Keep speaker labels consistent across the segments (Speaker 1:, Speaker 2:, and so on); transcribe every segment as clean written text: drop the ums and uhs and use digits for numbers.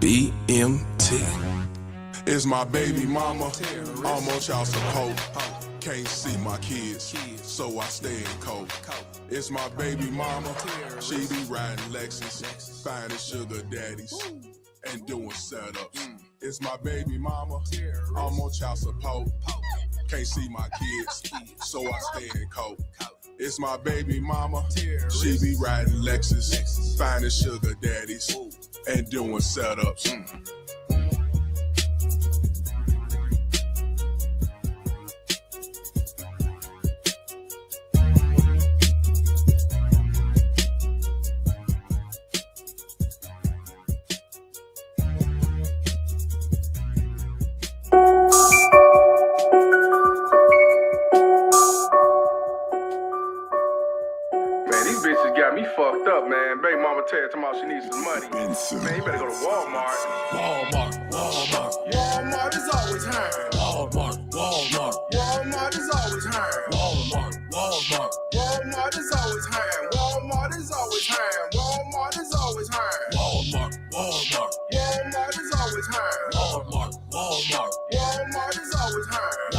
Speaker 1: BMT.
Speaker 2: It's my baby mama, I'm on child support. Can't see my kids, so I stay in cold. It's my baby mama, she be riding Lexus, finding sugar daddies, and doing setups. It's my baby mama, I'm on child support. Can't see my kids, so I stay in cold. It's my baby mama, she be riding Lexus, finding sugar daddies, and doing setups.
Speaker 3: Got me fucked up, man. Baby mama tell her tomorrow she needs some money. Man, you better go to Walmart.
Speaker 1: Walmart
Speaker 3: is always hiring.
Speaker 1: Walmart
Speaker 3: is always hiring.
Speaker 1: Walmart
Speaker 3: is always hiring. Walmart is always hiring.
Speaker 1: Walmart
Speaker 3: is always hiring.
Speaker 1: Walmart
Speaker 3: is always hiring.
Speaker 1: Walmart
Speaker 3: is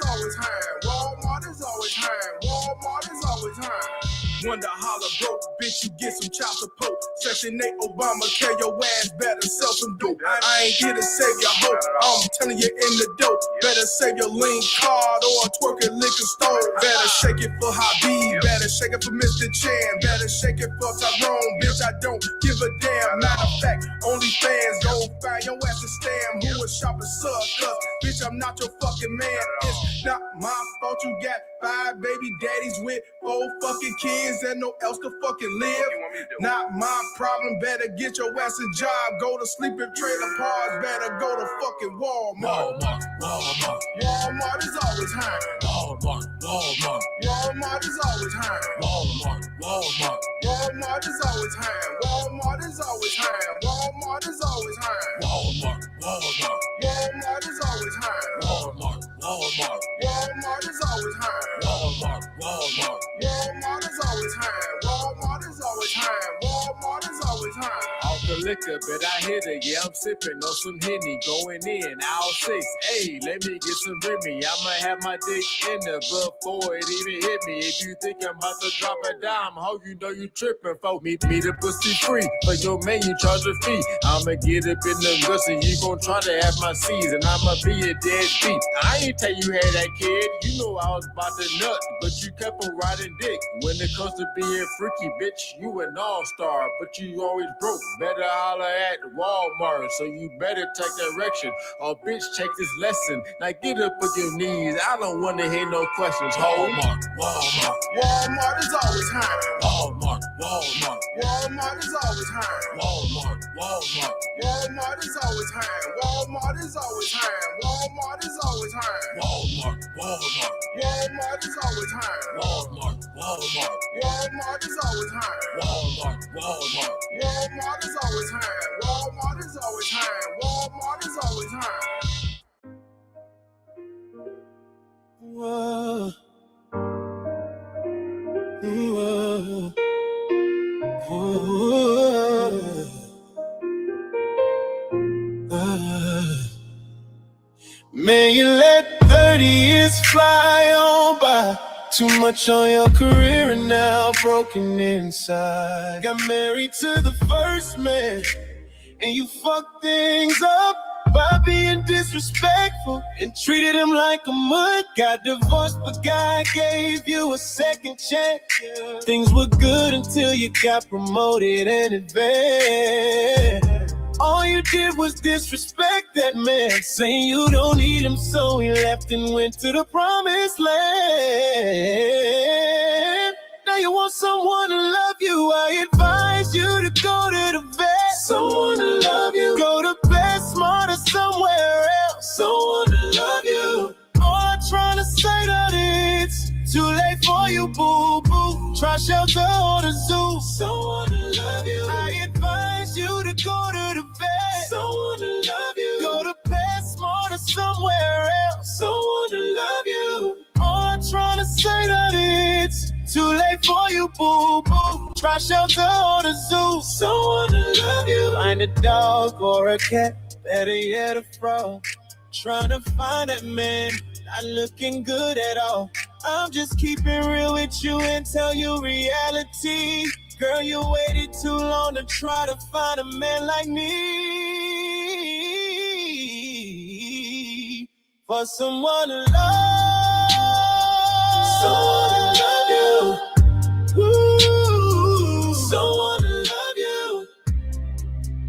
Speaker 3: always hiring.
Speaker 1: Walmart
Speaker 3: is always hiring. Walmart is always hiring. Wonder holler broke, bitch, you get some child support. Section 8 Obamacare, your ass better sell some dope. I ain't here to save your hope, I'm telling you in the dope. Better save your lean card or a twerking liquor store. Better shake it for Habib, better shake it for Mr. Chan. Better shake it for Tyrone, bitch, I don't give a damn. Matter of fact, only fans go find your ass a stam. Who is shopping suckers? Bitch, I'm not your fucking man. It's not my fault you got 5 baby daddies with 4 fucking kids and no else to fucking live. Not my problem, better get your ass a job. Go to sleep in trailer parks, better go to fucking Walmart. Walmart is always hiring.
Speaker 1: Walmart
Speaker 3: is always hiring.
Speaker 1: Walmart
Speaker 3: is always hiring. Walmart is always hiring. Walmart is always hiring.
Speaker 1: Walmart
Speaker 3: is always hiring. Walmart is always hiring.
Speaker 1: Walmart
Speaker 3: is always hiring. Walmart is always hiring.
Speaker 4: Off the liquor, but I hit it. Yeah, I'm sipping on some Henny, going in, aisle 6. Hey, let me get some Remy. I'ma have my dick in there before it even hit me. If you think I'm about to drop a dime, how you know you tripping? For me the pussy free. For your man, you charge a fee. I'ma get up in the guts and you gon' try to have my seeds, and I'ma be a dead beat. I ain't tell you had that kid. You know I was about to nut, but you kept on riding dick. When it comes to being freaky, bitch, you an all-star, but you always broke. Better holler at Walmart, so you better take direction, or bitch, take this lesson. Now get up on your knees, I don't wanna hear no questions.
Speaker 1: Walmart
Speaker 3: is always hiring.
Speaker 1: Walmart
Speaker 3: is always hiring.
Speaker 1: Walmart
Speaker 3: is always hiring. Walmart is always hiring. Walmart is always hiring.
Speaker 1: Walmart
Speaker 3: is always hiring.
Speaker 1: is always hiring.
Speaker 3: Walmart is always hiring.
Speaker 1: Walmart is always hiring.
Speaker 3: Walmart is always hiring.
Speaker 5: Whoa. Whoa. Man, you let 30 years fly on by. Too much on your career and now broken inside. Got married to the first man, and you fucked things up by being disrespectful and treated him like a mud. Got divorced, but God gave you a second chance. Things were good until you got promoted and advanced. All you did was disrespect that man, saying you don't need him, so he left and went to the promised land. Now you want someone to love you, I advise you to go to the vet. Someone to love you, go to bed, smarter somewhere else. Someone to love you. All I'm trying to say that it's too late for you, boo-boo. Try shelter or the zoo. Someone to love you, I advise you to go to the vet. Someone to love you, go to bed, smarter somewhere else. Someone to love you. All I'm trying to say that it's too late for you, boo-boo. Try shelter or the zoo. Someone to love you. Find a dog or a cat, better yet a frog. Trying to find that man, not looking good at all. I'm just keeping real with you and tell you reality. Girl, you waited too long to try to find a man like me. For someone to love, someone to love you. Ooh, someone to love you.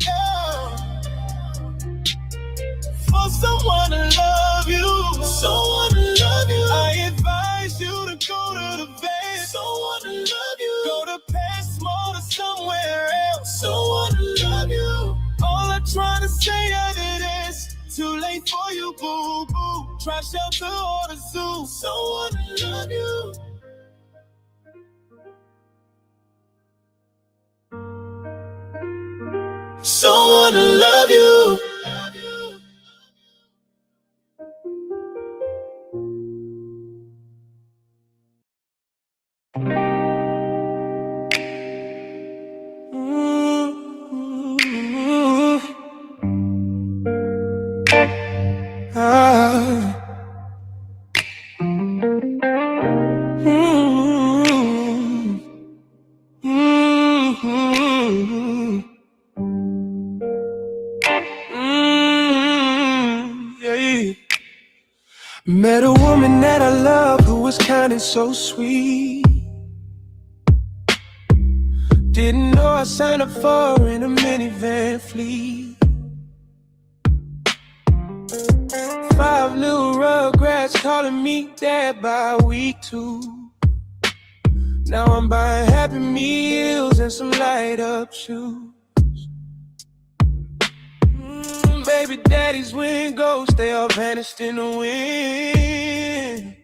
Speaker 5: Yeah. For someone to love you, someone to love you. I advise you to go to the vet. Someone to love you. Go to PetSmart or somewhere else. Someone to love you. All I'm trying to say other this, too late for you, boo boo. Try shelter or the zoo. Someone to love you. Someone to love you. Met a woman that I love who was kind and so sweet. Didn't know I signed up for her in a minivan fleet. 5 little rugrats calling me dad by week 2. Now I'm buying Happy Meals and some light up shoes. Baby daddies win goals, they all vanished in the wind.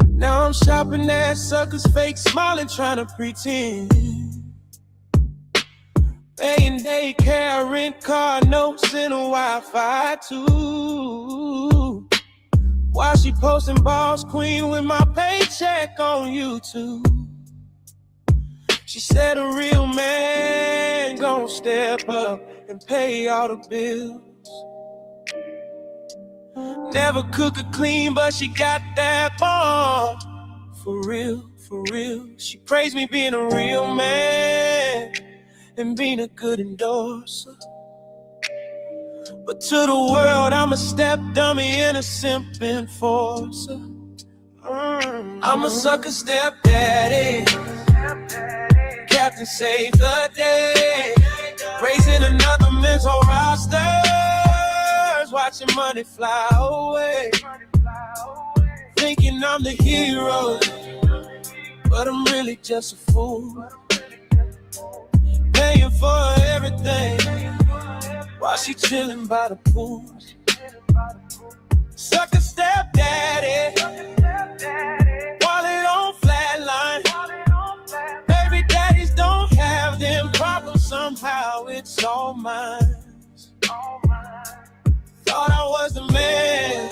Speaker 5: Now I'm shopping at suckers, fake smiling, trying to pretend. Paying daycare, rent car notes, and a Wi-Fi too. While she posting Boss Queen with my paycheck on YouTube. She said a real man gon' step up and pay all the bills. Never cook or clean, but she got that bond. For real, for real. She praised me being a real man and being a good endorser. But to the world, I'm a step dummy and a simp enforcer. I'm a sucker stepdaddy. Captain save the day. Raising another mental rosters. Watching money fly away. Thinking I'm the hero, but I'm really just a fool. Paying for everything while she chilling by the pool. Sucker stepdaddy, wallet on flatline. Baby daddies don't have them problems, somehow it's all mine. Thought I was the man,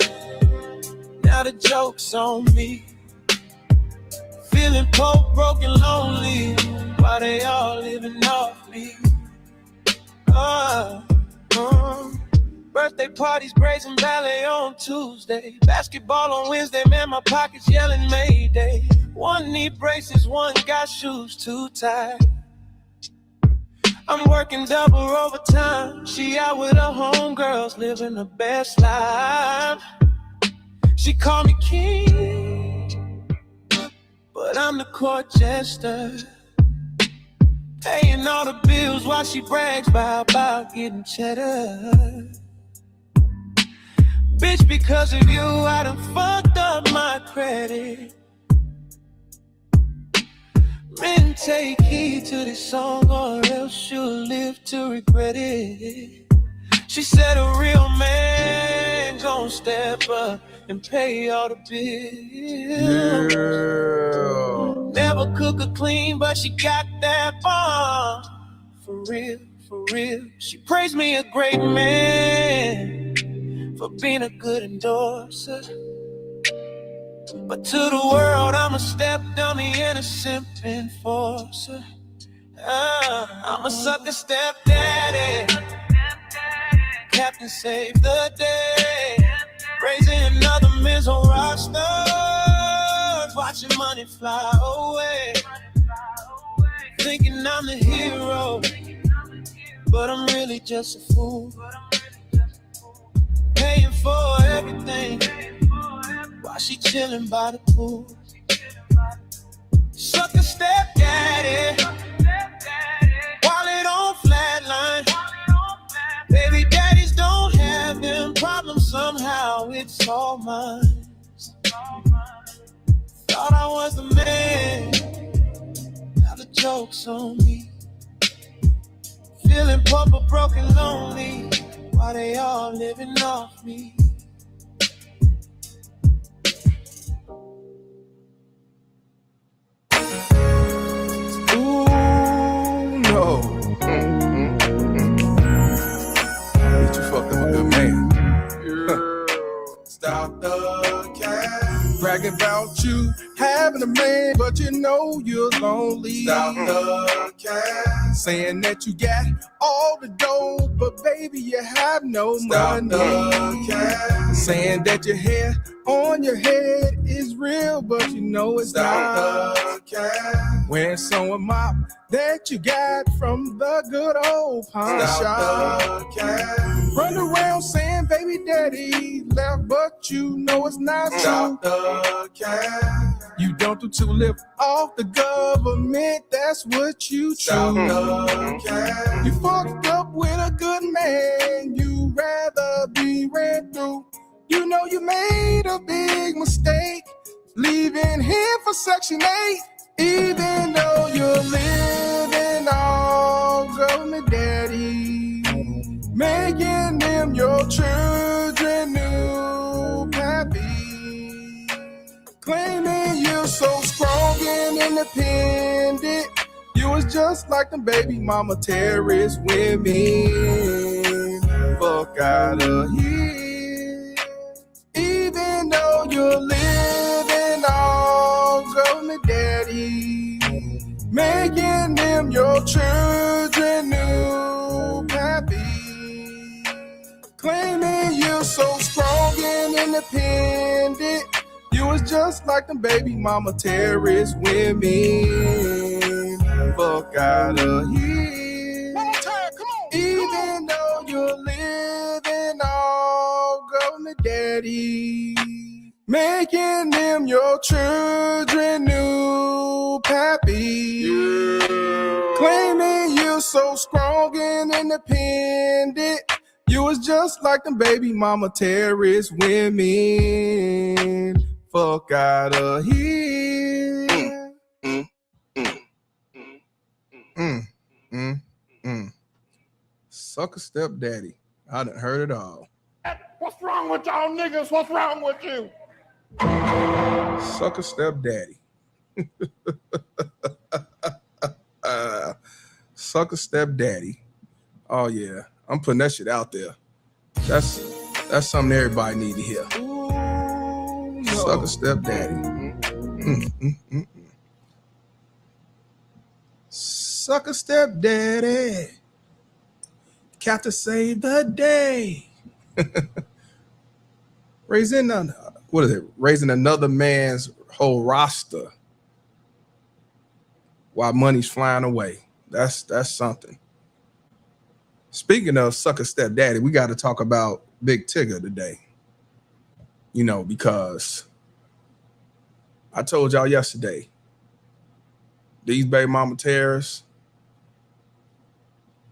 Speaker 5: now the joke's on me. Feeling poor, broken, lonely, while they all living off me. Birthday parties, brazen ballet on Tuesday. Basketball on Wednesday, man, my pockets yelling Mayday. One need braces, one got shoes too tight. I'm working double overtime. She out with her homegirls, living the best life. She call me king, but I'm the court jester. Paying all the bills while she brags about getting cheddar. Bitch, because of you, I done fucked up my credit. Men, take heed to this song or else you'll live to regret it. She said a real man gon' step up and pay all the bills. Yeah. Never cook or clean, but she got that bond. For real, for real. She praised me a great man for being a good endorser. But to the world, I'm a step dummy and and a simp enforcer. I'm a sucker stepdaddy. Captain save the day. Raising another man's on rock stars. Watching money fly away. Thinking I'm the hero, but I'm really just a fool. Paying for everything while she chilling by the pool. Sucker stepdaddy, wallet on flatline. Baby daddies don't have them problems, somehow it's all mine. Thought I was the man, now the joke's on me. Feeling poor but broken, lonely, while they all living off me.
Speaker 3: Ooh, no. Bitch, you fucked up a good man. Stop the cat. Bragging about you having a man, but you know you're lonely. Stop the cat. Saying that you got all the dough, but baby, you have no money. The cat. Saying that your hair on your head is real, but you know it's not. The cat. Wearing some mop that you got from the good old pawn shop. Run around saying baby daddy left, but you know it's not true. You don't do to live off the government, that's what you choose. You fucked up with a good man, you rather be ran through. You know you made a big mistake, leaving him for Section 8. Even though you're living off government daddy, making them your children new pappy. Claiming you're so strong and independent, you was just like them baby mama terrorist women. Fuck out of here. Even though you're living off government daddy, making them your children new pappy. Claiming you're so strong and independent, you was just like them baby mama terrorist women. Fuck out of here. One more time, come on. Even though you're living off government daddy, making them your children new pappy. Claiming you're so strong and independent, you was just like them baby mama terrorist women. Fuck out of here. Sucker stepdaddy. I done heard it all.
Speaker 1: What's wrong with y'all niggas? What's wrong with you?
Speaker 3: Sucker stepdaddy. Sucker stepdaddy. Oh yeah, I'm putting that shit out there. That's something everybody need to hear. Ooh, no. Sucker stepdaddy. Sucker stepdaddy. Got to save the day. Raising another man's whole roster while money's flying away. That's something. Speaking of sucker stepdaddy, we got to talk about Big Tigger today. You know, because I told y'all yesterday, these baby mama terrorists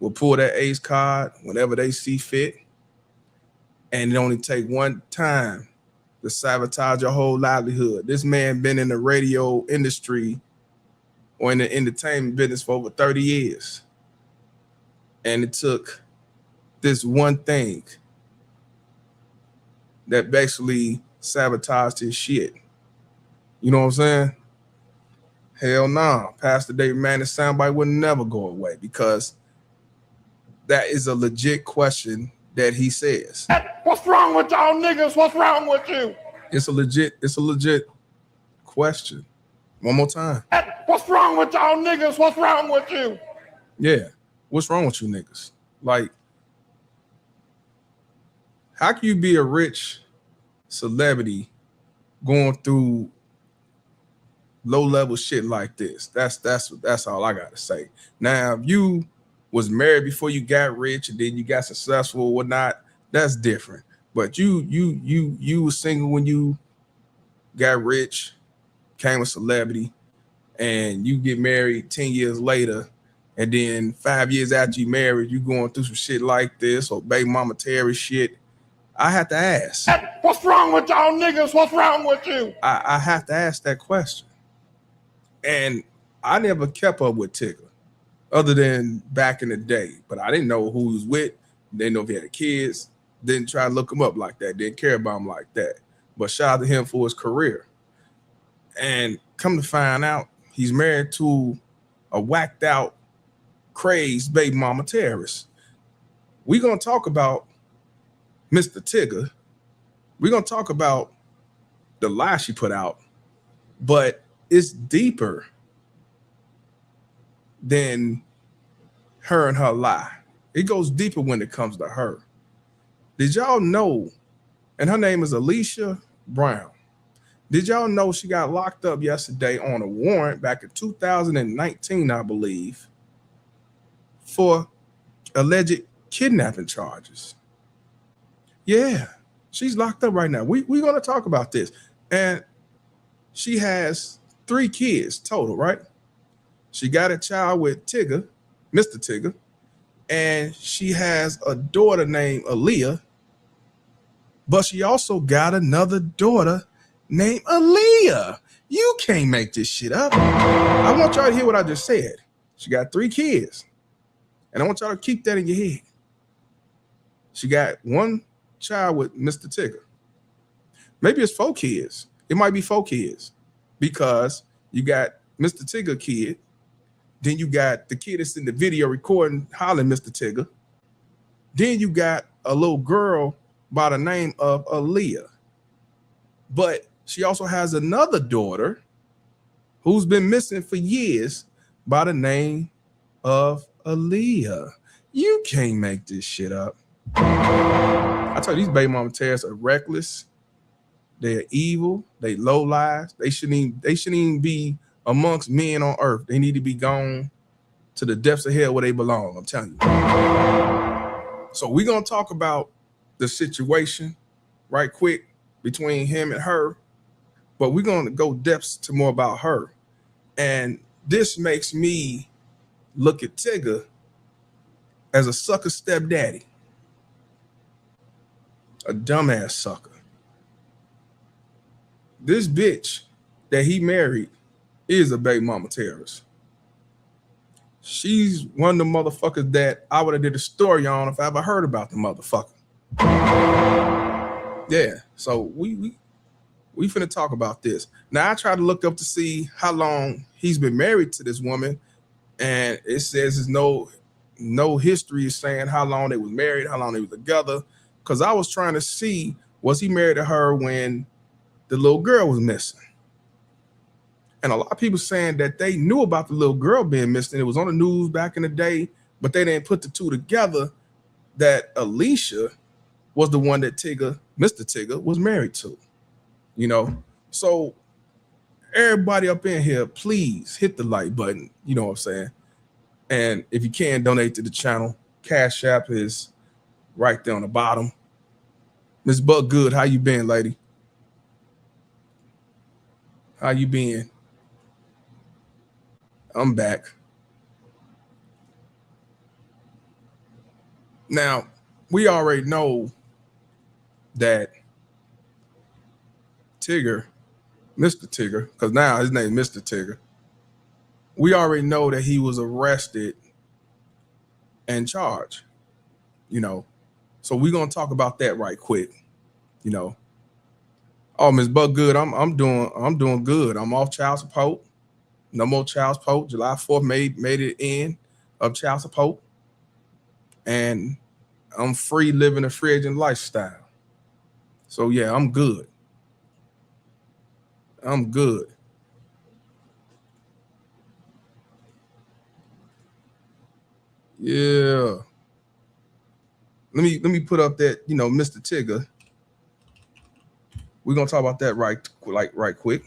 Speaker 3: will pull that ace card whenever they see fit. And it only take one time to sabotage your whole livelihood. This man been in the radio industry or in the entertainment business for over 30 years. And it took this one thing that basically sabotaged his shit. You know what I'm saying? Hell nah. Pastor David Manning's soundbite would never go away because that is a legit question that he says.
Speaker 1: What's wrong with y'all niggas? What's wrong with you?
Speaker 3: It's a legit question.
Speaker 6: One more time.
Speaker 1: What's wrong with y'all niggas? What's wrong with you?
Speaker 6: Yeah. What's wrong with you niggas? Like, how can you be a rich celebrity going through low-level shit like this? That's all I gotta say. Now, if you was married before you got rich and then you got successful or whatnot, that's different. But you was single when you got rich, became a celebrity, and you get married 10 years later, and then 5 years after you married, you going through some shit like this or baby mama Terry shit. I have to ask.
Speaker 1: What's wrong with y'all niggas? What's wrong with you?
Speaker 6: I have to ask that question. And I never kept up with Tigger other than back in the day, but I didn't know who he was with. Didn't know if he had kids. Didn't try to look him up like that. Didn't care about him like that. But shout out to him for his career. And come to find out, he's married to a whacked out, crazed baby mama terrorist. We're going to talk about Mr. Tigger. We're going to talk about the lie she put out, but it's deeper than her and her lie. It goes deeper when it comes to her. Did y'all know, and her name is Alicia Brown. Did y'all know she got locked up yesterday on a warrant back in 2019, I believe, for alleged kidnapping charges? Yeah, she's locked up right now. We're going to talk about this. And she has 3 kids total, right? She got a child with Tigger, Mr. Tigger, and she has a daughter named Aaliyah, but she also got another daughter named Aaliyah. You can't make this shit up. I want y'all to hear what I just said. She got 3 kids, and I want y'all to keep that in your head. She got 1 child with Mr. Tigger. Maybe it's 4 kids. It might be 4 kids because you got Mr. Tigger kid. Then you got the kid that's in the video recording, hollering Mr. Tigger. Then you got a little girl by the name of Aaliyah. But she also has another daughter who's been missing for years by the name of Aaliyah. You can't make this shit up. I tell you, these baby mama terrorists are reckless. They're evil. They low lives. They shouldn't even be amongst men on earth. They need to be gone to the depths of hell where they belong. I'm telling you. So we're going to talk about the situation right quick between him and her, but we're going to go depths to more about her. And this makes me look at Tigger as a sucker stepdaddy, a dumbass sucker. This bitch that he married is a baby mama terrorist. She's one of the motherfuckers that I would have did a story on if I ever heard about the motherfucker. Yeah, so we finna talk about this. Now I tried to look up to see how long he's been married to this woman, and it says there's no history saying how long they was married, how long they was together. Because I was trying to see, was he married to her when the little girl was missing? And a lot of people saying that they knew about the little girl being missing. It was on the news back in the day, but they didn't put the two together that Alicia was the one that Tigger, Mr. Tigger, was married to. You know, so everybody up in here, please hit the like button. You know what I'm saying? And if you can, donate to the channel. Cash App is right there on the bottom. Miss Buck Good, how you been, lady? How you been? I'm back. Now, we already know that Tigger, Mr. Tigger, because now his name is Mr. Tigger, we already know that he was arrested and charged, you know. So we're going to talk about that right quick, you know. Oh, Miss Buck Good, I'm doing good. I'm off child support. No more child support. July 4th made it end of child support. And I'm free living a free agent lifestyle. So yeah, I'm good. I'm good. Yeah. Let me put up that, Mr. Tigger. We're gonna talk about that right quick.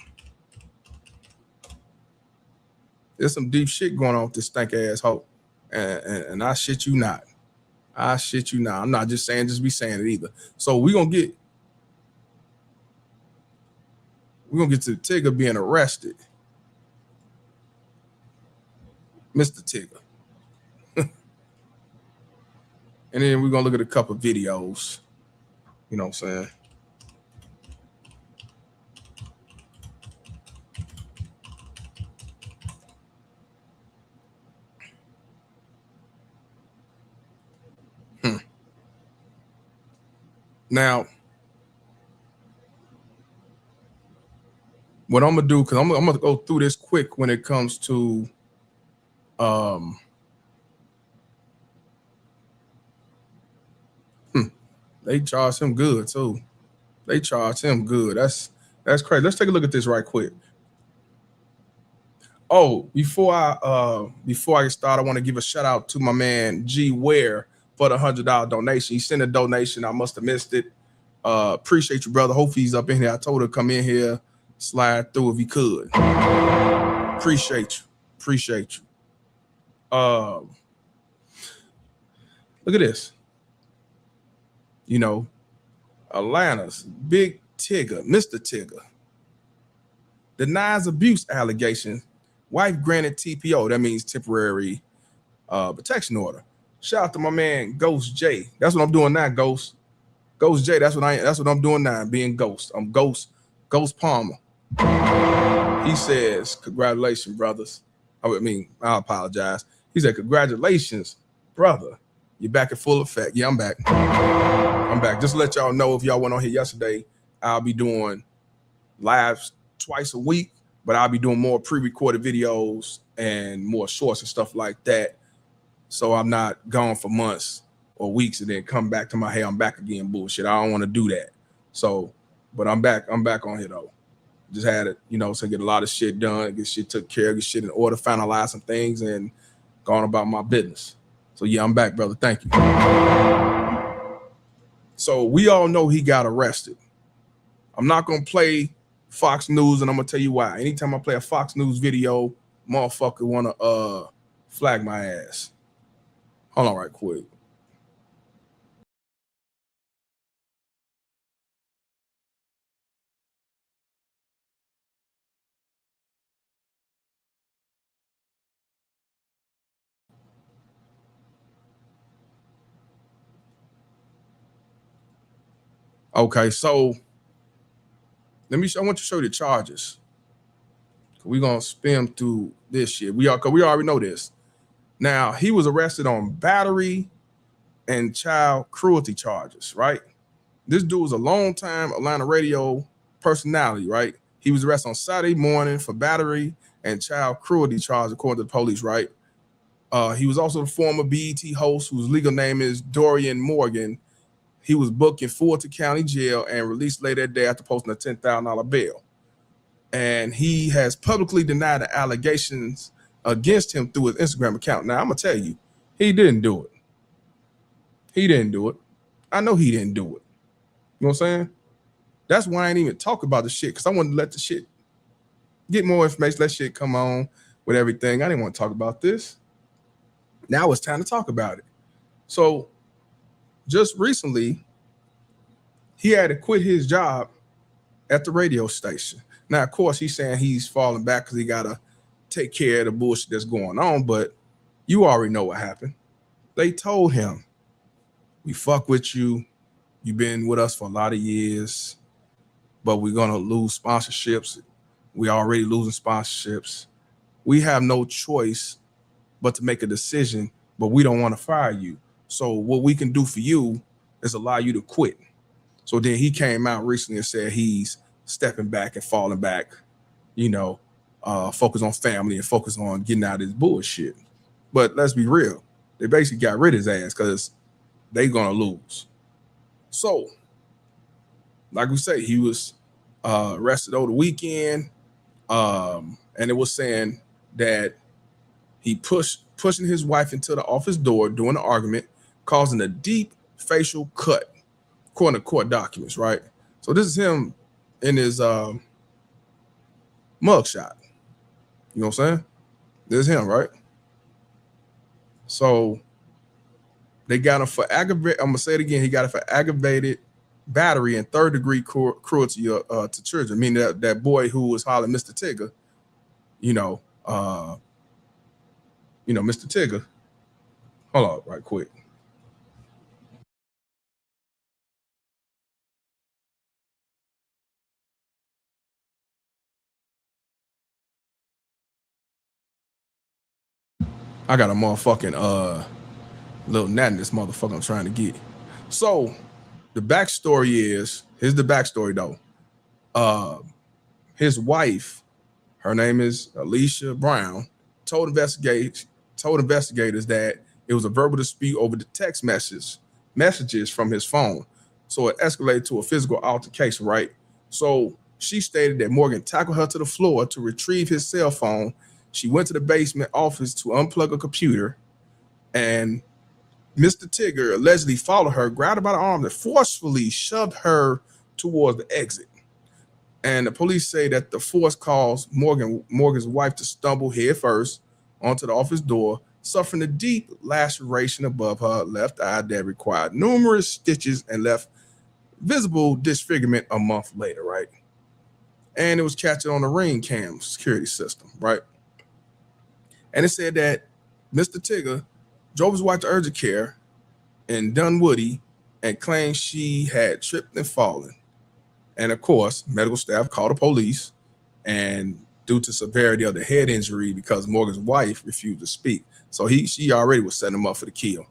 Speaker 6: There's some deep shit going on with this stank ass hoe. And I shit you not. I shit you not. I'm not just be saying it either. So we're gonna get to Tigger being arrested. Mr. Tigger. And then we're gonna look at a couple of videos. You know what I'm saying? Now, what I'm gonna do, because I'm gonna go through this quick when it comes to they charged him good too. They charged him good. That's crazy. Let's take a look at this right quick. Oh, before I get started, I want to give a shout out to my man G Ware for the $100 donation. He sent a donation. I must have missed it. Appreciate you, brother. Hopefully he's up in here. I told her to come in here, slide through if he could. Appreciate you. Look at this. Atlanta's Big Tigger, Mr. Tigger, denies abuse allegations. Wife granted TPO. That means temporary protection order. Shout out to my man Ghost J. That's what I'm doing now, Ghost. Ghost J. That's what I'm doing now. Being Ghost. I'm Ghost Palmer. He says, "Congratulations, brothers." I apologize. He said, "Congratulations, brother. You're back in full effect." Yeah, I'm back. Just to let y'all know, if y'all went on here yesterday, I'll be doing lives twice a week, but I'll be doing more pre-recorded videos and more shorts and stuff like that. So I'm not gone for months or weeks and then come back to my, hey, I'm back again bullshit. I don't want to do that. So, but I'm back on here though. Just had it, so get a lot of shit done, get shit took care of, get shit in order, finalize some things and gone about my business. So yeah, I'm back, brother. Thank you. So we all know he got arrested. I'm not going to play Fox News, and I'm going to tell you why. Anytime I play a Fox News video, motherfucker want to flag my ass. Hold on right quick. Okay, so I want to show you the charges. We're gonna spin through this shit. We already know this. Now, he was arrested on battery and child cruelty charges, right? This dude was a long-time Atlanta radio personality, right? He was arrested on Saturday morning for battery and child cruelty charges, according to the police, right? He was also the former BET host whose legal name is Dorian Morgan. He was booked in Fulton County Jail and released later that day after posting a $10,000 bail. And he has publicly denied the allegations against him through his Instagram account. Now, I'm going to tell you, he didn't do it. I know he didn't do it. You know what I'm saying? That's why I ain't even talk about the shit, because I wanted to let the shit get more information, let shit come on with everything. I didn't want to talk about this. Now it's time to talk about it. So just recently, he had to quit his job at the radio station. Now, of course, he's saying he's falling back because he got to take care of the bullshit that's going on, but you already know what happened. They told him, we fuck with you. You've been with us for a lot of years, but we're going to lose sponsorships. We're already losing sponsorships. We have no choice but to make a decision, but we don't want to fire you. So what we can do for you is allow you to quit. So then he came out recently and said he's stepping back and falling back, focus on family and focus on getting out of this bullshit. But let's be real. They basically got rid of his ass because they're going to lose. So, like we say, he was arrested over the weekend. And it was saying that he pushed pushing his wife into the office door during the argument, causing a deep facial cut, according to court documents, right? So this is him in his mugshot. You know what I'm saying? This is him, right? So they got him for aggravated. I'm gonna say it again. He got it for aggravated battery and third-degree cruelty to children. Meaning that boy who was hollering Mr. Tigger, Mr. Tigger. Hold on, right quick. I got a motherfucking little gnat in this motherfucker I'm trying to get. So the backstory is, here's the backstory though. His wife, her name is Alicia Brown, told investigators that it was a verbal dispute over the text messages from his phone. So it escalated to a physical altercation, right? So she stated that Morgan tackled her to the floor to retrieve his cell phone. She went to the basement office to unplug a computer, and Mr. Tigger allegedly followed her, grabbed her by the arm, and forcefully shoved her towards the exit. And the police say that the force caused Morgan's wife to stumble head first onto the office door, suffering a deep laceration above her left eye that required numerous stitches and left visible disfigurement a month later, right? And it was captured on the Ring Cam security system, right? And it said that Mr. Tigger drove his wife to urgent care in Dunwoody and claimed she had tripped and fallen. And of course, medical staff called the police, and due to severity of the head injury, because Morgan's wife refused to speak. So she already was setting him up for the kill.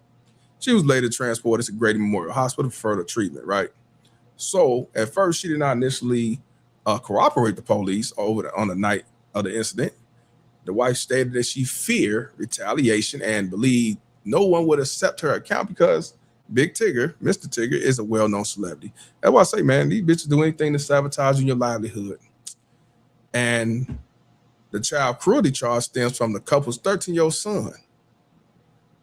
Speaker 6: She was later transported to Grady Memorial Hospital for further treatment, right? So at first, she did not initially corroborate the police on the night of the incident. The wife stated that she feared retaliation and believed no one would accept her account because Big Tigger, Mr. Tigger, is a well-known celebrity. That's why I say, man, these bitches do anything to sabotage your livelihood. And the child cruelty charge stems from the couple's 13-year-old son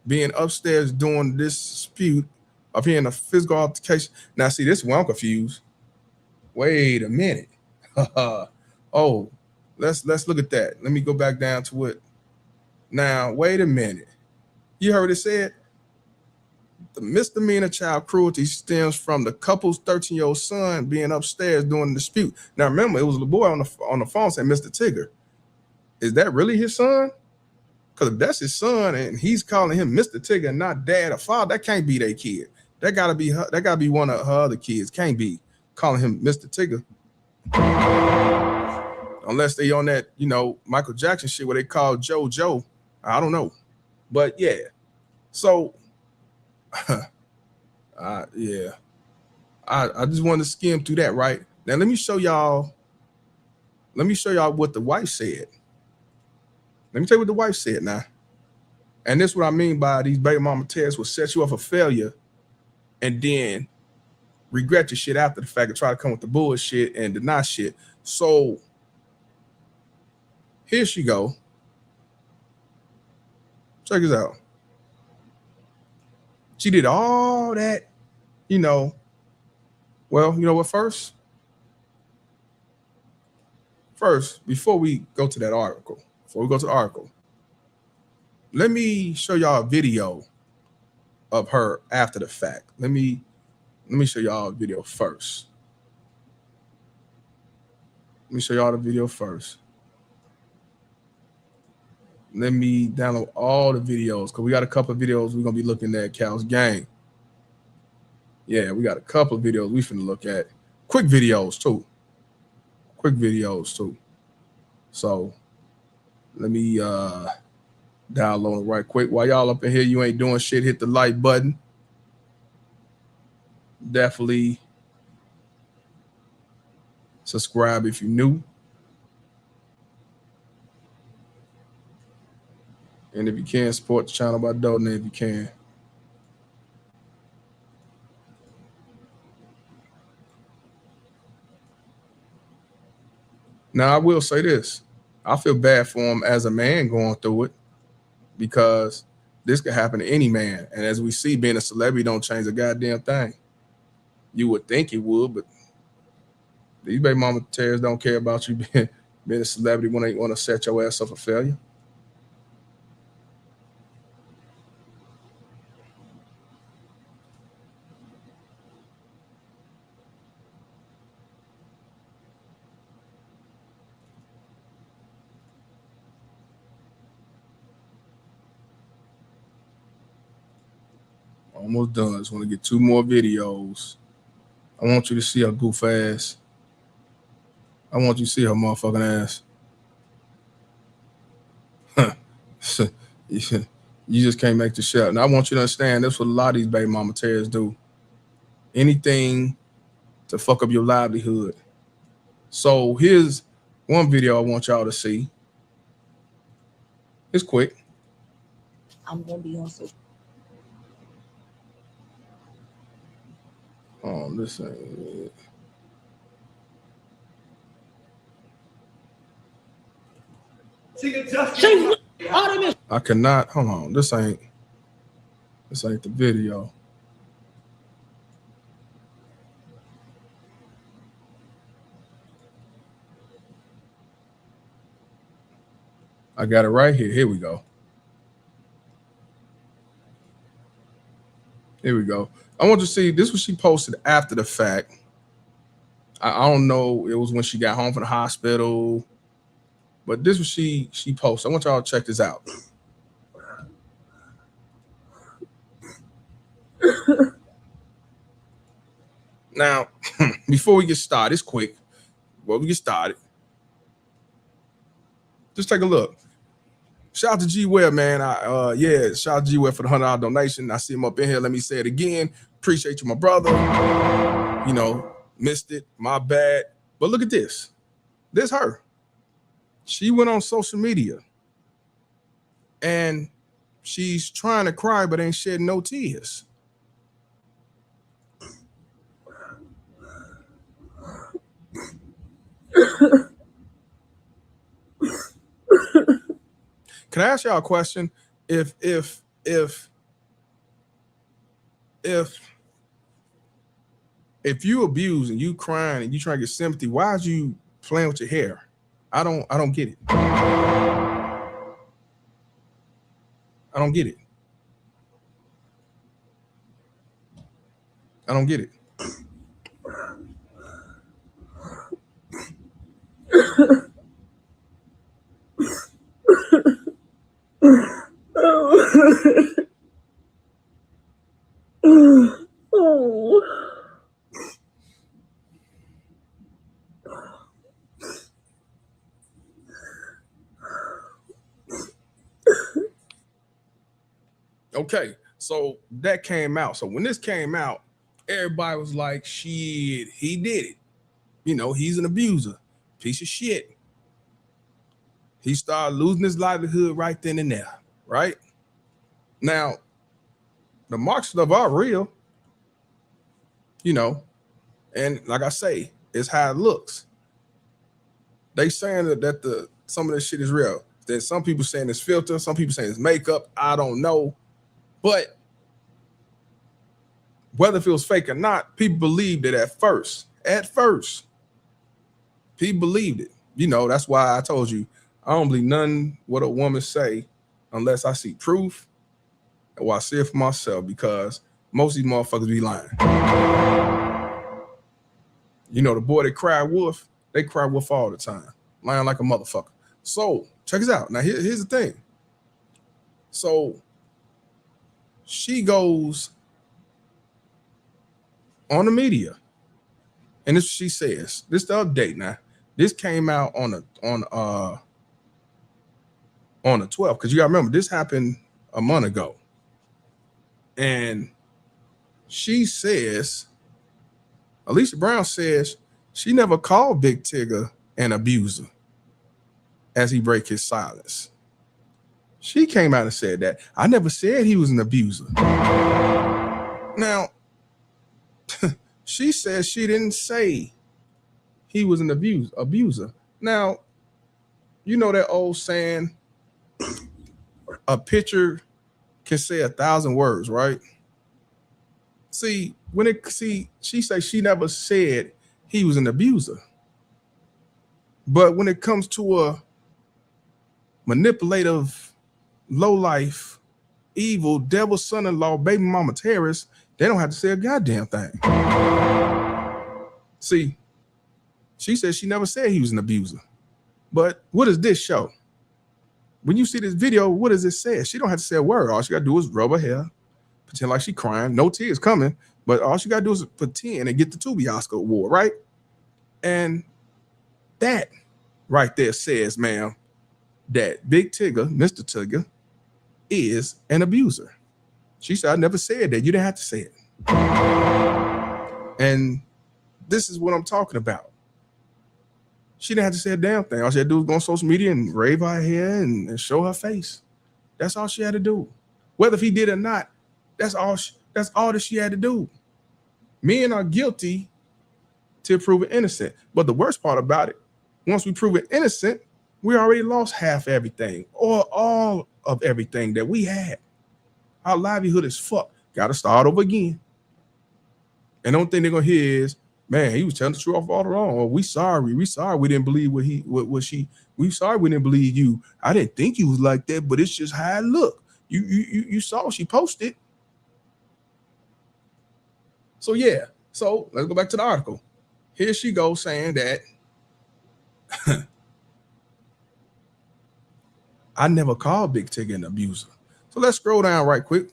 Speaker 6: being upstairs during this dispute of hearing a physical altercation. Now, see, this is where I'm confused. Wait a minute. Oh, let's look at that. Let me go back down to it. Now, wait a minute. You heard it said? The misdemeanor child cruelty stems from the couple's 13-year-old son being upstairs during the dispute. Now, remember, it was the boy on the phone saying, Mr. Tigger. Is that really his son? Because if that's his son and he's calling him Mr. Tigger and not dad or father, that can't be their kid. That gotta be one of her other kids. Can't be calling him Mr. Tigger. Unless they on that, Michael Jackson shit where they call Joe. I don't know. But yeah. So yeah. I just wanted to skim through that, right? Now let me show y'all what the wife said. Let me tell you what the wife said now. And this is what I mean by these baby mama tests will set you up for failure and then regret your shit after the fact and try to come with the bullshit and deny shit. So here she go. Check this out. She did all that, Well, you know what? First, before we go to that article, let me show y'all a video of her after the fact. Let me show y'all a video first. Let me show y'all the video first. Let me download all the videos because we got a couple of videos we're going to be looking at Cal's game. Yeah, we got a couple of videos we finna look at. Quick videos too. So let me download it right quick. While y'all up in here, you ain't doing shit, hit the like button. Definitely subscribe if you're new. And if you can, support the channel by donating if you can. Now, I will say this. I feel bad for him as a man going through it. because this could happen to any man. And as we see, being a celebrity don't change a goddamn thing. You would think it would, but these baby mama tears don't care about you being a celebrity when they want to set your ass up for failure. Almost done. Just want to get 2 more videos. I want you to see her goof ass. I want you to see her motherfucking ass. You just can't make the shit. And I want you to understand that's what a lot of these baby mama tears do. Anything to fuck up your livelihood. So here's one video I want y'all to see. It's quick.
Speaker 7: I'm gonna be on social.
Speaker 6: Oh, this ain't it. I cannot. Hold on. This ain't the video. I got it right here. Here we go. Here we go. I want you to see this was she posted after the fact. I don't know. It was when she got home from the hospital. But this was she posted. I want y'all to check this out. Now, before we get started, it's quick. Before we get started, just take a look. Shout out to G Webb, man. Shout out to G Webb for the $100 donation. I see him up in here. Let me say it again. Appreciate you, my brother. You know, missed it. My bad. But look at this. This her. She went on social media and she's trying to cry, but ain't shedding no tears. Can I ask y'all a question? If you abuse and you crying and you trying to get sympathy, why is you playing with your hair? I don't get it. I don't get it. I don't get it. Okay, so that came out. So when this came out, everybody was like, shit, he did it. You know, he's an abuser, piece of shit. He started losing his livelihood right then and there, right? Now, the marks of are real, you know, and like I say, it's how it looks. They saying that some of this shit is real. Then some people saying it's filter, some people saying it's makeup. I don't know. But whether it feels fake or not, people believed it at first. At first, people believed it. You know, that's why I told you, I don't believe nothing what a woman say unless I see proof or I see it for myself, because most of these motherfuckers be lying. You know, the boy that cried wolf, they cry wolf all the time, lying like a motherfucker. So check this out. Now here's the thing. So she goes on the media, and this she says. This the update now. This came out on the 12th, because you gotta remember this happened a month ago. And she says, Alicia Brown says she never called Big Tigger an abuser as he break his silence. She came out and said that. I never said he was an abuser. Now, she says she didn't say he was an abuser. Now, you know that old saying, a picture can say 1,000 words, right? See, she says she never said he was an abuser. But when it comes to a manipulative, low-life, evil, devil son-in-law, baby mama terrorist, they don't have to say a goddamn thing. See, she said she never said he was an abuser. But what does this show? When you see this video, what does it say? She don't have to say a word. All she got to do is rub her hair, pretend like she crying. No tears coming, but all she got to do is pretend and get the Tubi Oscar award, right? And that right there says, ma'am, that Big Tigger, Mr. Tigger, is an abuser. She said, I never said that. You didn't have to say it. And this is what I'm talking about. She didn't have to say a damn thing. All she had to do was go on social media and rave her hair and show her face. That's all she had to do. Whether if he did or not, that's all that she had to do. Men are guilty till proven innocent. But the worst part about it, once we prove it innocent, we already lost half everything or all of everything that we had. Our livelihood is fucked. Got to start over again. And the only thing they're going to hear is, man, he was telling the truth all along. Or we sorry we didn't believe we sorry we didn't believe you. I didn't think you was like that, but it's just how it looked. You saw she posted. So yeah. So let's go back to the article. Here she goes saying that I never called Big Tigger an abuser. So let's scroll down right quick.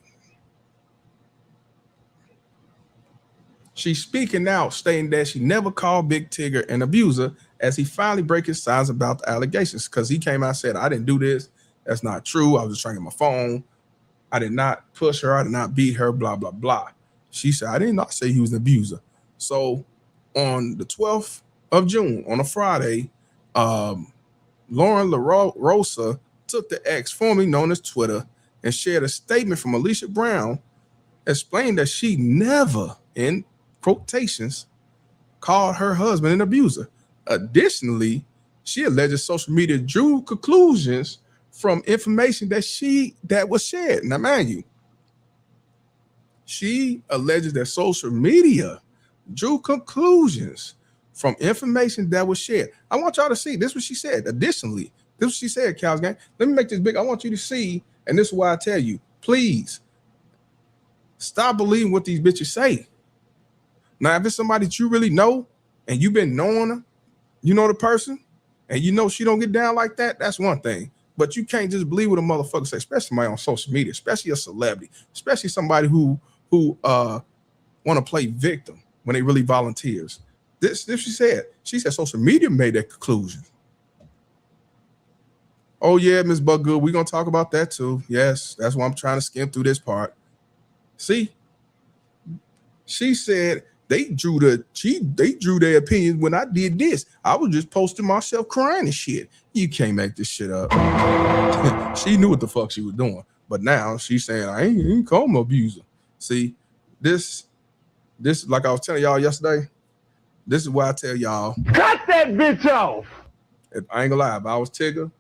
Speaker 6: She's speaking out, stating that she never called Big Tigger an abuser as he finally break his silence about the allegations, because he came out and said, I didn't do this. That's not true. I was just trying to get my phone. I did not push her. I did not beat her, blah, blah, blah. She said, I did not say he was an abuser. So on the 12th of June, on a Friday, Lauren LaRosa took the X, formerly known as Twitter, and shared a statement from Alicia Brown explaining that she never, in quotations, called her husband an abuser. Additionally, she alleges social media drew conclusions from information that was shared. Now, mind you, she alleges that social media drew conclusions from information that was shared. I want y'all to see. This is what she said. Additionally, this is what she said, Cows Gang. Let me make this big. I want you to see, and this is why I tell you, please stop believing what these bitches say. Now, if it's somebody that you really know and you've been knowing her, you know the person, and you know she don't get down like that, that's one thing. But you can't just believe what a motherfucker say, especially somebody on social media, especially a celebrity, especially somebody who want to play victim when they really volunteers. This she said. She said social media made that conclusion. Oh yeah, Ms. Buggood, we're gonna talk about that too. Yes, that's why I'm trying to skim through this part. See, she said they drew their opinions when I did this. I was just posting myself crying and shit. You can't make this shit up. She knew what the fuck she was doing, but now she's saying I ain't call him abuser. See, this like I was telling y'all yesterday. This is why I tell y'all,
Speaker 1: Cut that bitch off.
Speaker 6: if I ain't gonna lie, if I was Tigger,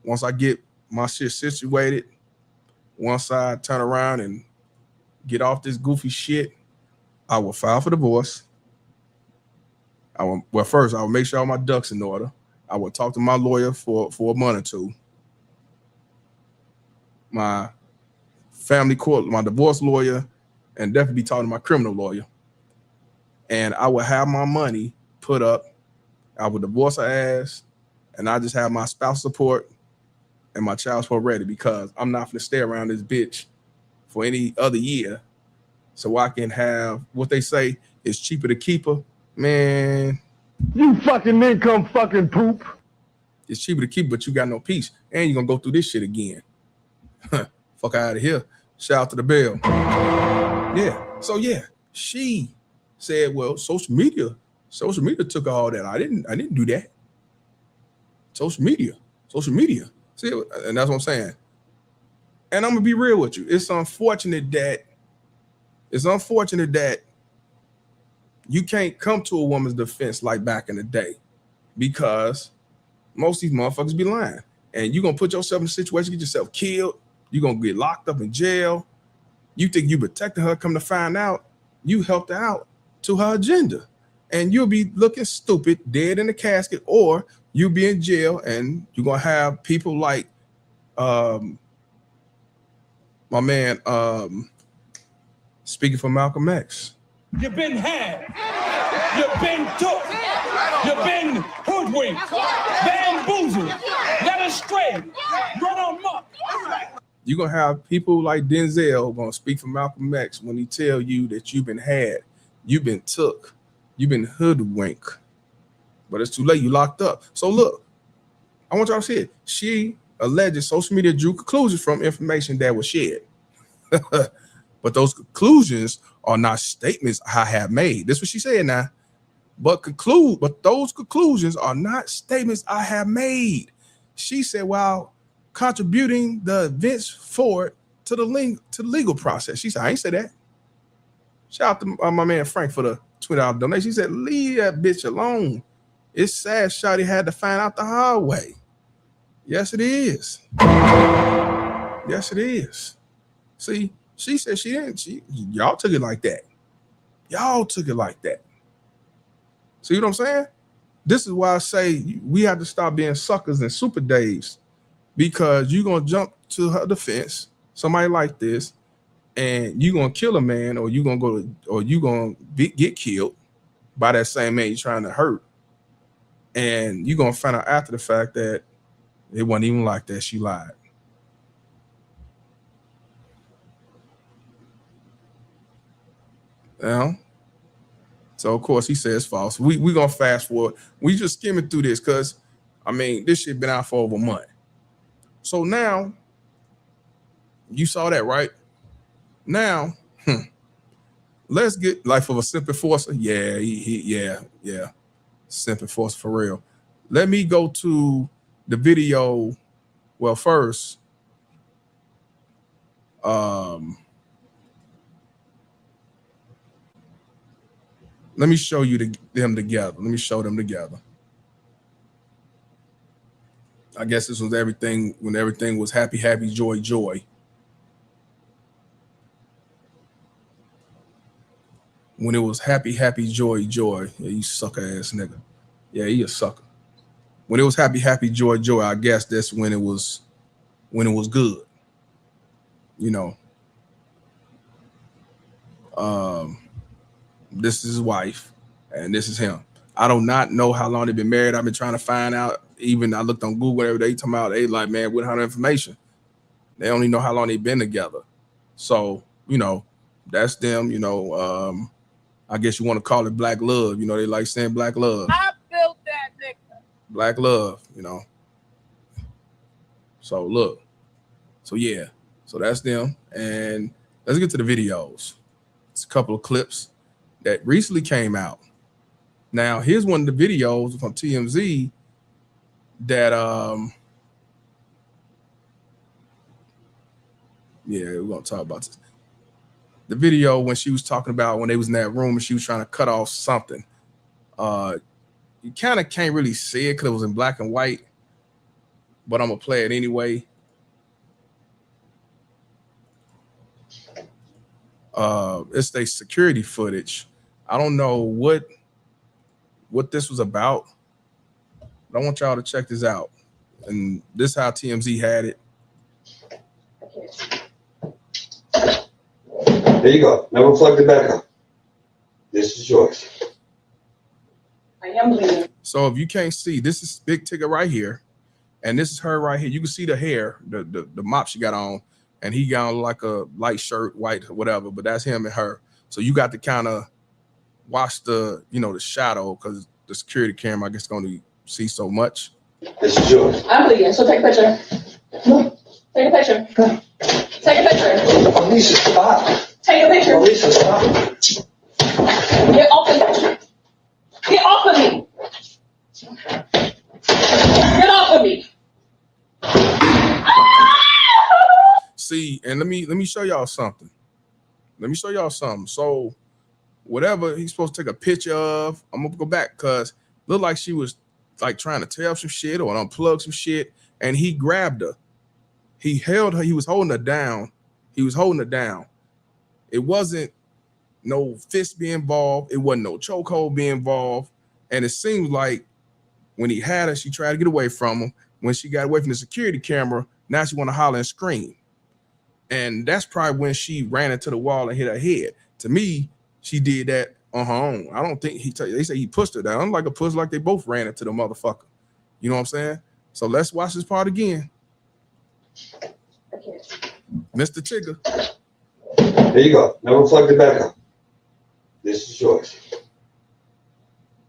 Speaker 6: once I get my shit situated, once I turn around and get off this goofy shit, I will file for divorce. First, I will make sure all my ducks in order. I will talk to my lawyer for a month or two. My family court, my divorce lawyer, and definitely be talking to my criminal lawyer. And I will have my money put up. I will divorce her ass, and I just have my spouse support and my child support ready, because I'm not going to stay around this bitch for any other year. So I can have what they say is cheaper to keep her. Man,
Speaker 1: You fucking income fucking poop.
Speaker 6: it's cheaper to keep, but you got no peace. And you're going to go through this shit again. Fuck out of here. Shout out to the bell. Yeah. So yeah, she said, well, social media took all that. I didn't do that. Social media. See, and that's what I'm saying. And I'm gonna be real with you. It's unfortunate that you can't come to a woman's defense like back in the day, because most of these motherfuckers be lying. And you're gonna put yourself in a situation, get yourself killed, You're gonna get locked up in jail. You think you protected her, come to find out you helped her out to her agenda. And you'll be looking stupid, dead in the casket, or you'll be in jail and you're gonna have people like my man speaking for Malcolm X.
Speaker 8: You've been had. You've been took. You've been hoodwinked, bamboozled, led astray, run amok.
Speaker 6: You're gonna have people like Denzel gonna speak for Malcolm X when he tell you that you've been had, you've been took, you've been hoodwinked, but it's too late. You locked up. So look, I want y'all to see it. She alleged social media drew conclusions from information that was shared, but those conclusions are not statements I have made. This is what she said now. But those conclusions are not statements I have made. She said, while contributing the events forward to the legal process. She said, I ain't say that. Shout out to my man Frank for the $20 donation. He said, leave that bitch alone. It's sad Shawty had to find out the hard way. Yes, it is. Yes, it is. See, she said she didn't. Y'all took it like that. Y'all took it like that. See what I'm saying? This is why I say we have to stop being suckers and super Daves, because you're going to jump to her defense, somebody like this, and you're going to kill a man, or you're going to get killed by that same man you're trying to hurt. And you're going to find out after the fact that it wasn't even like that. She lied. Now, so of course he says false. We're gonna fast forward. We just skimming through this because I mean this shit been out for over a month. So now you saw that, right? Now, let's get Life of a Simp Enforcer. Yeah, yeah. Simp Enforcer for real. Let me go to the video. Well, first, let me show you them together. Let me show them together. I guess this was everything when everything was happy, happy, joy, joy. When it was happy, happy, joy, joy. Yeah, you sucker ass nigga. Yeah, he a sucker. When it was happy, happy, joy, joy, I guess that's when it was good. You know. This is his wife, and this is him. I do not know how long they've been married. I've been trying to find out. Even I looked on Google, whatever they talking about. They like, man, we don't have information. They only know how long they've been together. So, you know, that's them. You know, I guess you want to call it black love. You know, they like saying black love.
Speaker 9: I built that nigga.
Speaker 6: Black love, you know. So look. So yeah. So that's them. And let's get to the videos. It's a couple of clips that recently came out. Now, here's one of the videos from TMZ that yeah, we're gonna talk about this. The video when she was talking about when they was in that room and she was trying to cut off something. You kind of can't really see it because it was in black and white, but I'm gonna play it anyway. It's the security footage. I don't know what this was about, but I want y'all to check this out. And this is how TMZ had it.
Speaker 10: There you go. Now we'll plug it back up. This is yours.
Speaker 9: I am bleeding.
Speaker 6: So if you can't see, this is Big Tigger right here, and this is her right here. You can see the hair, the mop she got on, and he got on like a light shirt, white, whatever, but that's him and her. So you got to kind of watch the, you know, the shadow because the security camera, I guess, is going to see so much.
Speaker 10: This is yours.
Speaker 9: I'm bleeding, so take a picture. Take a picture. Take a picture.
Speaker 10: Alicia, stop.
Speaker 9: Take a picture.
Speaker 10: Alicia, stop.
Speaker 9: Get off of me. Get off of me. Get off of me.
Speaker 6: See, and let me show y'all something. Let me show y'all something. So whatever he's supposed to take a picture of, I'm gonna go back because it looked like she was like trying to tell some shit or unplug some shit, and he grabbed her. He held her. He was holding her down. He was holding her down. It wasn't no fist being involved. It wasn't no chokehold being involved. And it seems like when he had her, she tried to get away from him. When she got away from the security camera, now she want to holler and scream. And that's probably when she ran into the wall and hit her head. To me, she did that on her own. I don't think they say he pushed her down. I'm like a push, like they both ran into the motherfucker. You know what I'm saying? So let's watch this part again. Mr. Tigger.
Speaker 10: There you go. Now reflect it back up. This is yours.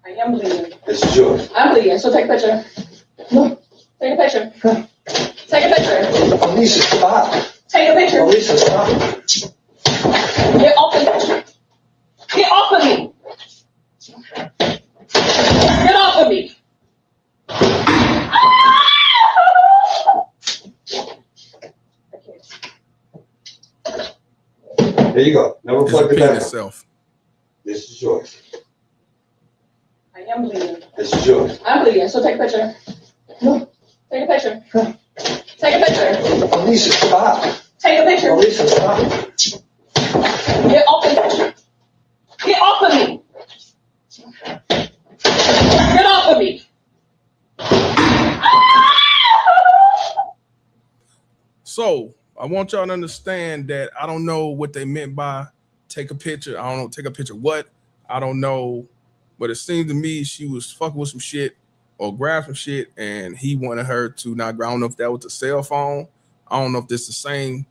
Speaker 9: I am bleeding.
Speaker 10: This is yours.
Speaker 9: I'm bleeding, so take a picture. Take a picture. Take a picture.
Speaker 10: Alicia, stop.
Speaker 9: Take a picture.
Speaker 10: Alicia, stop.
Speaker 9: Get off of me. Get off of me. Get off of me.
Speaker 10: There you go. Now reflect it back up.
Speaker 6: Itself.
Speaker 10: This is yours.
Speaker 9: I am bleeding.
Speaker 10: This is yours.
Speaker 9: I'm bleeding, so take a picture. Take a picture. Take a picture.
Speaker 10: Alicia, stop.
Speaker 9: Take a picture.
Speaker 10: Alicia, stop.
Speaker 9: Get off of me. Get off of me. Get off of me.
Speaker 6: So I want y'all to understand that I don't know what they meant by take a picture. I don't know, take a picture what? I don't know. But it seemed to me she was fucking with some shit or grabbed some shit and he wanted her to not, I don't know if that was the cell phone. I don't know if this is the same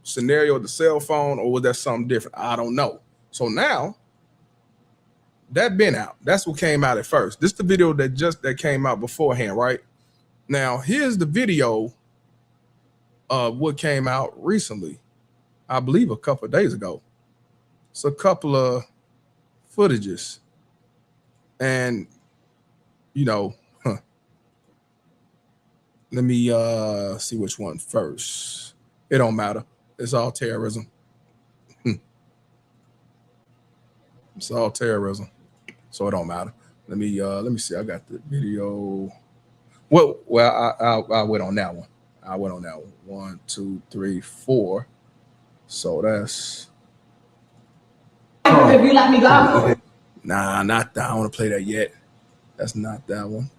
Speaker 6: scenario with the cell phone or was that something different? I don't know. So now that been out. That's what came out at first. This is the video that came out beforehand, right? Now here's the video of what came out recently. I believe a couple of days ago. It's a couple of footages. And you know, let me see which one first. It don't matter. It's all terrorism. It's all terrorism. So it don't matter. Let me see. I got the video. Well, I went on that one. I went on that one. 1, 2, 3, 4. So that's.
Speaker 7: If you let me go.
Speaker 6: Nah, not that. I don't want to play that yet. That's not that one.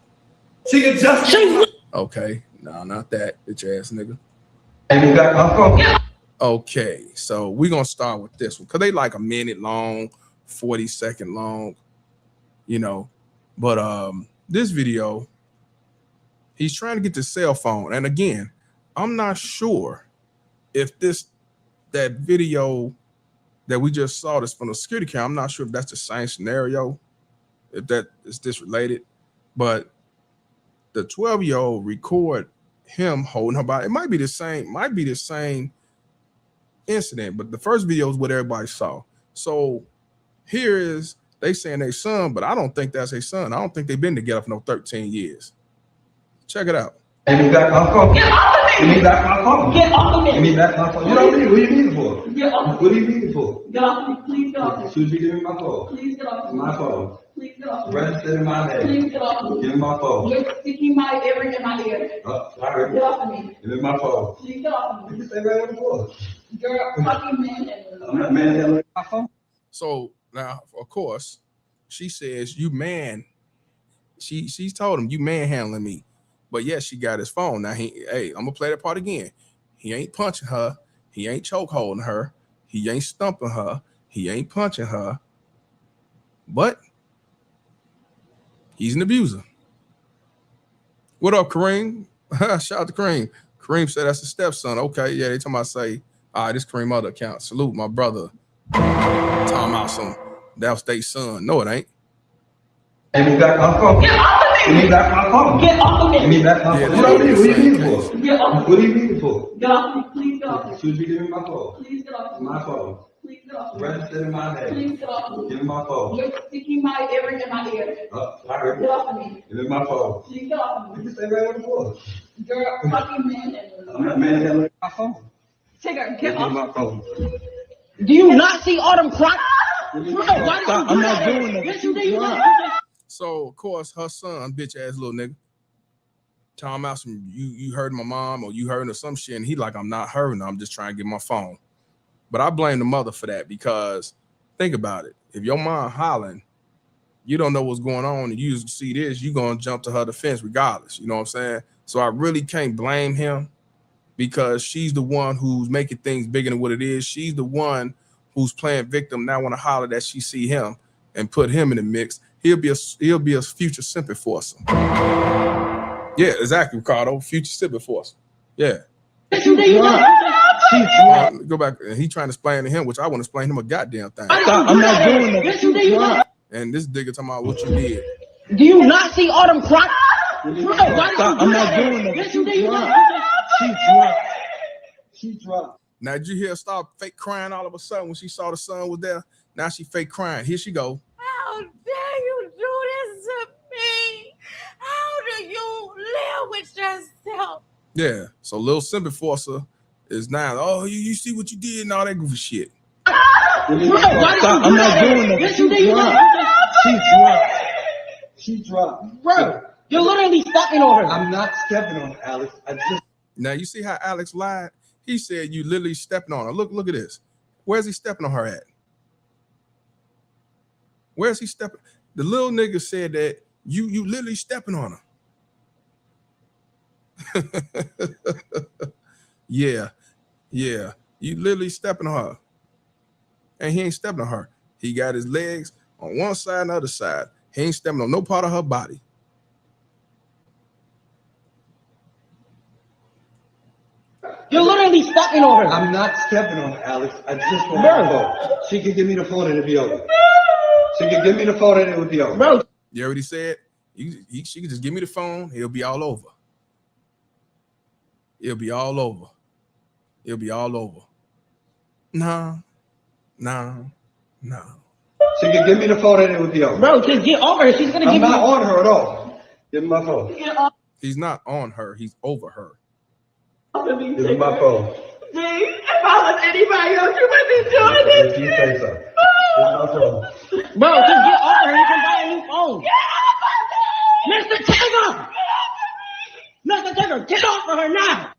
Speaker 6: Okay. Nah, not that. Bitch ass nigga. Okay, so we're gonna start with this one because they like a minute long, 40-second long, you know. But this video, he's trying to get the cell phone. And again, I'm not sure if that video that we just saw this from the security camera, I'm not sure if that's the same scenario, if that is this related, but the 12-year-old record him holding her body. It might be the same incident, but the first video is what everybody saw. So here is they saying they son, but I don't think that's his son. I don't think they've been together for no 13 years. Check it out.
Speaker 10: Give me back my phone.
Speaker 9: Get off of me.
Speaker 10: Give me back my phone.
Speaker 9: Get off of me.
Speaker 10: Give me back my phone. You don't need it. What do you need it for?
Speaker 9: Get off of me.
Speaker 10: What do you need it for?
Speaker 9: Get off of me. Please get off of me.
Speaker 10: Should you give me my phone?
Speaker 9: Please get off of me.
Speaker 10: My phone.
Speaker 9: Please get off of me.
Speaker 10: Registered in my name.
Speaker 9: Please get off of me.
Speaker 10: Give me my phone.
Speaker 9: You're sticking my earring in my ear.
Speaker 10: Oh, sorry.
Speaker 9: Get off of me.
Speaker 10: Give me my phone.
Speaker 9: Please get off of
Speaker 10: You
Speaker 9: me.
Speaker 10: can stay right on the floor.
Speaker 9: You're a fucking man.
Speaker 10: I'm not manhandling my phone.
Speaker 6: So now, of course, she says, you man. She's told him, you manhandling me. But yes, she got his phone. Now, hey, I'm going to play that part again. He ain't punching her. He ain't chokeholding her. He ain't stumping her. He ain't punching her. But he's an abuser. What up, Kareem? Shout out to Kareem. Kareem said that's a stepson. Okay, yeah, they talking about say, all right, this Kareem other account. Salute my brother. Talking about some downstate son. No, it ain't.
Speaker 10: Give me back my phone.
Speaker 9: Get off of
Speaker 10: Give
Speaker 9: me.
Speaker 10: me back my phone.
Speaker 9: Get off of
Speaker 10: Give
Speaker 9: me.
Speaker 10: me back my
Speaker 6: Yeah,
Speaker 10: phone. You don't need it. What do you need it for?
Speaker 9: Get off of
Speaker 10: What
Speaker 9: me.
Speaker 10: do you need it for?
Speaker 9: Get off of me. Please get off of me.
Speaker 10: Should you give me my phone?
Speaker 9: Please get off of me.
Speaker 10: My phone.
Speaker 9: Please get off of me.
Speaker 10: Registered in my name.
Speaker 9: Please get off of me.
Speaker 10: Give me my phone.
Speaker 9: You're sticking my earring in my ear.
Speaker 10: Oh, sorry.
Speaker 9: Get off of me.
Speaker 10: Give me my phone.
Speaker 9: Please get off of
Speaker 10: You
Speaker 9: me.
Speaker 10: can stay right on the floor.
Speaker 9: You're a fucking man.
Speaker 10: I'm not manhandling my phone.
Speaker 9: Tigger,
Speaker 10: Give
Speaker 9: get
Speaker 10: me
Speaker 9: off.
Speaker 10: my phone.
Speaker 7: Do you not see all them cracks?
Speaker 10: Give me my
Speaker 7: Why
Speaker 10: phone.
Speaker 7: did you
Speaker 10: I'm
Speaker 7: do
Speaker 10: not
Speaker 7: that?
Speaker 10: doing that.
Speaker 7: Yes, you did. You did.
Speaker 6: So, of course, her son, bitch ass little nigga, Talking about some you heard my mom or you heard her some shit, and he like, I'm not hurting her, I'm just trying to get my phone. But I blame the mother for that, because think about it. If your mom hollering, you don't know what's going on, and you see this, you're gonna jump to her defense regardless. You know what I'm saying? So I really can't blame him, because she's the one who's making things bigger than what it is. She's the one who's playing victim. Now want to holler that she see him and put him in the mix. He'll be a future simping force. Yeah, exactly, Ricardo. Future simping force. Yeah. Go back. He trying to explain to him, which I want to explain him a goddamn thing.
Speaker 7: I'm not doing that.
Speaker 6: And this nigga talking about what you did.
Speaker 7: Do you not see all them Crocs?
Speaker 10: I'm not doing that. She dropped.
Speaker 6: Now, did you hear her start fake crying all of a sudden when she saw the son was there? Now she fake crying. Here she go.
Speaker 11: How dare you do this to me? How do you live with yourself?
Speaker 6: Yeah. So Lil Simba Forcer is now, oh, you see what you did and all that goofy shit.
Speaker 10: I'm not doing that. She dropped.
Speaker 7: Bro, you're literally stepping on her.
Speaker 10: I'm not stepping on her, Alex.
Speaker 6: Now you see how Alex lied? He said you literally stepping on her. Look at this. Where's he stepping on her at? Where's he stepping? The little nigga said that you literally stepping on her. Yeah. You literally stepping on her. And he ain't stepping on her. He got his legs on one side and the other side. He ain't stepping on no part of her body.
Speaker 7: You're literally stepping on her.
Speaker 10: I'm not stepping on her, Alex. I just want her phone. She can give me the phone and it'll be over. She can give me the phone and it will be over.
Speaker 7: Bro.
Speaker 6: You already said she can just give me the phone. It'll be all over. It'll be all over. It'll be all over. No.
Speaker 10: She can give me the phone and it will be over.
Speaker 7: Bro, just get over her. She's gonna give you.
Speaker 10: I'm not on her at all. Give me my phone.
Speaker 6: He's not on her. He's over her.
Speaker 10: Give me my phone.
Speaker 11: See, if I was anybody else, you would be doing this.
Speaker 10: If you say so. Give me my phone.
Speaker 7: Bro, just get over her. You can buy a new phone. Mr. Tigger! Mr. Tigger, get off of her now!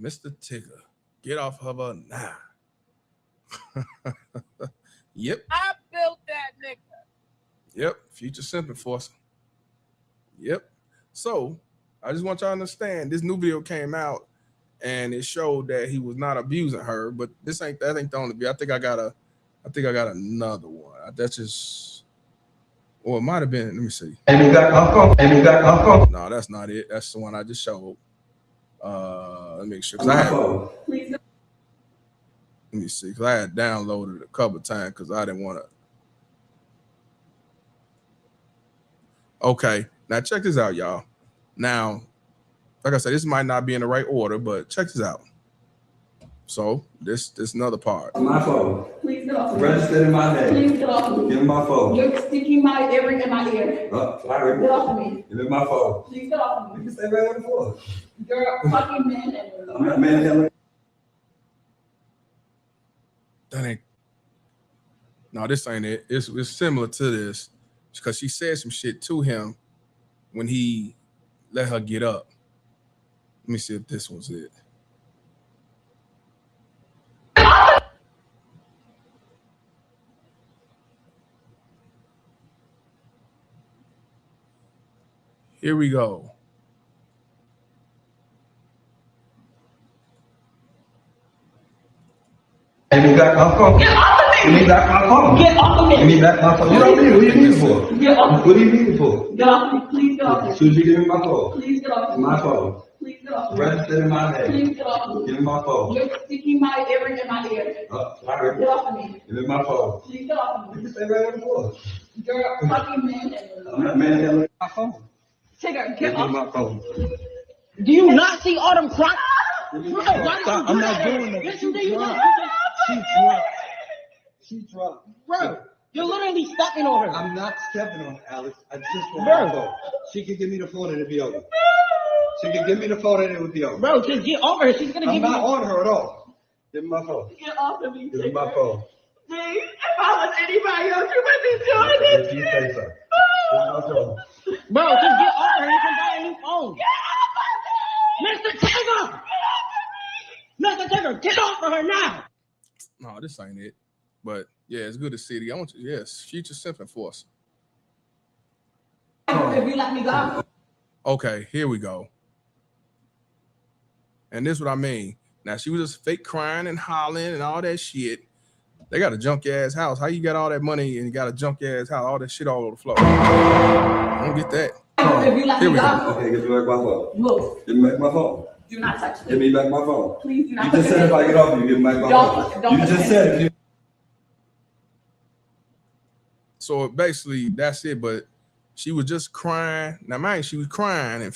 Speaker 6: Mr. Tigger, get off of her now. Yep.
Speaker 11: I built that nigga.
Speaker 6: Yep. Future simping force. Yep. So I just want y'all to understand this new video came out and it showed that he was not abusing her, but that ain't the only video. I think I got another one. That's just, or it might have been, let me see. No, that's not it. That's the one I just showed. Let me make sure. Let me see, because I had downloaded it a couple of times because I didn't want to. Okay, now check this out, y'all. Now, like I said, this might not be in the right order, but check this out. So this another part.
Speaker 10: My phone.
Speaker 11: Please get off of me.
Speaker 10: Registered in my name.
Speaker 11: Please get off of me.
Speaker 10: Give me my phone.
Speaker 11: You're sticking my earring in my ear.
Speaker 10: Sorry.
Speaker 11: Get off of me.
Speaker 10: Give me my phone.
Speaker 11: Please get off of
Speaker 10: You
Speaker 11: me.
Speaker 10: can stay right on the floor.
Speaker 11: You're a fucking manhandler.
Speaker 10: I'm not manhandling.
Speaker 6: That ain't. No, this ain't it. It's similar to this because she said some shit to him when he let her get up. Let me see if this was it. Here we go.
Speaker 10: Give me back my phone.
Speaker 11: Get off of me.
Speaker 10: Give me back my phone.
Speaker 11: Get off of me.
Speaker 10: Give me back my phone. What do you need it for?
Speaker 11: Get off of
Speaker 10: What do you need it for?
Speaker 11: me. Get off of me. Please get off of me.
Speaker 10: Should you give me my phone?
Speaker 11: Please get off of me.
Speaker 10: My phone.
Speaker 11: Please get off of me.
Speaker 10: Registered in my name.
Speaker 11: Please get off of me.
Speaker 10: Give me my phone.
Speaker 11: You're sticking my earring in my ear.
Speaker 10: Sorry.
Speaker 11: Get off of me.
Speaker 10: Give me my phone.
Speaker 11: Please get off of
Speaker 10: You
Speaker 11: me.
Speaker 10: can stay right on the floor.
Speaker 11: You're a fucking manhandler.
Speaker 10: I'm not manhandling my phone.
Speaker 11: Tigger,
Speaker 10: Give
Speaker 11: get
Speaker 10: me
Speaker 11: off.
Speaker 10: my phone.
Speaker 7: Do you not see all them Crocs?
Speaker 10: I'm not doing that.
Speaker 7: Yes, you do.
Speaker 10: She dropped.
Speaker 7: Bro, you're literally stepping on her.
Speaker 10: I'm not stepping on her, Alex. I just want
Speaker 7: Bro.
Speaker 10: my phone. She can give me the phone and it'll be over. She can give me the phone and it will be over.
Speaker 7: Bro, just get over her. She's gonna
Speaker 10: I'm
Speaker 7: give you.
Speaker 10: not on her at all. Give me my phone.
Speaker 11: Get off of me,
Speaker 10: Give me
Speaker 11: Tigger.
Speaker 10: my phone.
Speaker 11: See, if I was anybody else, you would be doing this.
Speaker 10: If you say so.
Speaker 7: Bro, just get off her. You can buy a new phone. Mr. Taylor! Mr. Taylor, get off of her now!
Speaker 6: No, this ain't it. But yeah, it's good to see you. I want you, yes, Future Simping Force.
Speaker 9: If you let me go.
Speaker 6: Okay, here we go. And this is what I mean. Now, she was just fake crying and hollering and all that shit. They got a junk ass house. How you got all that money and you got a junk ass house, all that shit all over the floor? I don't get that.
Speaker 9: If you let me go.
Speaker 10: Okay, give me back my phone.
Speaker 9: Move.
Speaker 10: Give me back my phone.
Speaker 9: Do not touch me.
Speaker 10: Give me back my phone.
Speaker 9: Please do not
Speaker 10: You
Speaker 9: touch
Speaker 10: just said if I get off you, give me back my phone.
Speaker 9: Don't
Speaker 10: You
Speaker 9: touch
Speaker 10: just
Speaker 9: me.
Speaker 10: said if you.
Speaker 6: So basically, that's it. But she was just crying. Now, mind, she was crying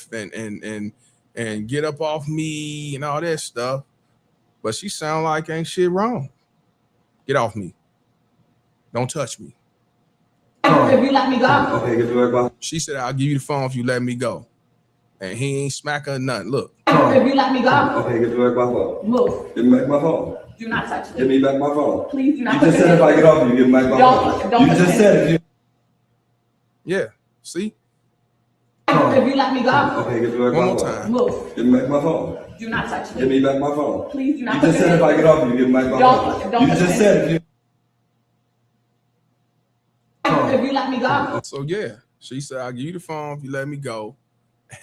Speaker 6: and get up off me and all that stuff. But she sound like ain't shit wrong. Get off me. Don't touch me.
Speaker 9: If you let me go.
Speaker 10: Okay, give me back my phone.
Speaker 6: She said, I'll give you the phone if you let me go. And he ain't smack her nothing. Look.
Speaker 9: If you let me go.
Speaker 10: Okay, give me back my phone.
Speaker 9: Move.
Speaker 10: Give me back my phone.
Speaker 9: Do not touch
Speaker 10: Give
Speaker 9: me.
Speaker 10: me back my phone.
Speaker 9: Please do not
Speaker 10: You
Speaker 9: touch
Speaker 10: just said
Speaker 9: me.
Speaker 10: if I get off you, give me back my phone.
Speaker 9: Don't
Speaker 10: You
Speaker 9: touch
Speaker 10: just
Speaker 9: me.
Speaker 10: said if you.
Speaker 6: Yeah. See?
Speaker 9: If you let me go.
Speaker 10: Okay, give me back
Speaker 6: One
Speaker 10: my
Speaker 6: more
Speaker 10: phone.
Speaker 6: time.
Speaker 9: Move.
Speaker 10: Give me back my phone.
Speaker 9: Do not touch
Speaker 10: Give
Speaker 9: me.
Speaker 10: me back my phone.
Speaker 9: Please do
Speaker 10: You
Speaker 9: not
Speaker 10: just
Speaker 9: touch
Speaker 10: said if
Speaker 9: me.
Speaker 10: I get off you, give me back my phone.
Speaker 9: Don't
Speaker 10: You
Speaker 9: touch
Speaker 10: just
Speaker 9: me.
Speaker 10: said if you.
Speaker 9: If you let me go.
Speaker 6: So yeah, she said, I'll give you the phone if you let me go.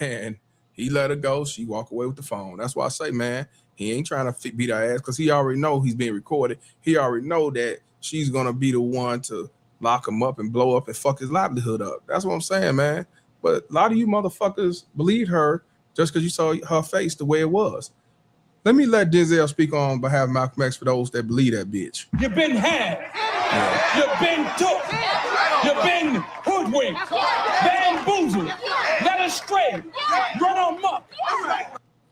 Speaker 6: And he let her go. She walked away with the phone. That's why I say, man, he ain't trying to beat her ass because he already know he's being recorded. He already know that she's going to be the one to lock him up and blow up and fuck his livelihood up. That's what I'm saying, man. But a lot of you motherfuckers believed her just because you saw her face the way it was. Let me let Denzel speak on behalf of Malcolm X for those that believe that bitch.
Speaker 8: You've been had. You've been took. You've been hoodwinked. Bamboozled. Led astray. Run amok.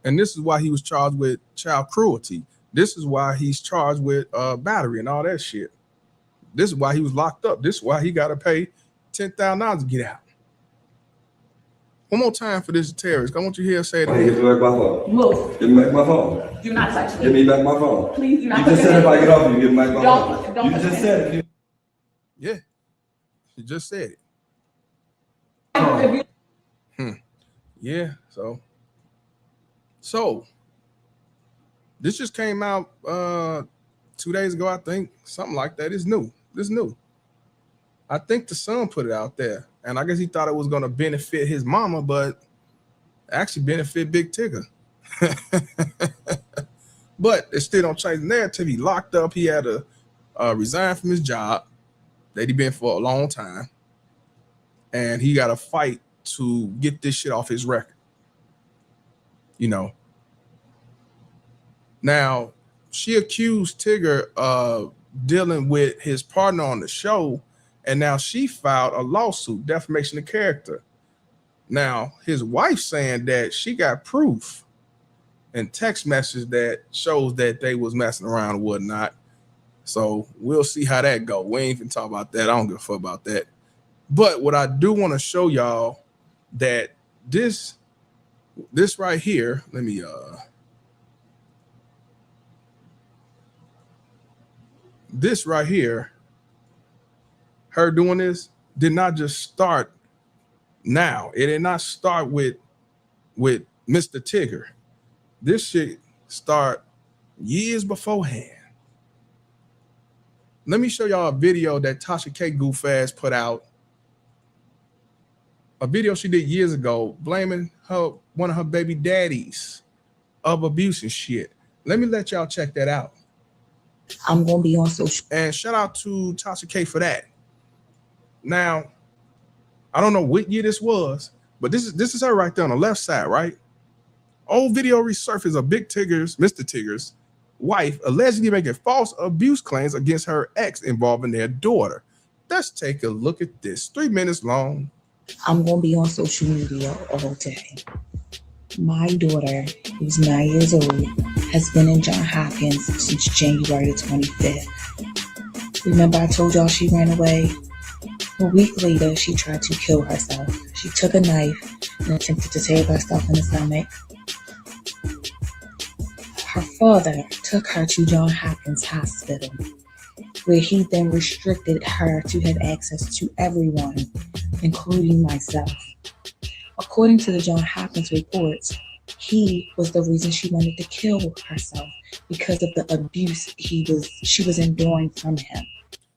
Speaker 6: And this is why he was charged with child cruelty. This is why he's charged with battery and all that shit. This is why he was locked up. This is why he got to pay $10,000 to get out. One more time for this terrorist. I want you to hear her say it
Speaker 10: Okay, give
Speaker 6: again.
Speaker 10: me back my phone.
Speaker 9: Move.
Speaker 10: Give me back my phone.
Speaker 9: Do not touch
Speaker 10: Give
Speaker 9: me.
Speaker 10: me back my phone.
Speaker 9: Please do not
Speaker 10: You
Speaker 9: touch
Speaker 10: just said if
Speaker 9: me.
Speaker 10: I get off you, give me back my
Speaker 9: Don't
Speaker 10: phone.
Speaker 9: touch
Speaker 10: You
Speaker 9: me.
Speaker 10: just said if you.
Speaker 6: Yeah, she just said it.
Speaker 9: If you
Speaker 6: Yeah, so this just came out 2 days ago, I think, something like that. It's new. This new. I think the son put it out there, and I guess he thought it was going to benefit his mama, but actually benefit Big Tigger. But it still don't change the narrative. He locked up. He had to resign from his job that he been for a long time, and he got to fight to get this shit off his record. You know. Now, she accused Tigger of dealing with his partner on the show, and now she filed a lawsuit, defamation of character. Now, his wife saying that she got proof and text message that shows that they was messing around and whatnot. So we'll see how that go. We ain't even talk about that. I don't give a fuck about that. But what I do want to show y'all that this right here, let me this right here, her doing this did not just start now. It did not start with Mr. Tigger. This shit start years beforehand. Let me show y'all a video that Tasha K Goofass put out. A video she did years ago blaming one of her baby daddies of abuse and shit. Let me let y'all check that out.
Speaker 12: I'm gonna be on social.
Speaker 6: And shout out to Tasha K for that. Now, I don't know what year this was, but this is her right there on the left side, right? Old video resurfaced of Mr. Tigger's wife allegedly making false abuse claims against her ex involving their daughter. Let's take a look at this. 3 minutes long.
Speaker 12: I'm gonna be on social media all day. My daughter, who's 9 years old, has been in John Hopkins since January 25th. Remember I told y'all she ran away? A week later, she tried to kill herself. She took a knife and attempted to stab herself in the stomach. Her father took her to John Hopkins Hospital, where he then restricted her to have access to everyone including myself. According to the John Hopkins reports, he was the reason she wanted to kill herself because of the abuse she was enduring from him.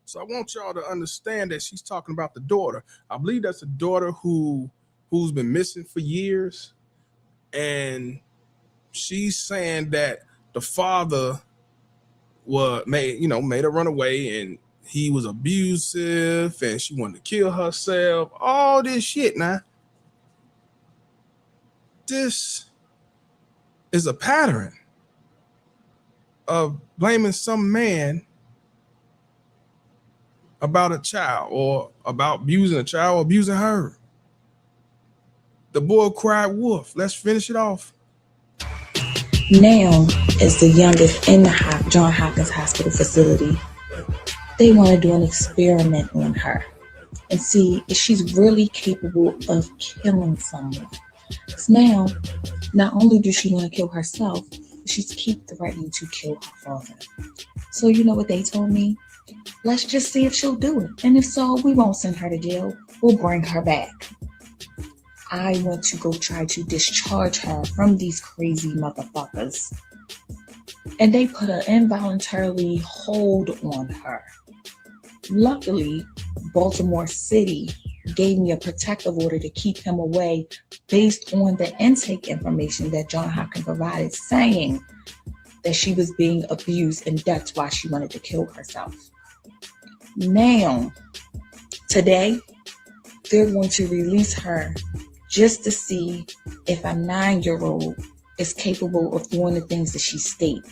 Speaker 6: So I want y'all to understand that she's talking about the daughter. I believe that's a daughter who's been missing for years, and she's saying that the father made her run away, and he was abusive, and she wanted to kill herself. All this shit. Now, this is a pattern of blaming some man about a child, or about abusing a child, or abusing her. The boy cried wolf. Let's finish it off.
Speaker 12: Now, as the youngest in the John Hopkins Hospital facility, they want to do an experiment on her and see if she's really capable of killing someone. Because now, not only does she want to kill herself, but she's keep threatening to kill her father. So you know what they told me? Let's just see if she'll do it. And if so, we won't send her to jail. We'll bring her back. I want to go try to discharge her from these crazy motherfuckers. And they put an involuntary hold on her. Luckily, Baltimore City gave me a protective order to keep him away based on the intake information that John Hopkins provided, saying that she was being abused and that's why she wanted to kill herself. Now, today, they're going to release her just to see if a 9-year-old is capable of doing the things that she stated.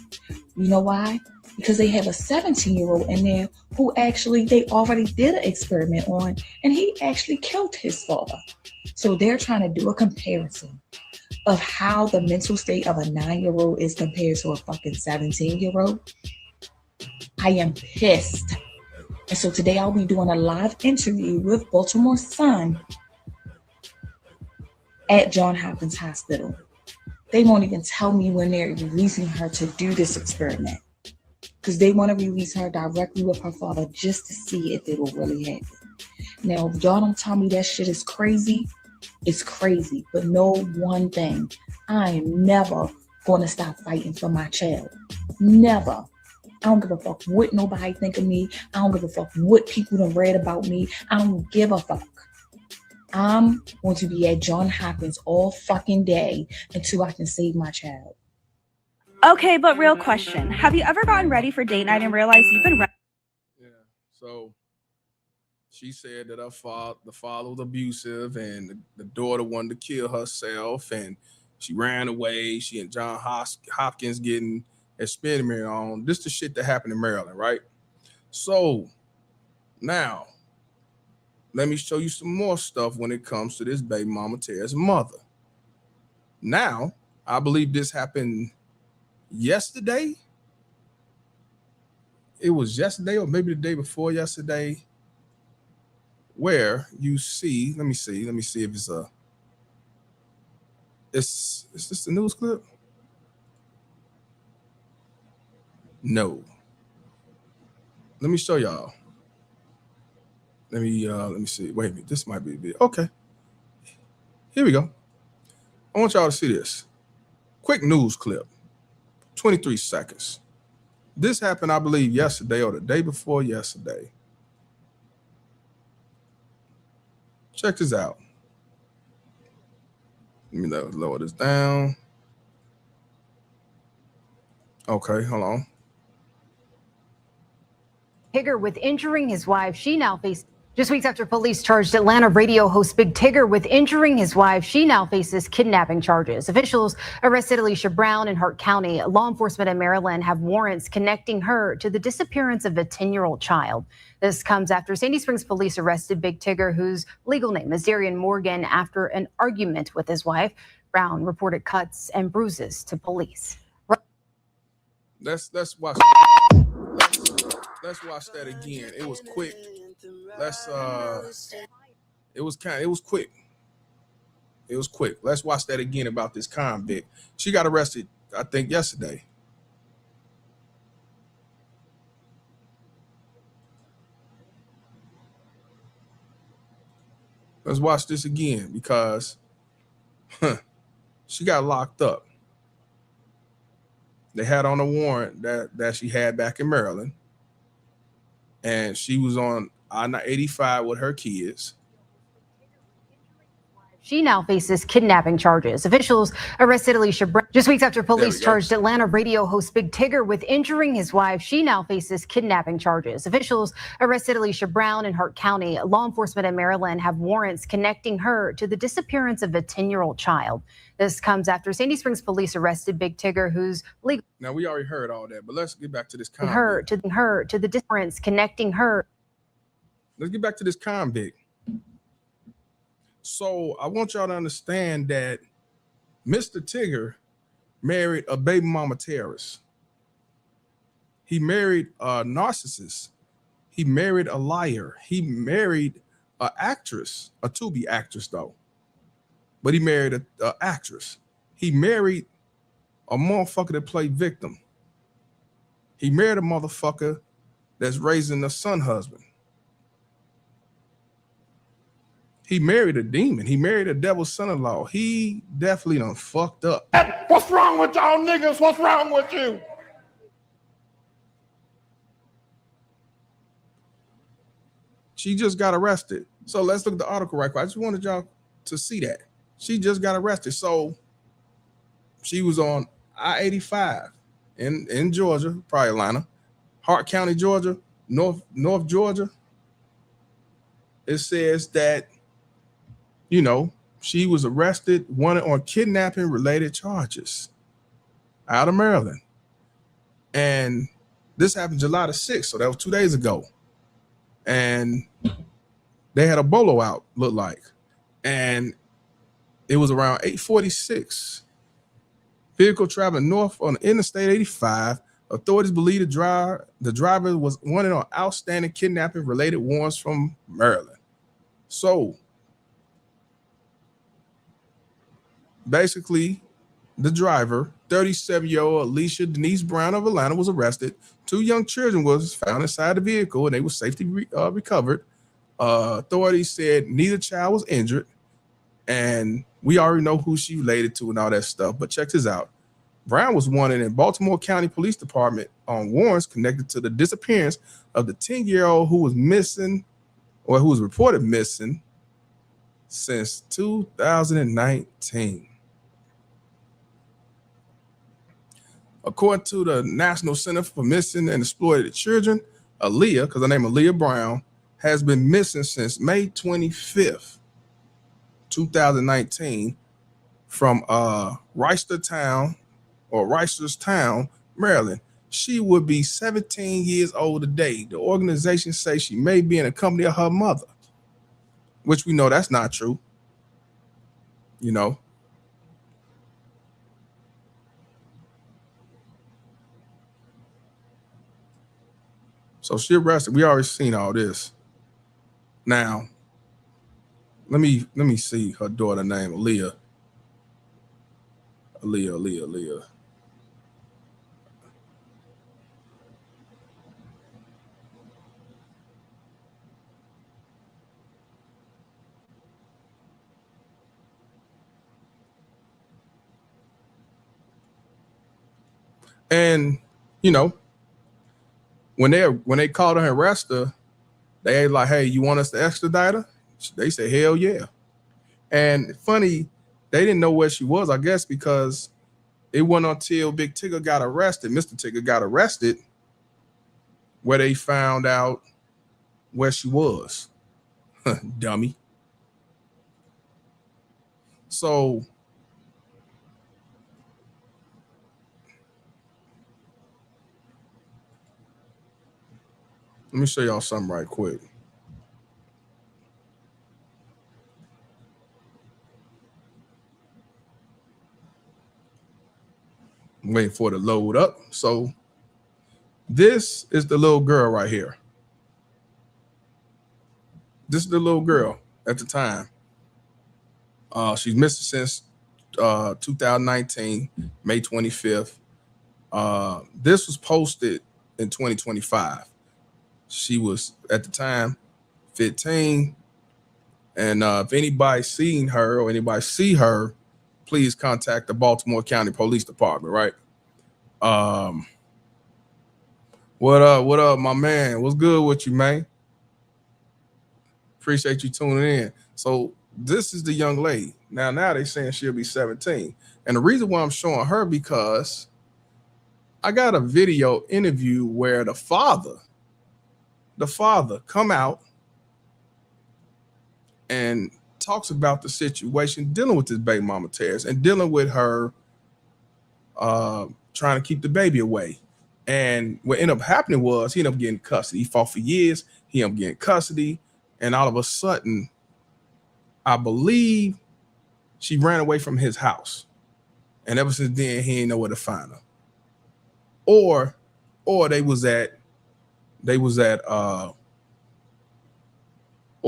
Speaker 12: You know why? Because they have a 17-year-old in there who actually they already did an experiment on, and he actually killed his father. So they're trying to do a comparison of how the mental state of a 9-year-old is compared to a fucking 17-year-old. I am pissed. And so today I'll be doing a live interview with Baltimore Sun at John Hopkins Hospital. They won't even tell me when they're releasing her to do this experiment, because they want to release her directly with her father just to see if it will really happen. Now, if y'all don't tell me that shit is crazy, it's crazy. But know one thing, I am never going to stop fighting for my child. Never. I don't give a fuck what nobody think of me. I don't give a fuck what people have read about me. I don't give a fuck. I'm going to be at John Hopkins all fucking day until I can save my child.
Speaker 13: Okay, but real question. Have you ever gotten ready for date night and realized you've been
Speaker 6: Yeah, so she said that the father was abusive, and the daughter wanted to kill herself, and she ran away. She and John Hopkins getting experimented on. This is the shit that happened in Maryland, right? So now, let me show you some more stuff when it comes to this baby mama Tara's mother. Now, I believe this happened yesterday. It was yesterday, or maybe the day before yesterday, where you see, let me see if it's is this a news clip? No. Let me show y'all. Let me see. Wait a minute. This might be a bit. Okay. Here we go. I want y'all to see this. Quick news clip. 23 seconds. This happened, I believe, yesterday or the day before yesterday. Check this out. Let me lower this down. Okay, hold on.
Speaker 14: Tigger with injuring his wife. She now faces, just weeks after police charged Atlanta radio host Big Tigger with injuring his wife, she now faces kidnapping charges. Officials arrested Alicia Brown in Hart County. Law enforcement in Maryland have warrants connecting her to the disappearance of a 10-year-old child. This comes after Sandy Springs police arrested Big Tigger, whose legal name is Darian Morgan, after an argument with his wife. Brown reported cuts and bruises to police.
Speaker 6: Let's watch. Let's watch that again. It was quick. It was quick. It was quick. Let's watch that again about this convict. She got arrested, I think, yesterday. Let's watch this again because she got locked up. They had on a warrant that she had back in Maryland. And she was on I-85 with her kids.
Speaker 14: She now faces kidnapping charges. Officials arrested Alicia Brown just weeks after police charged Atlanta radio host Big Tigger with injuring his wife. She now faces kidnapping charges. Officials arrested Alicia Brown in Hart County. Law enforcement in Maryland have warrants connecting her to the disappearance of a 10-year-old child. This comes after Sandy Springs police arrested Big Tigger, who's legal.
Speaker 6: Now, we already heard all that, but let's get back to this convict.
Speaker 14: To the difference connecting her.
Speaker 6: Let's get back to this convict. So I want y'all to understand that Mr. Tigger married a baby mama terrorist. He married a narcissist. He married a liar. He married an actress, a Tubi actress though. But he married an actress. He married a motherfucker that played victim. He married a motherfucker that's raising a son husband. He married a demon. He married a devil's son-in-law. He definitely done fucked up.
Speaker 1: What's wrong with y'all niggas? What's wrong with you?
Speaker 6: She just got arrested. So let's look at the article right quick. I just wanted y'all to see that. She just got arrested. So she was on I-85 in Georgia, probably Atlanta, Hart County, Georgia, North Georgia. It says that, you know, she was arrested, wanted on kidnapping related charges out of Maryland. And this happened July the 6th. So that was 2 days ago. And they had a bolo out, looked like. And it was around 8:46. Vehicle traveling north on Interstate 85. Authorities believe the driver was wanted on outstanding kidnapping related warrants from Maryland. So basically, the driver, 37-year-old Alicia Denise Brown of Atlanta, was arrested. 2 young children was found inside the vehicle and they were safely recovered. Authorities said neither child was injured. And we already know who she related to and all that stuff. But check this out. Brown was wanted in Baltimore County Police Department on warrants connected to the disappearance of the 10-year-old who was missing or who was reported missing since 2019. According to the National Center for Missing and Exploited Children, Aaliyah, because her name is Aaliyah Brown, has been missing since May 25th, 2019 from Reisterstown, Maryland. She would be 17 years old today. The organization says she may be in the company of her mother, which we know that's not true. You know. So she arrested. We already seen all this. Now, let me see her daughter name, Aaliyah. Aaliyah. And you know, when they called her and arrested her, they like, hey, you want us to extradite her? They said, hell yeah. And funny, they didn't know where she was, I guess, because it wasn't until Big Tigger got arrested, Mr. Tigger got arrested, where they found out where she was. Dummy. So let me show y'all something right quick. I'm waiting for it to load up. So this is the little girl right here. This is the little girl at the time. She's missing since 2019, May 25th. This was posted in 2025. She was at the time 15, And if anybody seen her or anybody see her, please contact the Baltimore County Police Department, right? What up, my man? What's good with you, man? Appreciate you tuning in. So this is the young lady. Now they saying she'll be 17. And the reason why I'm showing her, because I got a video interview where the father come out and talks about the situation dealing with this baby mama Terrace and dealing with her trying to keep the baby away. And what ended up happening was he ended up getting custody. He fought for years. He ended up getting custody. And all of a sudden, I believe she ran away from his house. And ever since then, he ain't know where to find her. Or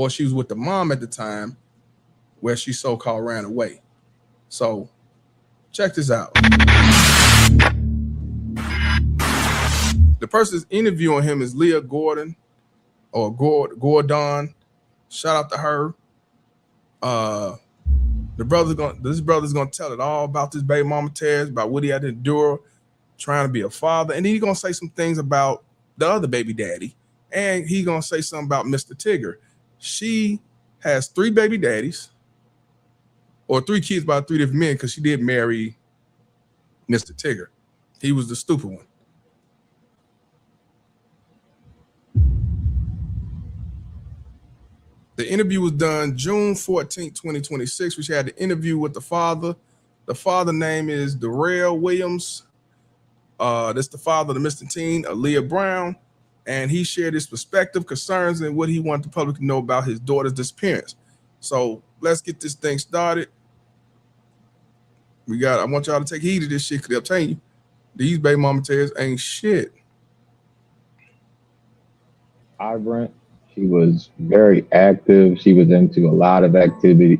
Speaker 6: she was with the mom at the time where she so-called ran away. So check this out. The person's interviewing him is Leah Gordon or Gordon. Shout out to her. This brother's gonna tell it all about this baby mama Terrace, about what he had to endure trying to be a father. And then he's gonna say some things about the other baby daddy. And he's gonna say something about Mr. Tigger. She has 3 baby daddies, or 3 kids by 3 different men, because she did marry Mr. Tigger. He was the stupid one. The interview was done June 14, 2026. We had the interview with the father. The father name is Darrell Williams. That's the father of the missing teen, Aaliyah Brown. And he shared his perspective, concerns, and what he wanted the public to know about his daughter's disappearance. So let's get this thing started. I want y'all to take heed of this shit, because I'm telling you, these baby mama Terrace ain't shit.
Speaker 15: Vibrant. She was very active. She was into a lot of activities,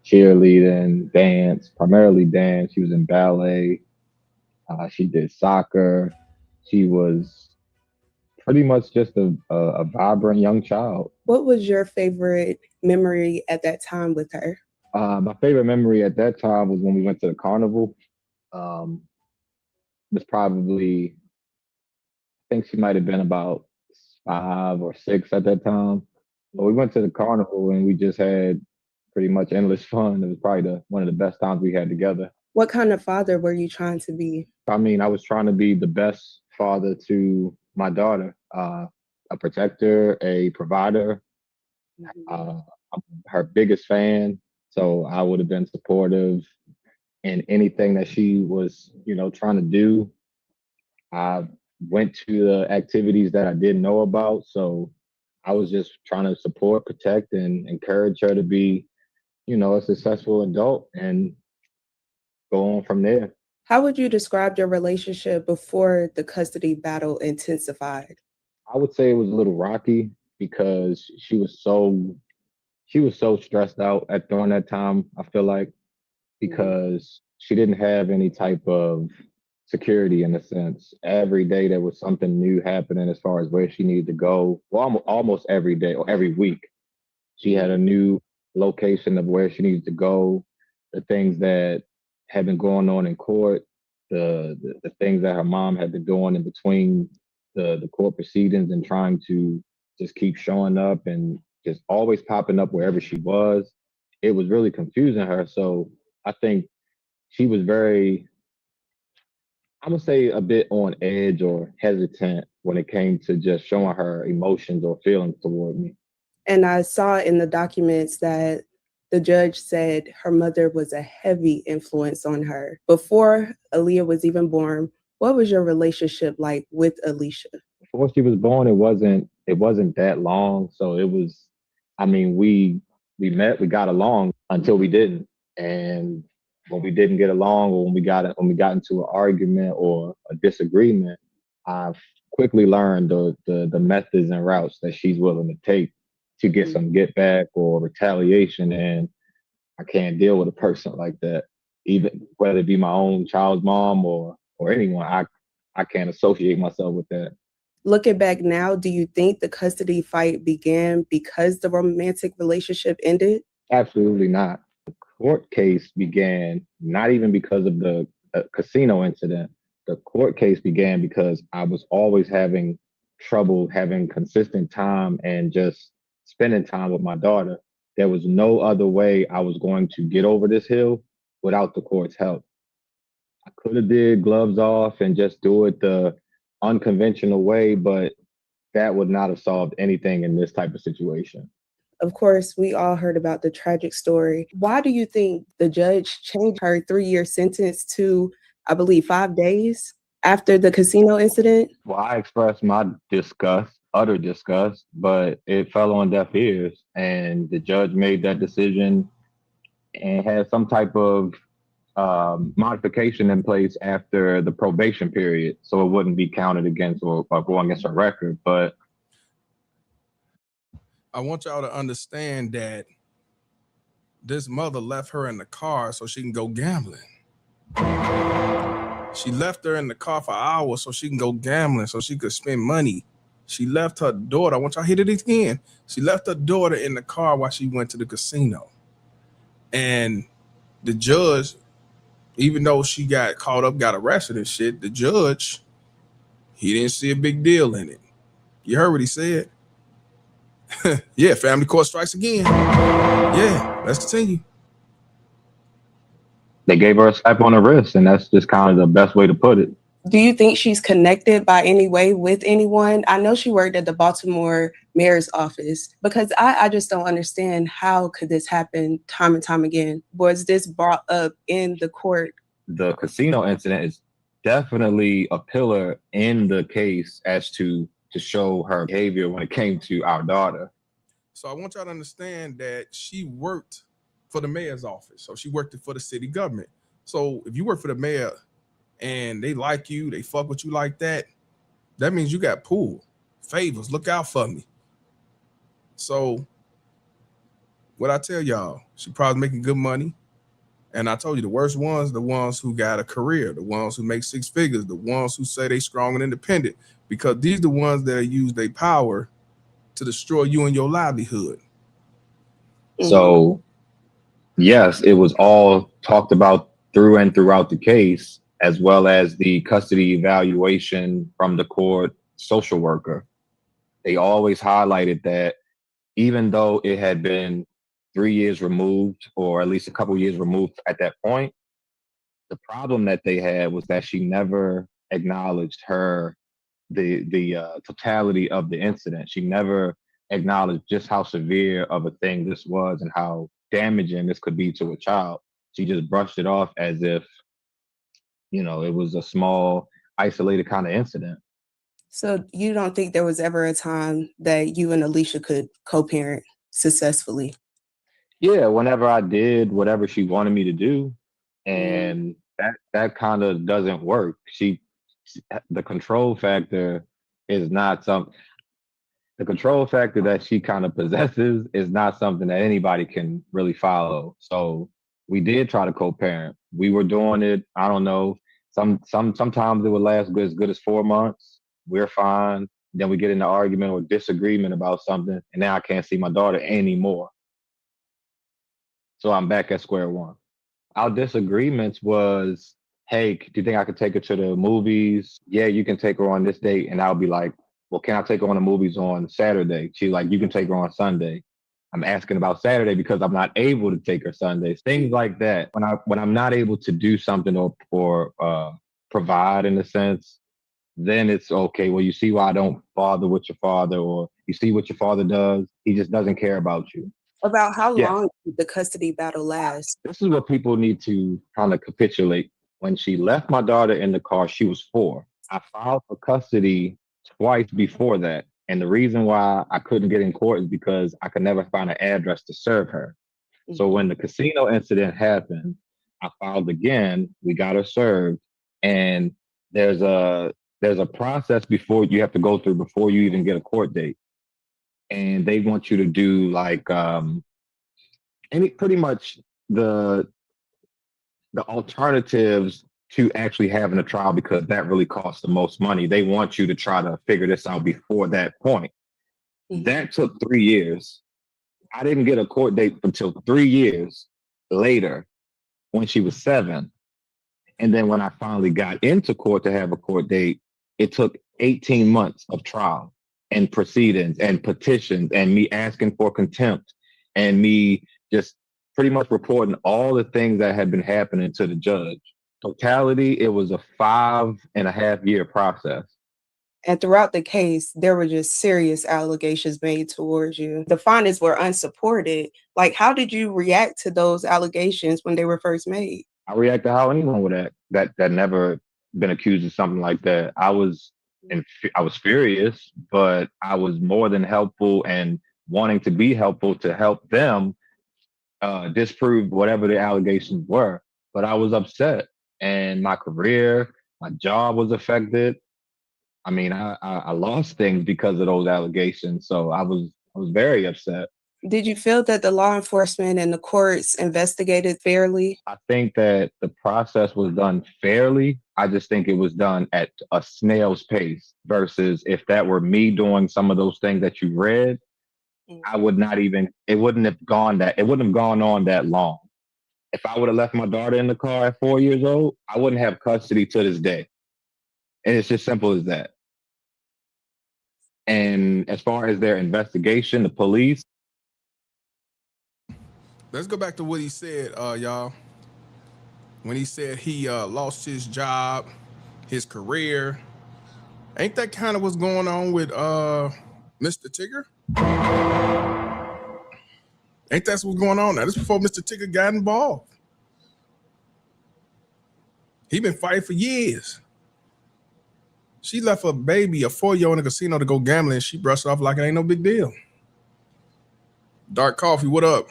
Speaker 15: cheerleading, dance, primarily dance. She was in ballet. She did soccer. She was pretty much just a vibrant young child.
Speaker 16: What was your favorite memory at that time with her?
Speaker 15: My favorite memory at that time was when we went to the carnival. It was probably, I think she might have been about 5 or 6 at that time. But we went to the carnival and we just had pretty much endless fun. It was probably one of the best times we had together.
Speaker 16: What kind of father were you trying to be?
Speaker 15: I mean, I was trying to be the best father to my daughter, a protector, a provider. I'm her biggest fan, so I would have been supportive in anything that she was, trying to do. I went to the activities that I didn't know about, so I was just trying to support, protect, and encourage her to be, a successful adult and go on from there.
Speaker 16: How would you describe your relationship before the custody battle intensified?
Speaker 15: I would say it was a little rocky because she was so stressed out during that time, I feel like, because she didn't have any type of security in a sense. Every day there was something new happening as far as where she needed to go. Well, almost every day or every week, she had a new location of where she needed to go, the things that had been going on in court, the things that her mom had been doing in between the court proceedings and trying to just keep showing up and just always popping up wherever she was. It was really confusing her. So I think she was very, I would say, a bit on edge or hesitant when it came to just showing her emotions or feelings toward me.
Speaker 16: And I saw in the documents that the judge said her mother was a heavy influence on her. Before Aaliyah was even born, what was your relationship like with Alicia?
Speaker 15: Before she was born, it wasn't that long. So it was, I mean, we met, we got along until we didn't. And when we didn't get along, or when we got into an argument or a disagreement, I've quickly learned the methods and routes that she's willing to take to get some get back or retaliation. And I can't deal with a person like that, even whether it be my own child's mom or anyone. I can't associate myself with that.
Speaker 16: Looking back now, do you think the custody fight began because the romantic relationship ended?
Speaker 15: Absolutely not. The court case began not even because of the casino incident. The court case began because I was always having trouble having consistent time and just spending time with my daughter. There was no other way I was going to get over this hill without the court's help. I could have did gloves off and just do it the unconventional way, but that would not have solved anything in this type of situation.
Speaker 16: Of course, we all heard about the tragic story. Why do you think the judge changed her 3-year sentence to, I believe, 5 days after the casino incident?
Speaker 15: Well, I expressed my disgust, utter disgust, but it fell on deaf ears. And the judge made that decision and had some type of modification in place after the probation period, so it wouldn't be counted against or go against her record. But
Speaker 6: I want y'all to understand that this mother left her in the car so she can go gambling. She left her in the car for hours so she can go gambling, so she could spend money. She left her daughter. I want y'all to hit it again. She left her daughter in the car while she went to the casino. And the judge, even though she got caught up, got arrested and shit, the judge, he didn't see a big deal in it. You heard what he said? Yeah, family court strikes again. Yeah, let's continue.
Speaker 15: They gave her a slap on the wrist, and that's just kind of the best way to put it.
Speaker 16: Do you think she's connected by any way with anyone? I know she worked at the Baltimore mayor's office, because I just don't understand how could this happen time and time again. Was this brought up in the court?
Speaker 15: The casino incident is definitely a pillar in the case as to show her behavior when it came to our daughter.
Speaker 6: So I want y'all to understand that she worked for the mayor's office. So she worked for the city government. So if you work for the mayor and they like you, they fuck with you like that, that means you got pull, favors, look out for me. So what I tell y'all, she probably making good money. And I told you the worst ones, the ones who got a career, the ones who make 6 figures, the ones who say they strong and independent, because these are the ones that use their power to destroy you and your livelihood.
Speaker 15: So yes, it was all talked about through and throughout the case, as well as the custody evaluation from the court social worker. They always highlighted that even though it had been 3 years removed, or at least a couple years removed at that point, the problem that they had was that she never acknowledged the totality of the incident. She never acknowledged just how severe of a thing this was and how damaging this could be to a child. She just brushed it off as if, you know, it was a small, isolated kind of incident.
Speaker 16: So you don't think there was ever a time that you and Alicia could co-parent successfully?
Speaker 15: Yeah, whenever I did whatever she wanted me to do, and that kind of doesn't work. The control factor is not something. The control factor that she kind of possesses is not something that anybody can really follow. So we did try to co-parent. We were doing it. I don't know. Sometimes it would last as good as 4 months. We're fine. Then we get in an argument or disagreement about something, and now I can't see my daughter anymore. So I'm back at square one. Our disagreements was, hey, do you think I could take her to the movies? Yeah, you can take her on this date. And I'll be like, well, can I take her on the movies on Saturday? She's like, you can take her on Sunday. I'm asking about Saturday because I'm not able to take her Sundays. Things like that. When I'm not able to do something or provide in a sense, then it's okay. Well, you see why I don't bother with your father, or you see what your father does. He just doesn't care about you.
Speaker 16: About how long did the custody battle last?
Speaker 15: This is what people need to kind of capitulate. When she left my daughter in the car, she was 4. I filed for custody twice before that. And the reason why I couldn't get in court is because I could never find an address to serve her. So when the casino incident happened, I filed again. We got her served. And there's a process before you have to go through before you even get a court date. And they want you to do like pretty much the alternatives to actually having a trial because that really costs the most money. They want you to try to figure this out before that point. That took 3 years. I didn't get a court date until 3 years later when she was 7. And then when I finally got into court to have a court date, it took 18 months of trial and proceedings and petitions and me asking for contempt and me just pretty much reporting all the things that had been happening to the judge. Totality, it was a 5.5-year process.
Speaker 16: And throughout the case, there were just serious allegations made towards you. The findings were unsupported. Like, how did you react to those allegations when they were first made?
Speaker 15: I reacted how anyone would act that never been accused of something like that. I was furious, but I was more than helpful and wanting to be helpful to help them disprove whatever the allegations were. But I was upset, and my career, my job was affected. I mean, I lost things because of those allegations, so I was very upset.
Speaker 16: Did you feel that the law enforcement and the courts investigated fairly?
Speaker 15: I think that the process was done fairly. I just think it was done at a snail's pace versus if that were me doing some of those things that you read, I would not even, it wouldn't have gone on that long. If I would have left my daughter in the car at 4 years old, I wouldn't have custody to this day. And it's just simple as that. And as far as their investigation, the police.
Speaker 6: Let's go back to what he said, y'all. When he said he lost his job, his career. Ain't that kind of what's going on with Mr. Tigger? Ain't that what's going on now? This is before Mr. Tigger got involved. He been fighting for years. She left a baby, a 4-year-old in a casino to go gambling, and she brushed it off like it ain't no big deal. Dark Coffee, what up?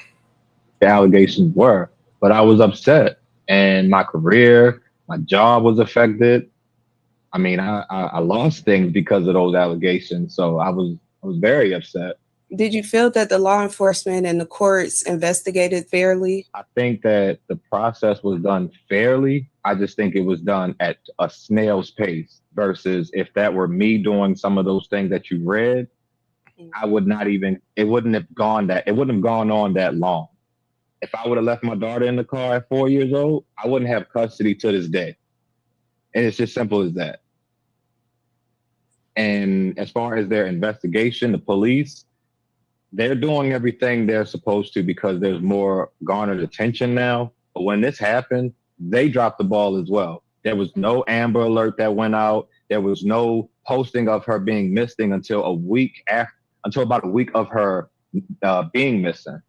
Speaker 15: The allegations were, but I was upset, and my career, my job was affected. I mean, I lost things because of those allegations, so I was very upset.
Speaker 16: Did you feel that the law enforcement and the courts investigated fairly?
Speaker 15: I think that the process was done fairly. I just think it was done at a snail's pace versus if that were me doing some of those things that you read, I would not even, it wouldn't have gone on that long. If I would have left my daughter in the car at 4 years old, I wouldn't have custody to this day. And it's just simple as that. And as far as their investigation, the police, they're doing everything they're supposed to because there's more garnered attention now. But when this happened, they dropped the ball as well. There was no Amber Alert that went out. There was no posting of her being missing until about a week of her being missing.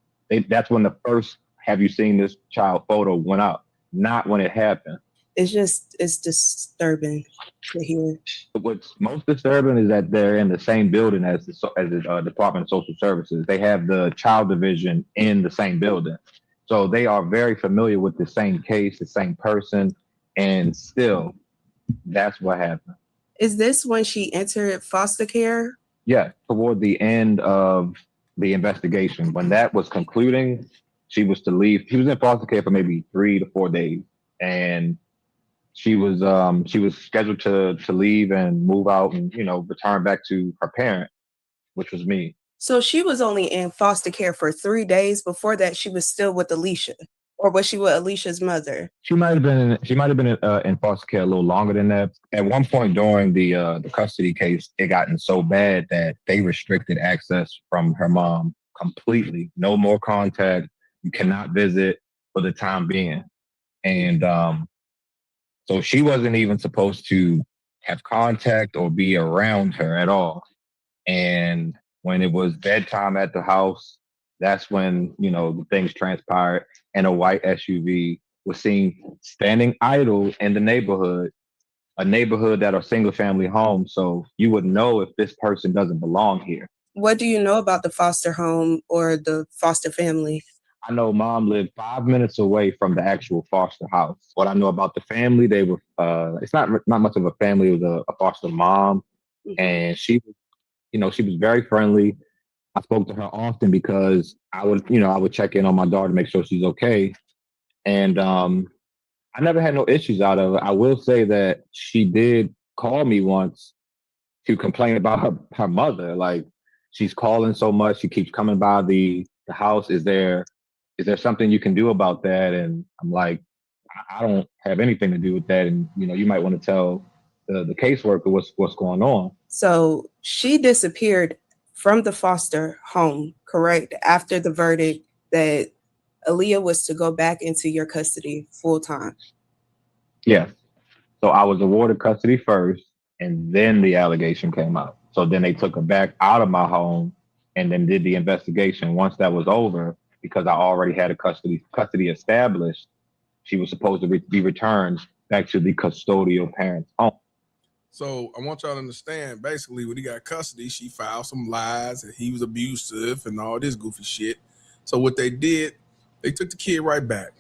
Speaker 15: That's when the first "Have you seen this child?" photo went out, not when it happened.
Speaker 16: It's disturbing to hear.
Speaker 15: What's most disturbing is that they're in the same building as the Department of Social Services. They have the child division in the same building. So they are very familiar with the same case, the same person, and still, that's what happened.
Speaker 16: Is this when she entered foster care?
Speaker 15: Yeah, toward the end of the investigation. When that was concluding, she was to leave. She was in foster care for maybe 3 to 4 days. And she was scheduled to leave and move out and, return back to her parent, which was me.
Speaker 16: So she was only in foster care for 3 days. Before that, she was still with Alicia, or was she with Alicia's mother?
Speaker 15: She might have been in foster care a little longer than that. At one point during the custody case, it gotten so bad that they restricted access from her mom completely. No more contact. You cannot visit for the time being. And so she wasn't even supposed to have contact or be around her at all. And when it was bedtime at the house, that's when, the things transpired. And a white SUV was seen standing idle in the neighborhood, a neighborhood that are single family homes. So you would know if this person doesn't belong here.
Speaker 16: What do you know about the foster home or the foster family?
Speaker 15: I know mom lived 5 minutes away from the actual foster house. What I know about the family, they were, it's not much of a family. It was a foster mom. And she was very friendly. I spoke to her often because I would check in on my daughter to make sure she's okay. And I never had no issues out of it. I will say that she did call me once to complain about her mother. Like, she's calling so much, she keeps coming by the house. Is there something you can do about that? And I'm like, I don't have anything to do with that. And you might want to tell the caseworker what's going on.
Speaker 16: So she disappeared from the foster home, correct? After the verdict that Aaliyah was to go back into your custody full time.
Speaker 15: Yes. So I was awarded custody first, and then the allegation came out. So then they took her back out of my home and then did the investigation. Once that was over, because I already had a custody established, she was supposed to be returned back to the custodial parent's home.
Speaker 6: So I want y'all to understand, basically, when he got custody, she filed some lies and he was abusive and all this goofy shit. So what they did, they took the kid right back.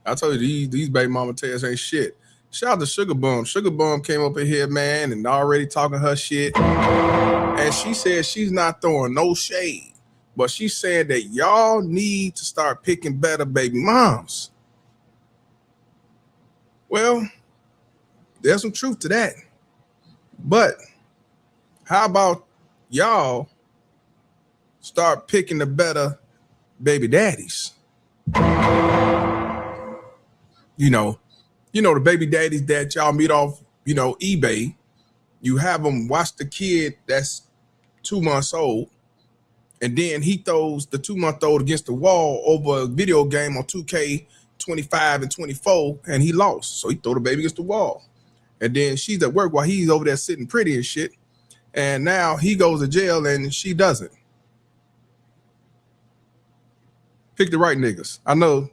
Speaker 6: I told you, these baby mama tears ain't shit. Shout out to Sugar Bum. Sugar Bum came up in here, man, and already talking her shit. And she said she's not throwing no shade, but she said that y'all need to start picking better baby moms. Well, there's some truth to that. But how about y'all start picking the better baby daddies? The baby daddies that y'all meet off, eBay. You have them watch the kid that's 2 months old, and then he throws the 2-month-old against the wall over a video game on 2K25 and 24, and he lost. So he throw the baby against the wall. And then she's at work while he's over there sitting pretty and shit. And now he goes to jail and she doesn't. Pick the right niggas. I know,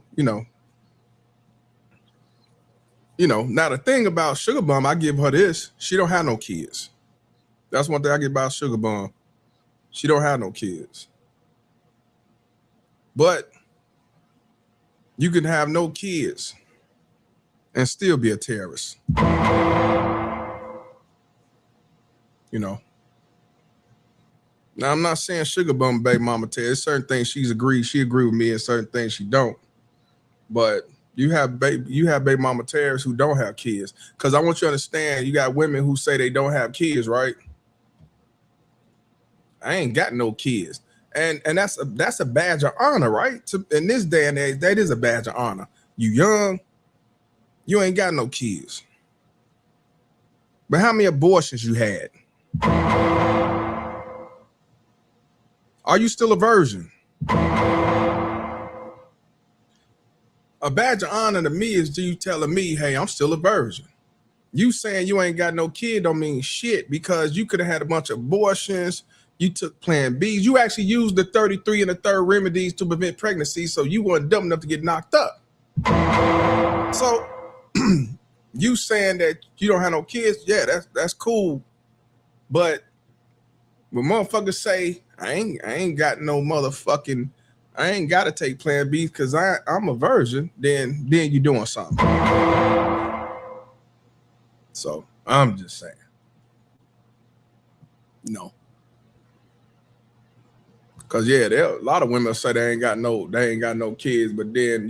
Speaker 6: now the thing about Sugar Bum, I give her this. She don't have no kids. That's one thing I get about Sugar Bum. She don't have no kids. But you can have no kids and still be a terrorist. Now I'm not saying Sugar Bum baby mama tell. There's certain things she agree with me, and certain things she don't. But you have baby mama terrorists who don't have kids. Because I want you to understand, you got women who say they don't have kids, right? I ain't got no kids. And that's a badge of honor, right? In this day and age, that is a badge of honor. You young, you ain't got no kids. But how many abortions you had? Are you still a virgin? A badge of honor to me is you telling me, hey, I'm still a virgin. You saying you ain't got no kid don't mean shit, because you could have had a bunch of abortions. You took Plan Bs. You actually used the 33 and the third remedies to prevent pregnancy, so you weren't dumb enough to get knocked up. So you saying that you don't have no kids, yeah, that's cool. But when motherfuckers say I ain't got no motherfucking, I ain't gotta take Plan B because I'm a virgin, then you're doing something. So I'm just saying, no. Cause yeah, there a lot of women say they ain't got no kids, but then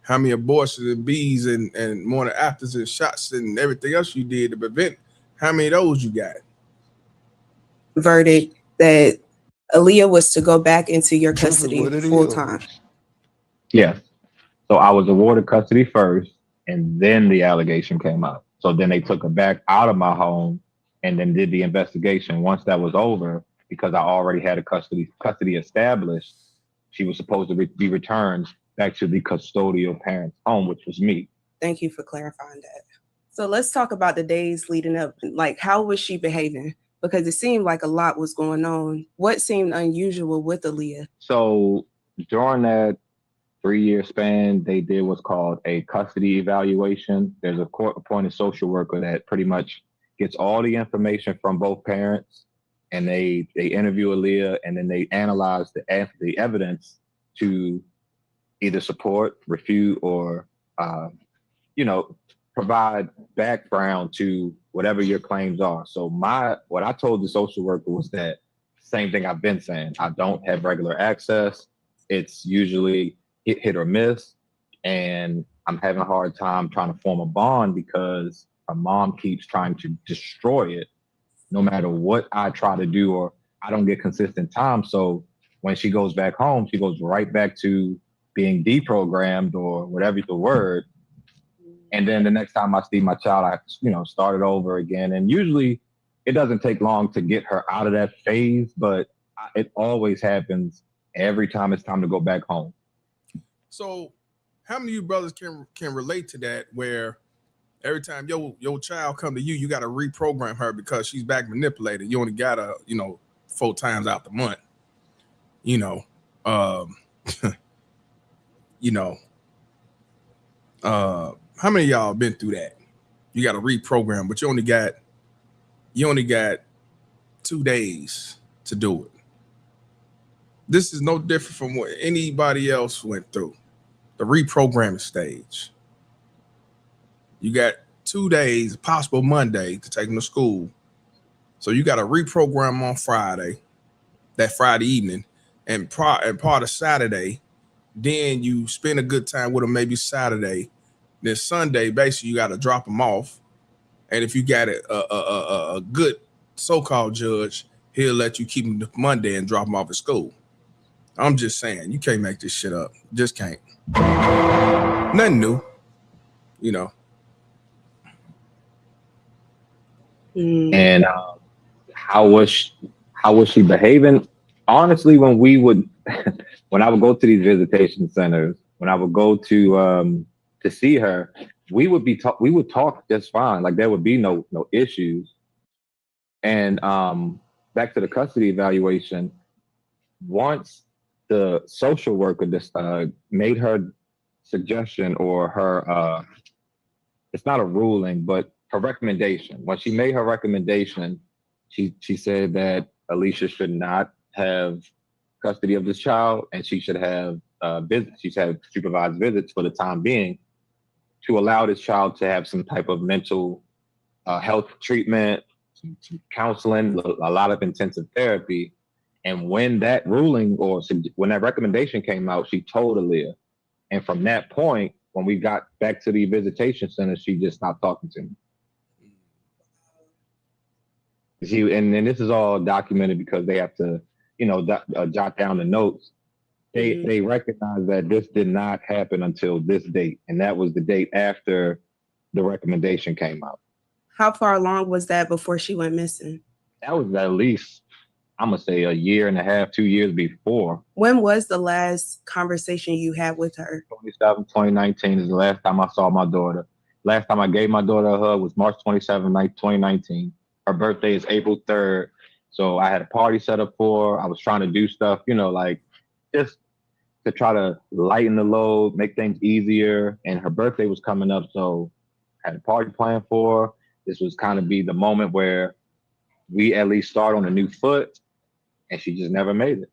Speaker 6: how many abortions and B's and morning afters and shots and everything else you did to prevent, how many of those you got?
Speaker 16: Verdict that Aaliyah was to go back into your custody full time.
Speaker 15: Yes. So I was awarded custody first, and then the allegation came out. So then they took her back out of my home and then did the investigation. Once that was over, because I already had a custody established, she was supposed to be returned back to the custodial parent's home, which was me.
Speaker 16: Thank you for clarifying that. So let's talk about the days leading up. Like, how was she behaving? Because it seemed like a lot was going on. What seemed unusual with Aaliyah?
Speaker 15: So during that 3-year span, they did what's called a custody evaluation. There's a court-appointed social worker that pretty much gets all the information from both parents, and they interview Aaliyah, and then they analyze the evidence to either support, refute, or provide background to whatever your claims are. So what I told the social worker was that same thing I've been saying. I don't have regular access. It's usually hit or miss. And I'm having a hard time trying to form a bond because her mom keeps trying to destroy it no matter what I try to do, or I don't get consistent time. So when she goes back home, she goes right back to being deprogrammed or whatever the word. And then the next time I see my child, I, start it over again. And usually it doesn't take long to get her out of that phase, but it always happens every time it's time to go back home.
Speaker 6: So how many of you brothers can relate to that, where every time your child come to you, you got to reprogram her because she's back manipulated. You only got to, 4 times out the month, how many of y'all been through that? You got to reprogram, but you only got 2 days to do it. This is no different from what anybody else went through. The reprogramming stage. You got 2 days, possible Monday, to take them to school. So you got to reprogram on Friday, that Friday evening, and part of Saturday. Then you spend a good time with them, maybe Saturday. Then Sunday, basically, you got to drop them off. And if you got a good so-called judge, he'll let you keep them Monday and drop them off at school. I'm just saying, you can't make this shit up. Just can't. Nothing new,
Speaker 15: And how was she behaving? Honestly, when I would go to these visitation centers, when I would go to see her, we would talk just fine. Like there would be no issues. And back to the custody evaluation, once the social worker made her suggestion or her, it's not a ruling, but her recommendation. When she made her recommendation, she said that Alicia should not have custody of this child, and she should have visits. She should have supervised visits for the time being to allow this child to have some type of mental health treatment, some counseling, a lot of intensive therapy. And when that ruling or when that recommendation came out, she told Aaliyah. And from that point, when we got back to the visitation center, she just stopped talking to me. And this is all documented because they have to, jot down the notes. They recognize that this did not happen until this date. And that was the date after the recommendation came out.
Speaker 16: How far along was that before she went missing?
Speaker 15: That was at least, I'm going to say, 1.5 years, 2 years before.
Speaker 16: When was the last conversation you had with her?
Speaker 15: 2019 is the last time I saw my daughter. Last time I gave my daughter a hug was March 27, 2019. Her birthday is April 3rd. So I had a party set up for her. I was trying to do stuff, just to try to lighten the load, make things easier. And her birthday was coming up. So I had a party planned for her. This was kind of be the moment where we at least start on a new foot. And she just never made it.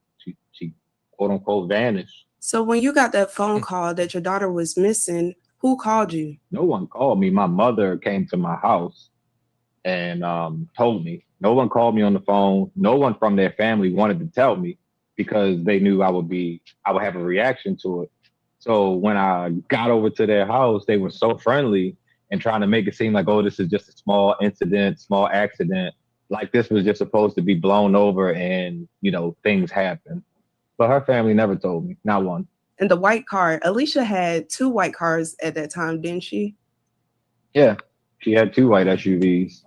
Speaker 15: She quote unquote vanished.
Speaker 16: So when you got that phone call that your daughter was missing, who called you?
Speaker 15: No one called me. My mother came to my house and told me. No one called me on the phone. No one from their family wanted to tell me because they knew I would have a reaction to it. So when I got over to their house, they were so friendly and trying to make it seem like, oh, this is just a small incident, small accident. Like this was just supposed to be blown over and, things happen. But her family never told me, not one.
Speaker 16: And the white car, Alicia had 2 white cars at that time, didn't she?
Speaker 15: Yeah, she had 2 white SUVs.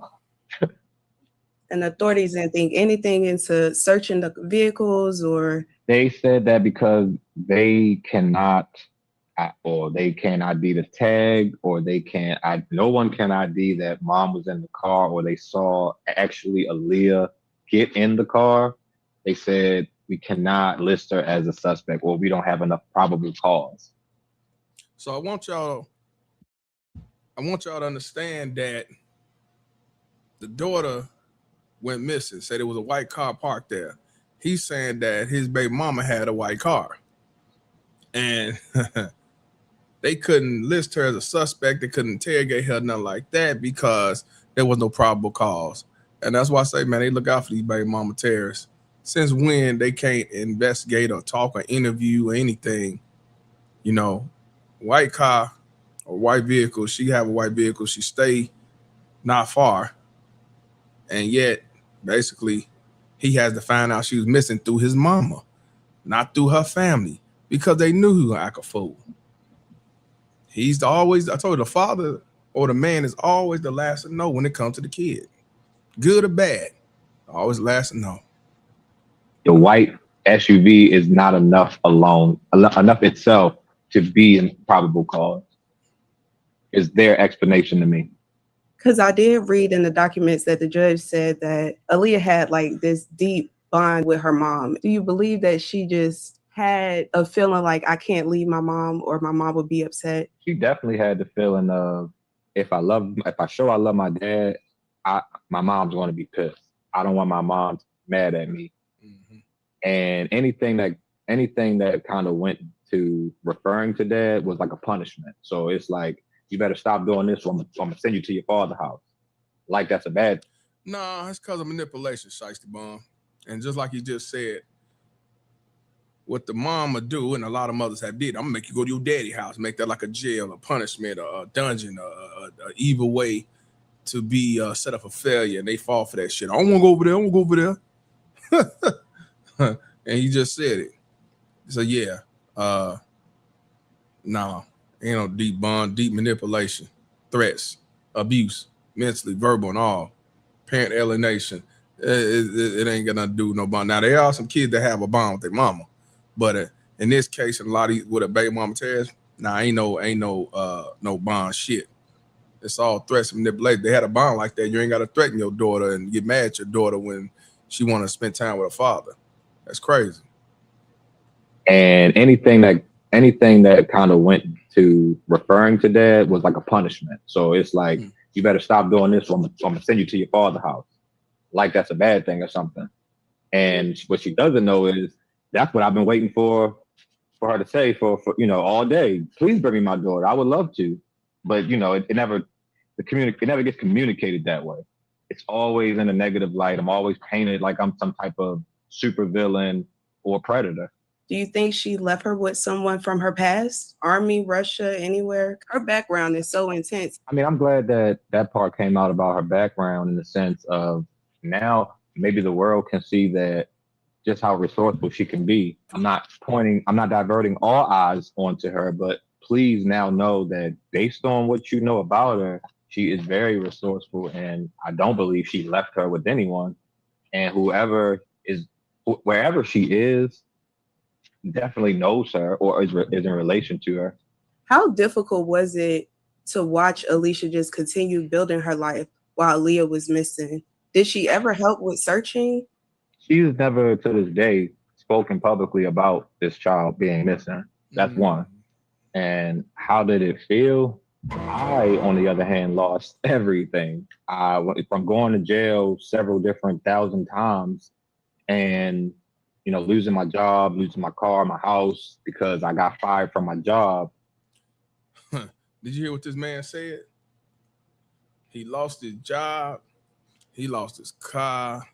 Speaker 16: And the authorities didn't think anything into searching the vehicles or?
Speaker 15: They said that because they cannot ID the tag, or no one can ID that mom was in the car, or they saw actually Aaliyah get in the car. They said we cannot list her as a suspect, or we don't have enough probable cause.
Speaker 6: So I want y'all to understand that the daughter went missing, said it was a white car parked there. He's saying that his baby mama had a white car. And they couldn't list her as a suspect. They couldn't interrogate her, nothing like that, because there was no probable cause. And that's why I say, man, they look out for these baby mama terrorists. Since when they can't investigate or talk or interview or anything, white car or white vehicle. She have a white vehicle. She stay not far. And yet, basically, he has to find out she was missing through his mama, not through her family, because they knew he was like a fool. He's always, I told you, the father or the man is always the last to know when it comes to the kid. Good or bad, always last to know.
Speaker 15: The white SUV is not enough alone, enough itself to be a probable cause. Is their explanation to me.
Speaker 16: Because I did read in the documents that the judge said that Aaliyah had like this deep bond with her mom. Do you believe that she just had a feeling like I can't leave my mom or my mom would be upset?
Speaker 15: She definitely had the feeling of if I show I love my dad, my mom's going to be pissed. I don't want my mom mad at me. Mm-hmm. And anything that kind of went to referring to dad was like a punishment. So it's like, you better stop doing this, or I'm gonna send you to your father's house. Like that's a bad.
Speaker 6: No, it's because of manipulation, Shiesty Bomb. And just like you just said, what the mom would do, and a lot of mothers have did, I'm gonna make you go to your daddy's house, make that like a jail, a punishment, a dungeon, a evil way to be set up for failure, and they fall for that shit. I don't want to go over there. I want to go over there. And he just said it. So yeah, no. You know, deep bond, deep manipulation, threats, abuse, mentally, verbal, and all. Parent alienation. It ain't got nothing to do with no bond. Now, there are some kids that have a bond with their mama, but in this case, and a lot of these, with a baby mama tears, ain't no bond shit. It's all threats and manipulation. They had a bond like that. You ain't got to threaten your daughter and get mad at your daughter when she want to spend time with her father. That's crazy.
Speaker 15: And anything that kind of went to referring to dad was like a punishment. So it's like, you better stop doing this, or I'm gonna send you to your father's house. Like that's a bad thing or something. And what she doesn't know is that's what I've been waiting for her to say for all day. Please bring me my daughter. I would love to. But it never gets communicated that way. It's always in a negative light. I'm always painted like I'm some type of super villain or predator.
Speaker 16: Do you think she left her with someone from her past? Army, Russia, anywhere? Her background is so intense.
Speaker 15: I mean, I'm glad that part came out about her background in the sense of now maybe the world can see that just how resourceful she can be. I'm not diverting all eyes onto her, but please now know that based on what you know about her, she is very resourceful, and I don't believe she left her with anyone. And wherever she is, definitely knows her or is in relation to her.
Speaker 16: How difficult was it to watch Alicia just continue building her life while Aaliyah was missing? Did she ever help with searching?
Speaker 15: She's never to this day spoken publicly about this child being missing. That's one. And how did it feel? I, on the other hand, lost everything. From going to jail several different thousand times and losing my job, losing my car, my house, because I got fired from my job.
Speaker 6: Did you hear what this man said? He lost his job. He lost his car.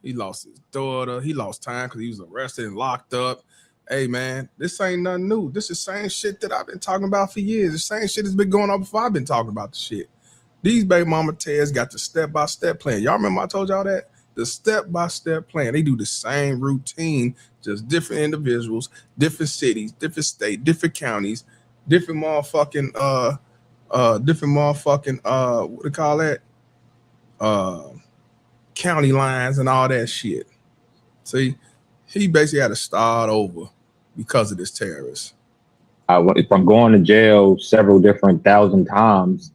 Speaker 6: He lost his daughter. He lost time because he was arrested and locked up. Hey, man, this ain't nothing new. This is the same shit that I've been talking about for years. The same shit has been going on before I've been talking about the shit. These baby mama tears got the step-by-step plan. Y'all remember I told y'all that? The step-by-step plan. They do the same routine, just different individuals, different cities, different states, different counties, different motherfucking what do you call that? County lines and all that shit. See, he basically had to start over because of this terrorist.
Speaker 15: From going to jail several different thousand times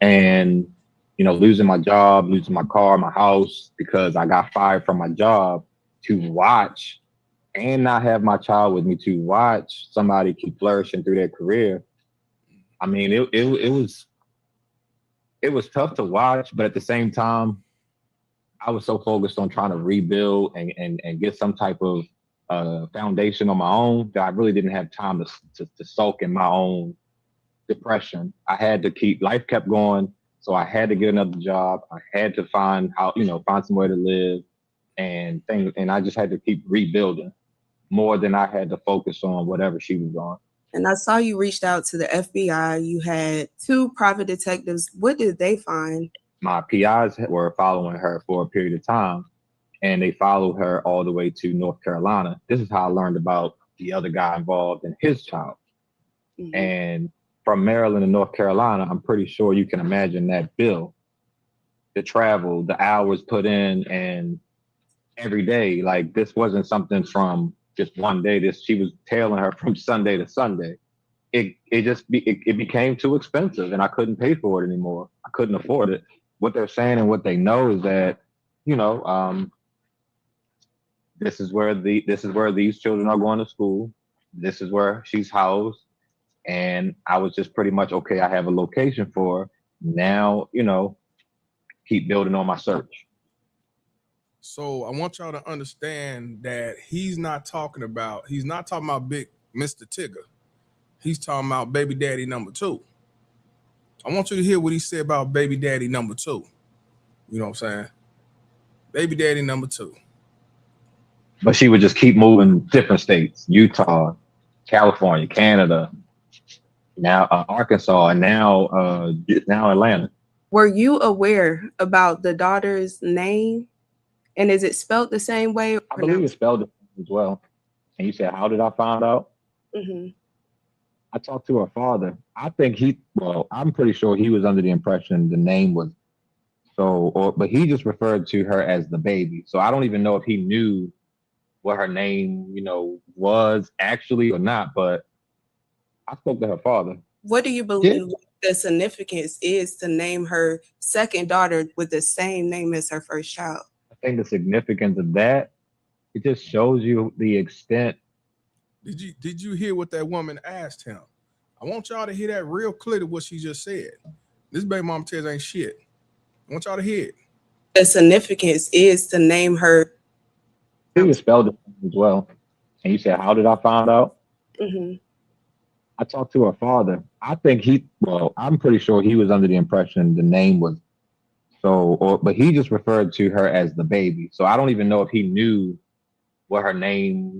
Speaker 15: and losing my job, losing my car, my house, because I got fired from my job, to watch and not have my child with me, to watch somebody keep flourishing through their career. I mean, it was tough to watch, but at the same time, I was so focused on trying to rebuild and get some type of foundation on my own that I really didn't have time to sulk in my own depression. I had to life kept going. So I had to get another job. I had to find somewhere to live and things. And I just had to keep rebuilding more than I had to focus on whatever she was on.
Speaker 16: And I saw you reached out to the FBI. You had 2 private detectives. What did they find?
Speaker 15: My PIs were following her for a period of time, and they followed her all the way to North Carolina. This is how I learned about the other guy involved in his child. And from Maryland to North Carolina, I'm pretty sure you can imagine that bill, the travel, the hours put in, and every day. Like, this wasn't something from just one day. She was tailing her from Sunday to Sunday. It became too expensive, and I couldn't pay for it anymore. I couldn't afford it. What they're saying and what they know is that, this is where these children are going to school. This is where she's housed. And I was just pretty much, okay, I have a location for her. Now, keep building on my search.
Speaker 6: So I want y'all to understand that he's not talking about big Mr. Tigger. He's talking about baby daddy number 2. I want you to hear what he said about baby daddy number 2. You know what I'm saying? Baby daddy number 2.
Speaker 15: But she would just keep moving different states: Utah, California, Canada, now Arkansas, and now Atlanta.
Speaker 16: Were you aware about the daughter's name? And is it spelled the same way?
Speaker 15: I believe it's spelled as well. And you said, how did I find out? I talked to her father. I think I'm pretty sure he was under the impression the name was but he just referred to her as the baby. So I don't even know if he knew what her name, was actually or not, but I spoke to her father.
Speaker 16: What do you believe the significance is to name her second daughter with the same name as her first child?
Speaker 15: I think the significance of that, it just shows you the extent.
Speaker 6: Did you hear what that woman asked him? I want y'all to hear that real clear to what she just said. This baby mama Tez ain't shit. I want y'all to hear it.
Speaker 16: The significance is to name her.
Speaker 15: He was spelled as well. And you said, how did I find out? I talked to her father. I think I'm pretty sure he was under the impression the name was but he just referred to her as the baby. So I don't even know if he knew what her name,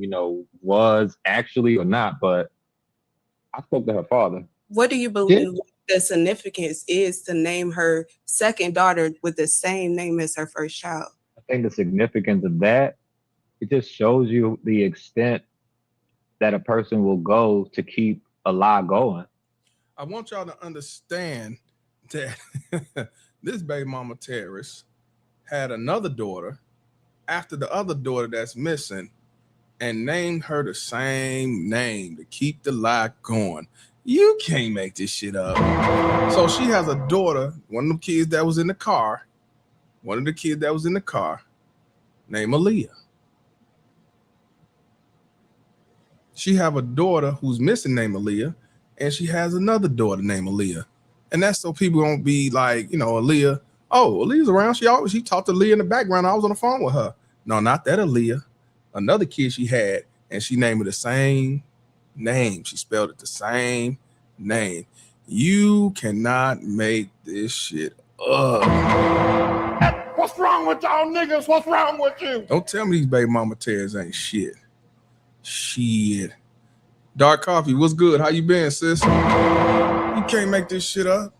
Speaker 15: was actually or not, but I spoke to her father.
Speaker 16: What do you believe the significance is to name her second daughter with the same name as her first child?
Speaker 15: I think the significance of that, it just shows you the extent that a person will go to keep a lie going.
Speaker 6: I want y'all to understand that this baby mama terrorist had another daughter after the other daughter that's missing and named her the same name to keep the lie going. You can't make this shit up. So she has a daughter, one of the kids that was in the car, named Aaliyah. She have a daughter who's missing named Aaliyah, and she has another daughter named Aaliyah. And that's so people won't be like, Aaliyah, Aaliyah's around. She talked to Aaliyah in the background. I was on the phone with her. No, not that Aaliyah. Another kid she had, and she named it the same name. She spelled it the same name. You cannot make this shit up.
Speaker 1: What's wrong with y'all niggas? What's wrong with you?
Speaker 6: Don't tell me these baby mama tears ain't shit. Shit. Dark Coffee, what's good? How you been, sis? You can't make this shit up.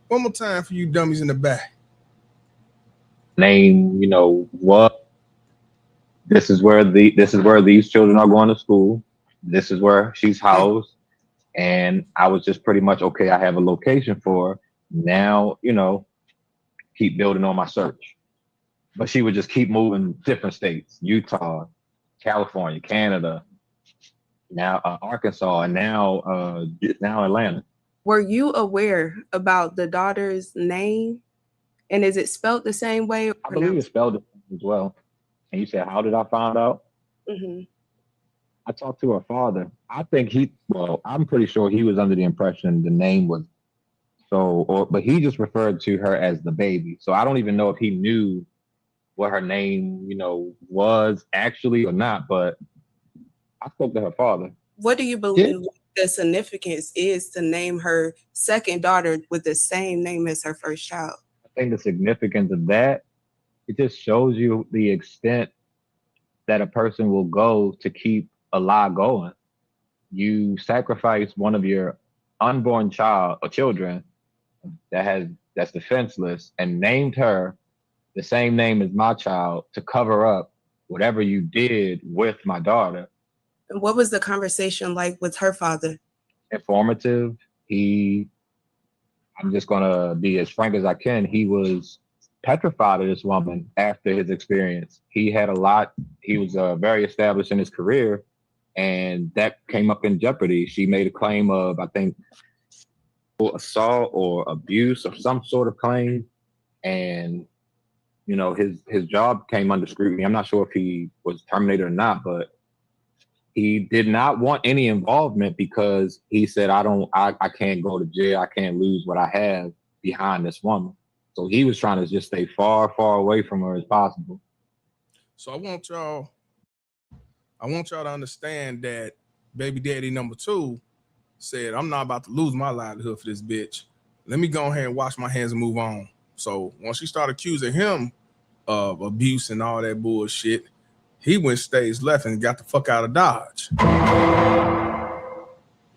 Speaker 6: One more time for you dummies in the back.
Speaker 15: Name, what? This is where these children are going to school. This is where she's housed. And I was just pretty much, okay, I have a location for her. Now, keep building on my search. But she would just keep moving different states: Utah, California, Canada, now Arkansas, and now Atlanta.
Speaker 16: Were you aware about the daughter's name? And is it spelled the same way?
Speaker 15: I believe it's spelled as well. And you said, how did I find out? I talked to her father. I think I'm pretty sure he was under the impression the name was but he just referred to her as the baby. So I don't even know if he knew what her name, was actually or not, but I spoke to her father.
Speaker 16: What do you believe the significance is to name her second daughter with the same name as her first child?
Speaker 15: I think the significance of that, it just shows you the extent that a person will go to keep a lie going. you sacrifice one of your unborn child or children that's defenseless and named her the same name as my child to cover up whatever you did with my daughter.
Speaker 16: What was the conversation like with her father?
Speaker 15: Informative. I'm just gonna be as frank as I can. He was petrified of this woman after his experience. He had a lot. He was very established in his career, and that came up in jeopardy. She made a claim of, I think, assault or abuse or some sort of claim, and you know, his job came under scrutiny. I'm not sure if he was terminated or not, but he did not want any involvement because he said, I can't go to jail. I can't lose what I have behind this woman. So he was trying to just stay far, far away from her as possible.
Speaker 6: So I want y'all to understand that baby daddy number 2 said, I'm not about to lose my livelihood for this bitch. Let me go ahead and wash my hands and move on. So once she started accusing him of abuse and all that bullshit, he went stage left and got the fuck out of Dodge.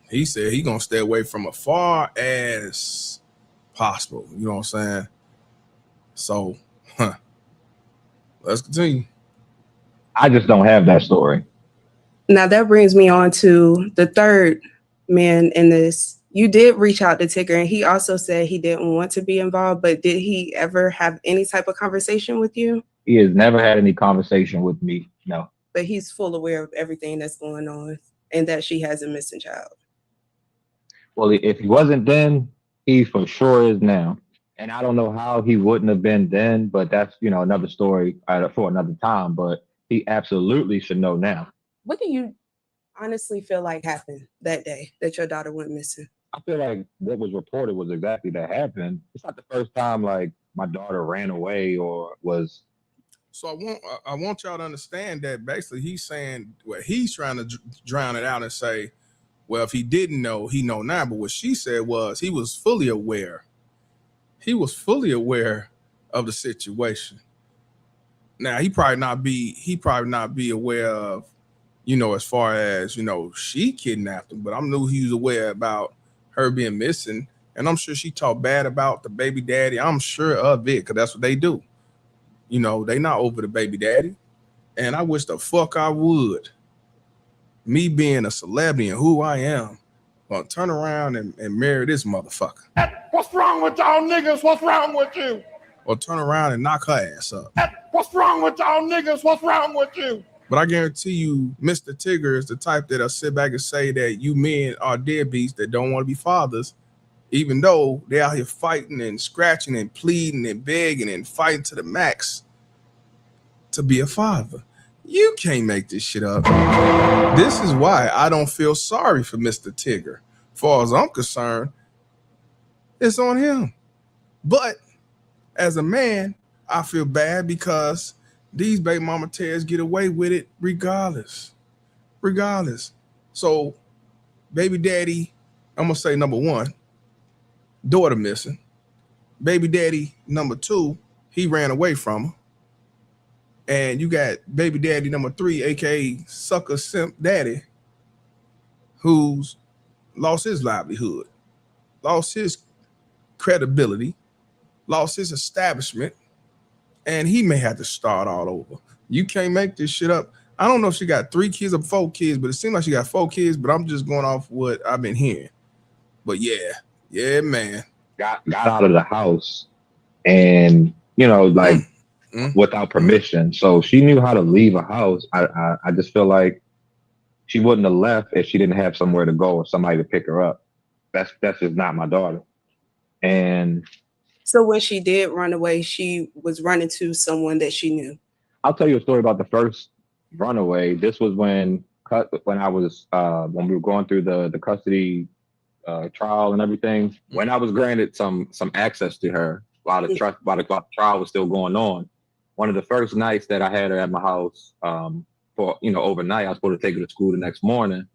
Speaker 6: He said he gonna stay away from as far as possible. You know what I'm saying? So, let's continue.
Speaker 15: I just don't have that story.
Speaker 16: Now that brings me on to the third man in this. You did reach out to Tigger, and he also said he didn't want to be involved, but did he ever have any type of conversation with you?
Speaker 15: He has never had any conversation with me, no.
Speaker 16: But he's full aware of everything that's going on and that she has a missing child.
Speaker 15: Well, if he wasn't then, he for sure is now. And I don't know how he wouldn't have been then, but that's, you know, another story for another time, but he absolutely should know now.
Speaker 16: What do you honestly feel like happened that day that your daughter went missing?
Speaker 15: I feel like what was reported was exactly that happened. It's not the first time like my daughter ran away or was.
Speaker 6: So I want y'all to understand that basically he's saying, well, he's trying to drown it out and say, well, if he didn't know, he know now. But what she said was he was fully aware. He was fully aware of the situation. Now he probably not be aware of, you know, as far as, you know, she kidnapped him, but I knew he was aware about her being missing. And I'm sure she talked bad about the baby daddy. I'm sure of it, because that's what they do. You know, they not over the baby daddy. And I wish the fuck I would. Me being a celebrity and who I am, gonna turn around and marry this motherfucker.
Speaker 1: What's wrong with y'all niggas? What's wrong with you?
Speaker 6: Or turn around and knock her ass up.
Speaker 1: What's wrong with y'all niggas? What's wrong with you?
Speaker 6: But I guarantee you, Mr. Tigger is the type that'll sit back and say that you men are deadbeats that don't want to be fathers, even though they're out here fighting and scratching and pleading and begging and fighting to the max to be a father. You can't make this shit up. This is why I don't feel sorry for Mr. Tigger. As far as I'm concerned, it's on him. But as a man, I feel bad because these baby mama tears get away with it regardless. So baby daddy, I'm gonna say number 1, daughter missing. Baby daddy number 2, he ran away from her. And you got baby daddy number 3, aka sucker simp daddy, who's lost his livelihood, lost his credibility, lost his establishment, and he may have to start all over. You can't make this shit up. I don't know if she got 3 kids or 4 kids, but it seems like she got 4 kids, but I'm just going off what I've been hearing. But yeah, man.
Speaker 15: Got out of the house and, you know, like without permission. So she knew how to leave a house. I just feel like she wouldn't have left if she didn't have somewhere to go or somebody to pick her up. That's just not my daughter. And
Speaker 16: so when she did run away, she was running to someone that she knew.
Speaker 15: I'll tell you a story about the first runaway. This was when I was when we were going through the custody trial and everything. When I was granted some access to her while the trial was still going on. One of the first nights that I had her at my house for, you know, overnight, I was supposed to take her to school the next morning.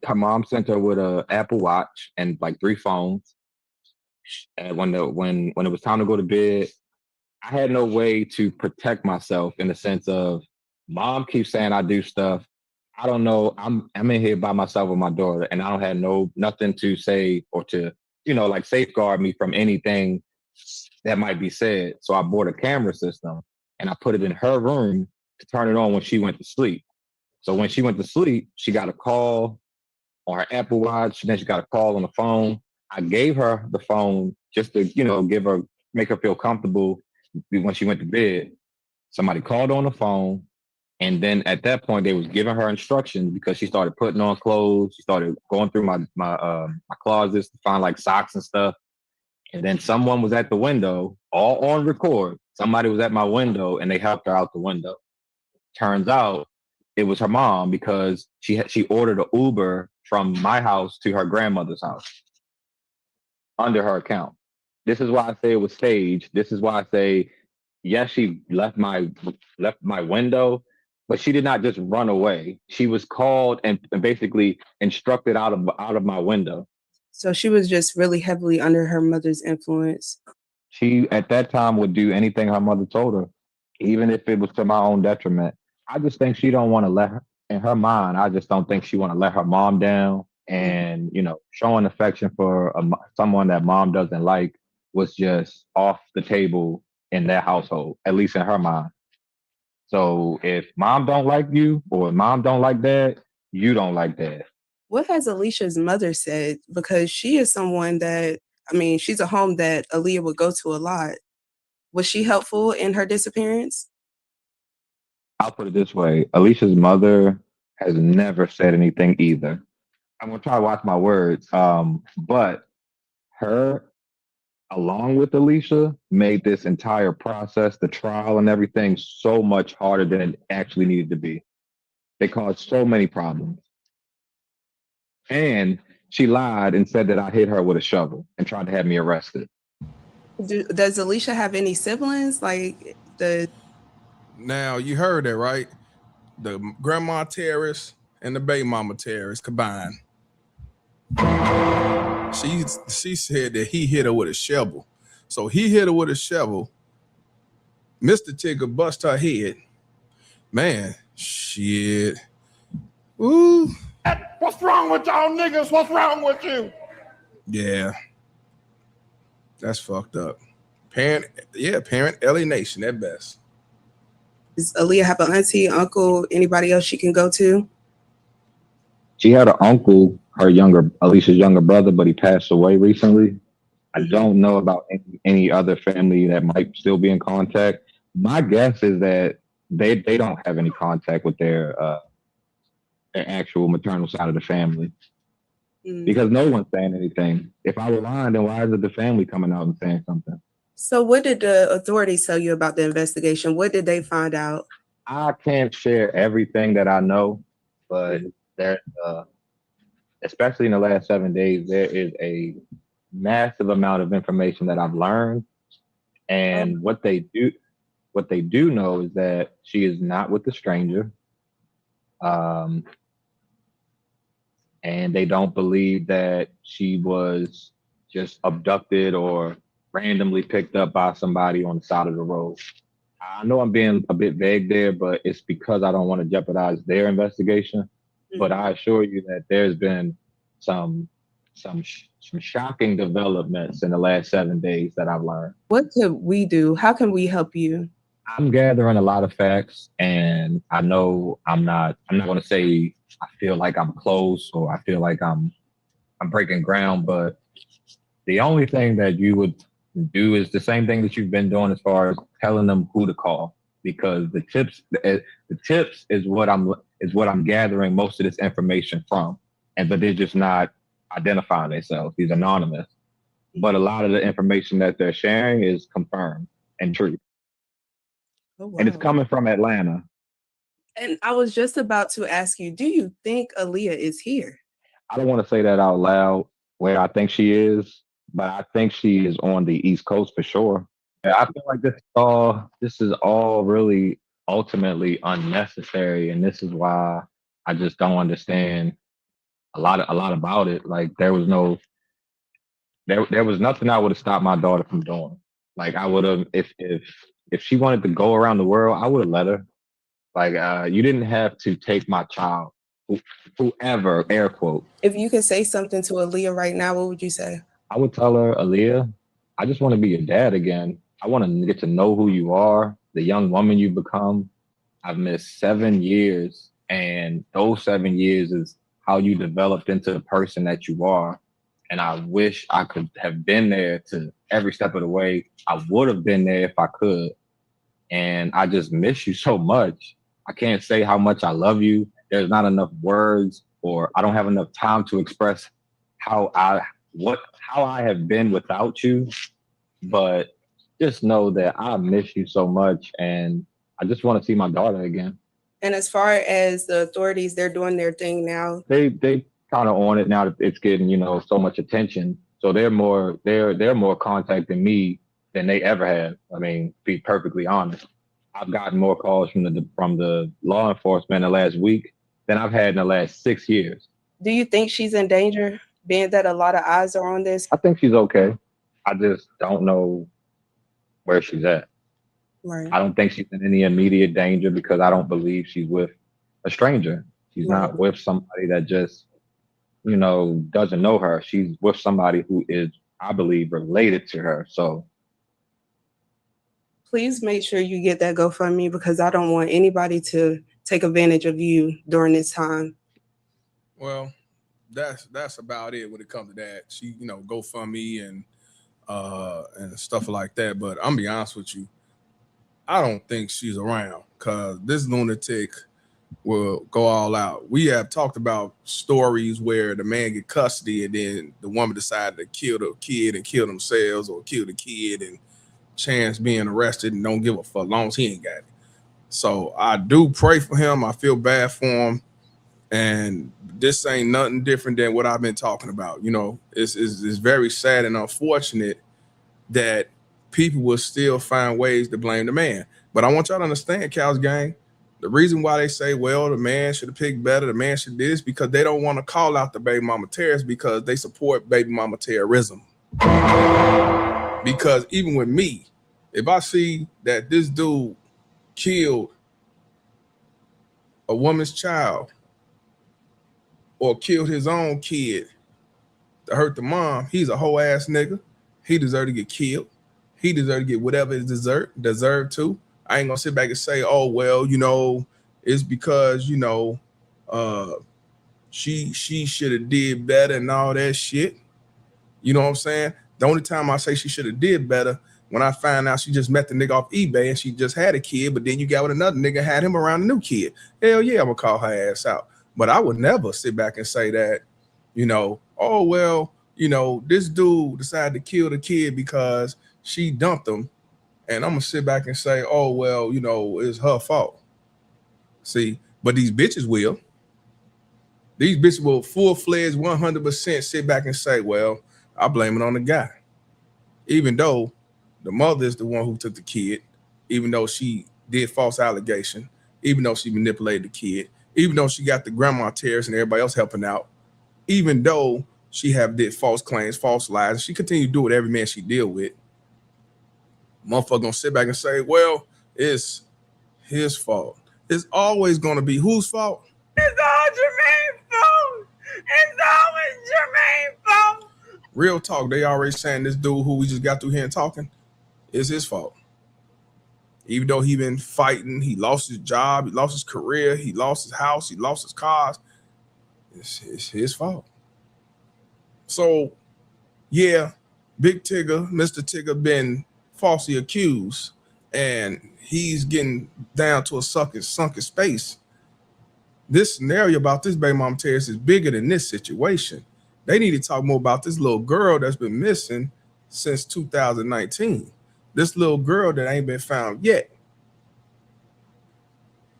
Speaker 15: Her mom sent her with an Apple Watch and like 3 phones. And when it was time to go to bed, I had no way to protect myself in the sense of mom keeps saying I do stuff. I don't know. I'm in here by myself with my daughter, and I don't have nothing to say or to, like safeguard me from anything that might be said. So I bought a camera system and I put it in her room to turn it on when she went to sleep. So when she went to sleep, she got a call on her Apple Watch, and then she got a call on the phone. I gave her the phone just to, make her feel comfortable when she went to bed. Somebody called on the phone. And then at that point, they was giving her instructions because she started putting on clothes. She started going through my closets to find like socks and stuff. And then someone was at the window, all on record. Somebody was at my window and they helped her out the window. Turns out it was her mom because she ordered an Uber from my house to her grandmother's house under her account. This is why I say it was staged. This is why I say, yes, she left my window, but she did not just run away. She was called and basically instructed out of my window.
Speaker 16: So she was just really heavily under her mother's influence.
Speaker 15: She, at that time, would do anything her mother told her, even if it was to my own detriment. I just think she don't want to let her, in her mind, I just don't think she want to let her mom down. And, showing affection for someone that mom doesn't like was just off the table in their household, at least in her mind. So if mom don't like you or mom don't like dad, you don't like dad.
Speaker 16: What has Alicia's mother said? Because she is someone that, she's a home that Aaliyah would go to a lot. Was she helpful in her disappearance?
Speaker 15: I'll put it this way. Alicia's mother has never said anything either. I'm going to try to watch my words. But her, along with Alicia, made this entire process, the trial and everything, so much harder than it actually needed to be. They caused so many problems. And she lied and said that I hit her with a shovel and tried to have me arrested.
Speaker 16: Does Alicia have any siblings?
Speaker 6: Now, you heard that, right? The grandma terrorist and the baby mama terrorist combined. She said that he hit her with a shovel. So he hit her with a shovel. Mr. Tigger bust her head. Man, shit. Ooh.
Speaker 1: What's wrong with y'all niggas? What's wrong with you?
Speaker 6: Yeah. That's fucked up. Parent alienation at best.
Speaker 16: Does Aaliyah have an auntie, uncle, anybody else she can go to?
Speaker 15: She had an uncle, Alicia's younger brother, but he passed away recently. I don't know about any other family that might still be in contact. My guess is that they don't have any contact with their actual maternal side of the family. Because no one's saying anything. If I were lying, then why is it the family coming out and saying something?
Speaker 16: So what did the authorities tell you about the investigation? What did they find out?
Speaker 15: I can't share everything that I know, but there, especially in the last 7 days, there is a massive amount of information that I've learned. And what they do know is that she is not with a stranger. And they don't believe that she was just abducted or randomly picked up by somebody on the side of the road. I know I'm being a bit vague there, but it's because I don't want to jeopardize their investigation. But I assure you that there's been some shocking developments in the last 7 days that I've learned.
Speaker 16: What could we do? How can we help you?
Speaker 15: I'm gathering a lot of facts, and I know I'm not going to say I feel like I'm close or I feel like I'm breaking ground, but the only thing that you would do is the same thing that you've been doing as far as telling them who to call, because the tips is what I'm gathering most of this information from, but they're just not identifying themselves. He's anonymous, but a lot of the information that they're sharing is confirmed and true.
Speaker 16: Oh, wow.
Speaker 15: And it's coming from Atlanta.
Speaker 16: And I was just about to ask you, do you think Aaliyah is here?
Speaker 15: I don't want to say that out loud where I think she is, but I think she is on the East Coast for sure. I feel like this is all really ultimately unnecessary, and this is why I just don't understand a lot about it. Like there was nothing I would have stopped my daughter from doing. Like I would have, if she wanted to go around the world, I would have let her. Like you didn't have to take my child whoever, air quote.
Speaker 16: If you could say something to Aaliyah right now, what would you say?
Speaker 15: I would tell her, Aaliyah, I just want to be your dad again. I want to get to know who you are, the young woman you become. I've missed 7 years, and those 7 years is how you developed into the person that you are. And I wish I could have been there to every step of the way. I would have been there if I could. And I just miss you so much. I can't say how much I love you. There's not enough words, or I don't have enough time to express how I have been without you. But just know that I miss you so much, and I just want to see my daughter again.
Speaker 16: And as far as the authorities, they're doing their thing now.
Speaker 15: They kind of on it now that it's getting, so much attention. So they're more contacting me than they ever have. I mean, be perfectly honest. I've gotten more calls from the law enforcement in the last week than I've had in the last 6 years.
Speaker 16: Do you think she's in danger, being that a lot of eyes are on this?
Speaker 15: I think she's okay. I just don't know where she's at.
Speaker 16: Right.
Speaker 15: I don't think she's in any immediate danger because I don't believe she's with a stranger. She's not with somebody that just, doesn't know her. She's with somebody who is, I believe, related to her. So
Speaker 16: please make sure you get that GoFundMe, because I don't want anybody to take advantage of you during this time.
Speaker 6: Well, that's about it when it comes to that. She, GoFundMe and stuff like that. But I'm be honest with you, I don't think she's around, because this lunatic will go all out. We have talked about stories where the man get custody and then the woman decided to kill the kid and kill themselves, or kill the kid and chance being arrested and don't give a fuck, as long as he ain't got it. So I do pray for him. I feel bad for him. And this ain't nothing different than what I've been talking about. It's very sad and unfortunate that people will still find ways to blame the man. But I want y'all to understand, Cal's gang, the reason why they say, well, the man should have picked better, the man should do this, because they don't want to call out the baby mama terrorists, because they support baby mama terrorism. Because even with me, if I see that this dude killed a woman's child or killed his own kid to hurt the mom, he's a whole ass nigga. He deserved to get killed. He deserved to get whatever is deserved to. I ain't gonna sit back and say, oh, well, it's because, she should have did better and all that shit. You know what I'm saying? The only time I say she should have did better, when I find out she just met the nigga off eBay and she just had a kid, but then you got with another nigga, had him around a new kid. Hell yeah, I'm gonna call her ass out. But I would never sit back and say that, oh, well, this dude decided to kill the kid because she dumped him. And I'm gonna sit back and say, oh, well, it's her fault. See, but these bitches will. These bitches will full-fledged 100% sit back and say, well, I blame it on the guy. Even though the mother is the one who took the kid, even though she did false allegation, even though she manipulated the kid, even though she got the grandma terrorists and everybody else helping out, even though she did false claims, false lies, she continued to do it every man she deal with. Motherfucker gonna sit back and say, well, it's his fault. It's always gonna be whose fault?
Speaker 11: It's all Jermaine's fault. It's always Jermaine's fault.
Speaker 6: Real talk, they already saying this dude who we just got through here and talking is his fault. Even though he been fighting, he lost his job, he lost his career, he lost his house, he lost his cars. It's his fault. So, yeah, Big Tigger, Mr. Tigger been falsely accused, and he's getting down to a sunken space. This scenario about this baby mama terrorist is bigger than this situation. They need to talk more about this little girl that's been missing since 2019. This little girl that ain't been found yet.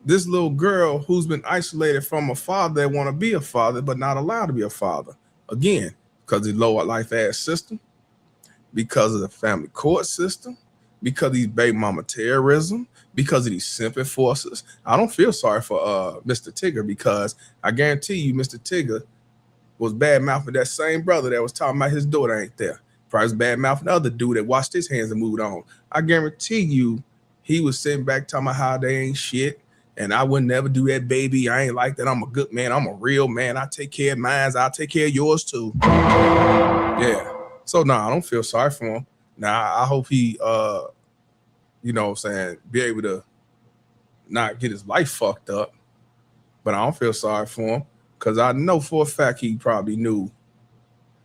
Speaker 6: This little girl who's been isolated from a father that want to be a father but not allowed to be a father. Again, because of the low life ass system, because of the family court system, because of these baby mama terrorism, because of these simping forces. I don't feel sorry for Mr. Tigger, because I guarantee you Mr. Tigger was bad mouthing that same brother that was talking about his daughter ain't there. Probably was bad mouthing the other dude that washed his hands and moved on. I guarantee you he was sitting back talking about how they ain't shit And I would never do that, baby. I ain't like that. I'm a good man. I'm a real man. I take care of mine. I'll take care of yours too. Yeah. So I don't feel sorry for him. Now I hope he you know what I'm saying, be able to not get his life fucked up. But I don't feel sorry for him because I know for a fact he probably knew.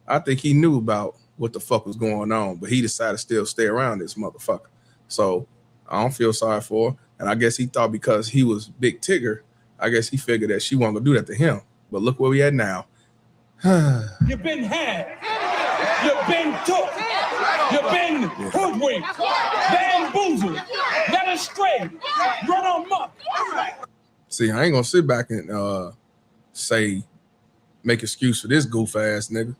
Speaker 6: I think he knew about what the fuck was going on, but he decided to still stay around this motherfucker. So I don't feel sorry for her. And I guess he thought because he was Big Tigger, I guess he figured that she wasn't gonna do that to him. But look where we at now.
Speaker 8: You've been had. You've been took. You've been hoodwinked, bamboozled, led astray, run amok.
Speaker 6: See, I ain't gonna sit back and say make excuse for this goof ass nigga.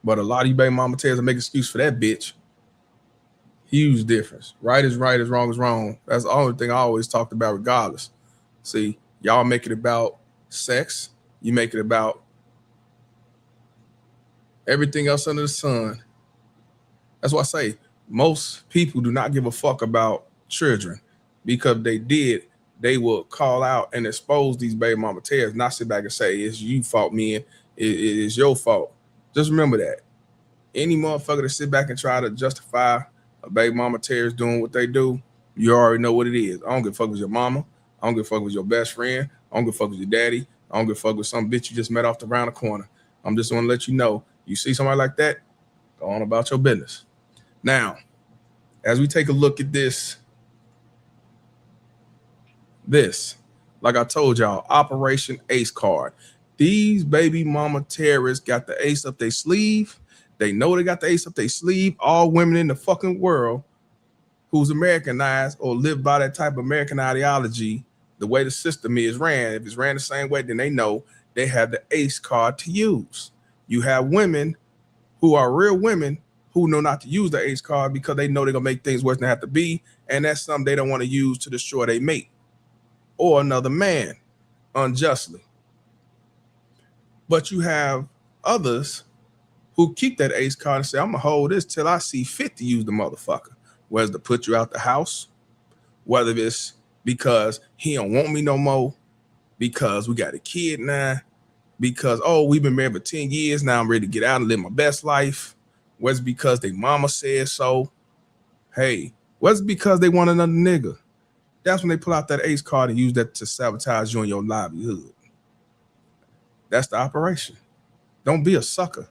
Speaker 6: But a lot of you baby mama tells to make excuse for that bitch. Huge difference. Right is right, is wrong is wrong. That's the only thing I always talked about regardless. See, y'all make it about sex. You make it about everything else under the sun. That's why I say most people do not give a fuck about children, because if they did, they will call out and expose these baby mama tears, not sit back and say, it's you fault, man. It is your fault. Just remember that. Any motherfucker that sit back and try to justify a baby mama tears doing what they do, you already know what it is. I don't give a fuck with your mama. I don't give a fuck with your best friend. I don't give a fuck with your daddy. I don't give a fuck with some bitch you just met off around the corner. I'm just want to let you know, you see somebody like that, go on about your business. Now, as we take a look at this, like I told y'all, Operation Ace card. These baby mama terrorists got the ace up their sleeve. They know they got the ace up their sleeve. All women in the fucking world who's Americanized or live by that type of American ideology, the way the system is ran, if it's ran the same way, then they know they have the ace card to use. You have women who are real women who know not to use the ace card because they know they're going to make things worse than they have to be, and that's something they don't want to use to destroy their mate or another man unjustly. But you have others who keep that ace card and say, I'm going to hold this till I see fit to use the motherfucker, whether to put you out the house, whether it's because he don't want me no more, because we got a kid now, because, oh, we've been married for 10 years, now I'm ready to get out and live my best life, whether it's because they mama said so, hey, whether it's because they want another nigga. That's when they pull out that ace card and use that to sabotage you and your livelihood. That's the operation. Don't be a sucker.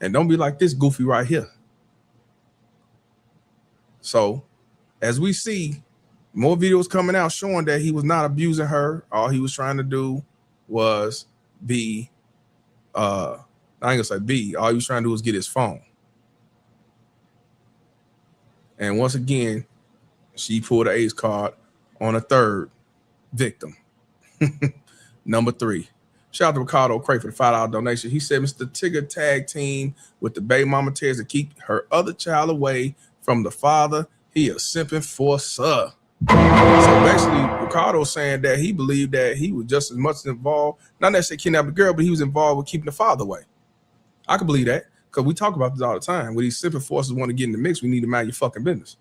Speaker 6: And don't be like this goofy right here. So, as we see, more videos coming out showing that he was not abusing her. All he was trying to do was be, I ain't gonna say be, all he was trying to do was get his phone. And once again, she pulled the ace card on a third victim. Number 3. Shout out to Ricardo Cray for the $5 donation. He said, Mr. Tigger tag team with the baby mama tears to keep her other child away from the father. He is simping for sir. So basically, Ricardo's saying that he believed that he was just as much involved, not necessarily kidnapping the girl, but he was involved with keeping the father away. I can believe that because we talk about this all the time. When these simping forces want to get in the mix, we need to mind your fucking business.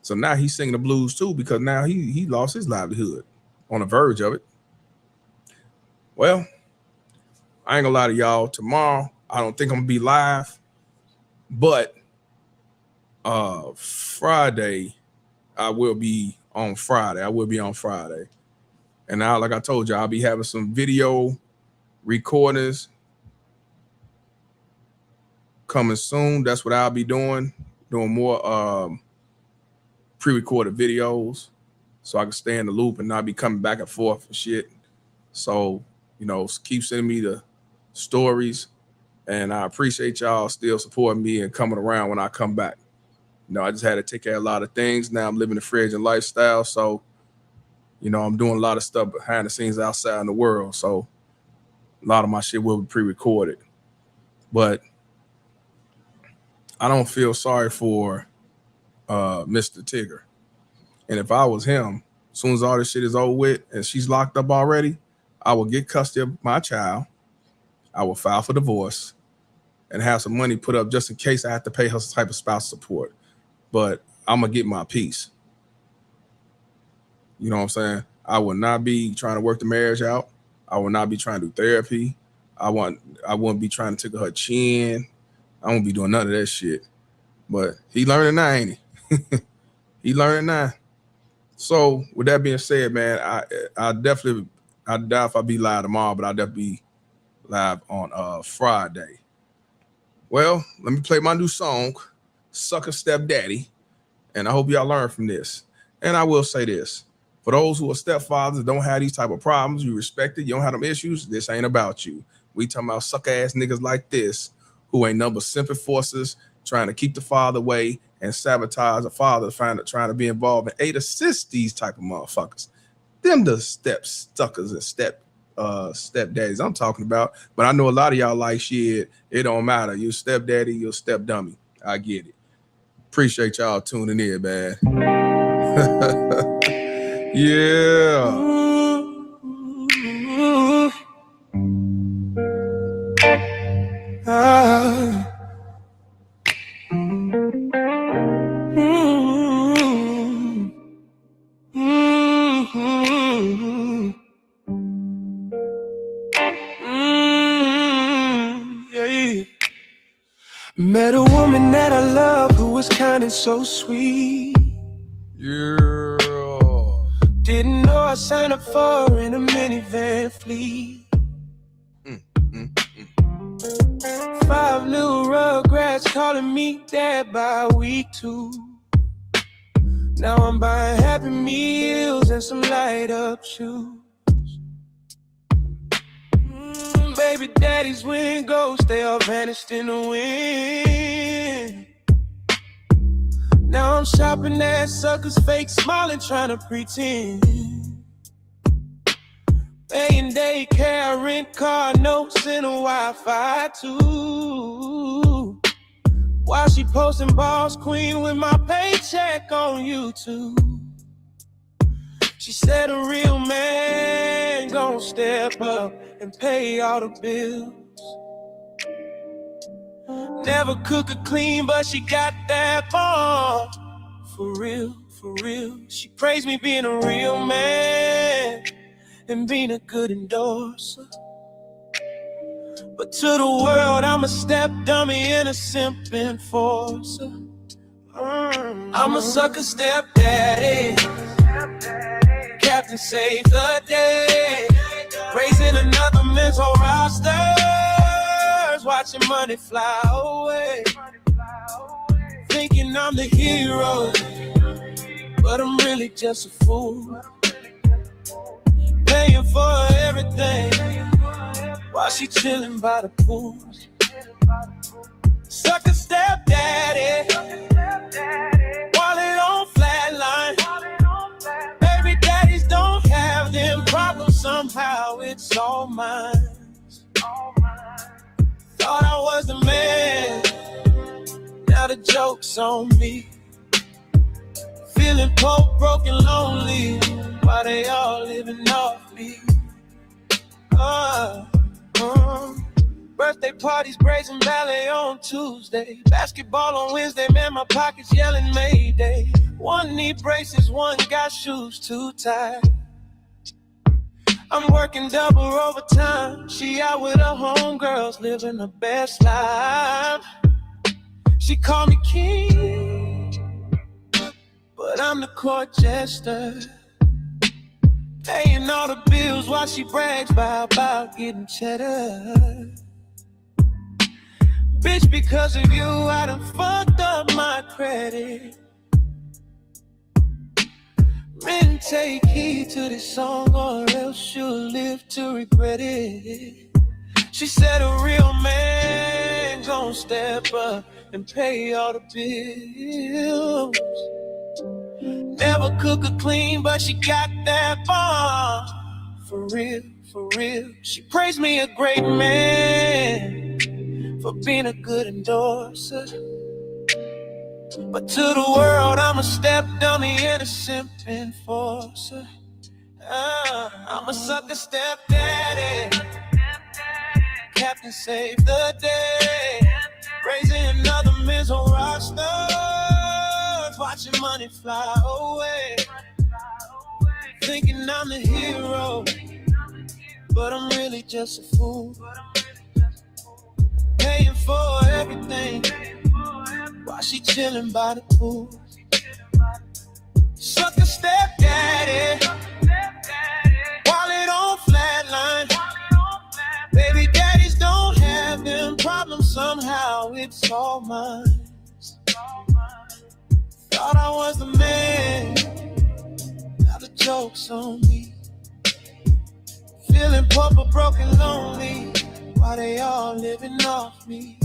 Speaker 6: So now he's singing the blues too because now he lost his livelihood, on the verge of it. Well, I ain't gonna lie to y'all. Tomorrow, I don't think I'm gonna be live, but Friday, I will be on Friday. And now, like I told you, I'll be having some video recordings coming soon. That's what I'll be doing more pre-recorded videos so I can stay in the loop and not be coming back and forth and shit. So, you know, keep sending me the stories, and I appreciate y'all still supporting me and coming around when I come back. You know, I just had to take care of a lot of things. Now I'm living a free agent lifestyle, so, you know, I'm doing a lot of stuff behind the scenes outside in the world, so a lot of my shit will be pre-recorded. But I don't feel sorry for Mr. Tigger. And if I was him, as soon as all this shit is over with and she's locked up already, I will get custody of my child. I will file for divorce and have some money put up just in case I have to pay her some type of spouse support. But I'm going to get my piece. You know what I'm saying? I would not be trying to work the marriage out. I would not be trying to do therapy. I wouldn't be trying to tickle her chin. I won't be doing none of that shit. But he learning now, ain't he? He learning now. So with that being said, man, I doubt if I'll be live tomorrow, but I'll definitely be live on Friday. Well, let me play my new song, Sucker Stepdaddy, and I hope y'all learn from this. And I will say this. For those who are stepfathers, don't have these type of problems, you respect it, you don't have them issues, this ain't about you. We talking about sucker-ass niggas like this who ain't number simping forces trying to keep the father away and sabotage the father trying to be involved and aid assist these type of motherfuckers. Them the step-stuckers and stepdaddies I'm talking about. But I know a lot of y'all like shit. It don't matter. You stepdaddy, you step dummy. I get it. Appreciate y'all tuning in, man. Yeah.
Speaker 5: Yeah. Met a woman that I love who was kind and so sweet.
Speaker 6: Yeah.
Speaker 5: Didn't know I signed up for her in a minivan fleet. 5 little rugrats calling me dad by week 2. Now I'm buying Happy Meals and some light up shoes. Baby daddies win ghosts, they all vanished in the wind. Now I'm shopping at suckers, fake smiling, trying to pretend. Paying daycare, rent car notes, and a Wi-Fi too. While she posting Boss Queen with my paycheck on YouTube. She said a real man gon' step up and pay all the bills. Never cook or clean, but she got that ball. For real, for real. She praised me being a real man and being a good endorser. But to the world, I'm a step dummy and a simp enforcer. I'm a sucker stepdaddy. Captain save the day. Raising another mental roster. Watching money fly away. Thinking I'm the hero, but I'm really just a fool. Paying for everything while she chilling by the pool. Sucker stepdaddy, wallet on flatline. Baby daddies don't have them problems, somehow it's all mine. Thought I was the man, now the joke's on me. Feeling poor, broken, lonely, while they all living off me. Birthday parties, brazen ballet on Tuesday. Basketball on Wednesday, man, my pockets yelling Mayday. One need braces, one got shoes too tight. I'm working double overtime. She out with her homegirls, living the best life. She call me king, but I'm the court jester. Paying all the bills while she brags about getting cheddar. Bitch, because of you, I done fucked up my credit. Men, take heed to this song or else you'll live to regret it. She said a real man gon' step up and pay all the bills. Never cook or clean, but she got that bar. For real, for real. She praised me a great man for being a good endorser. But to the world, I'm a step dummy and a simp enforcer. I'm a sucker stepdaddy. Captain save the day. Raising another miserable roster. Watching money fly away. thinking I'm the hero, but I'm really just a fool. Paying for everything while she chilling by the pool. Sucker stepdaddy, wallet on flatline. Baby daddies don't have them problems, somehow it's all mine. Thought I was the man, now the joke's on me. Feeling poor but broken, lonely, while they all living off me.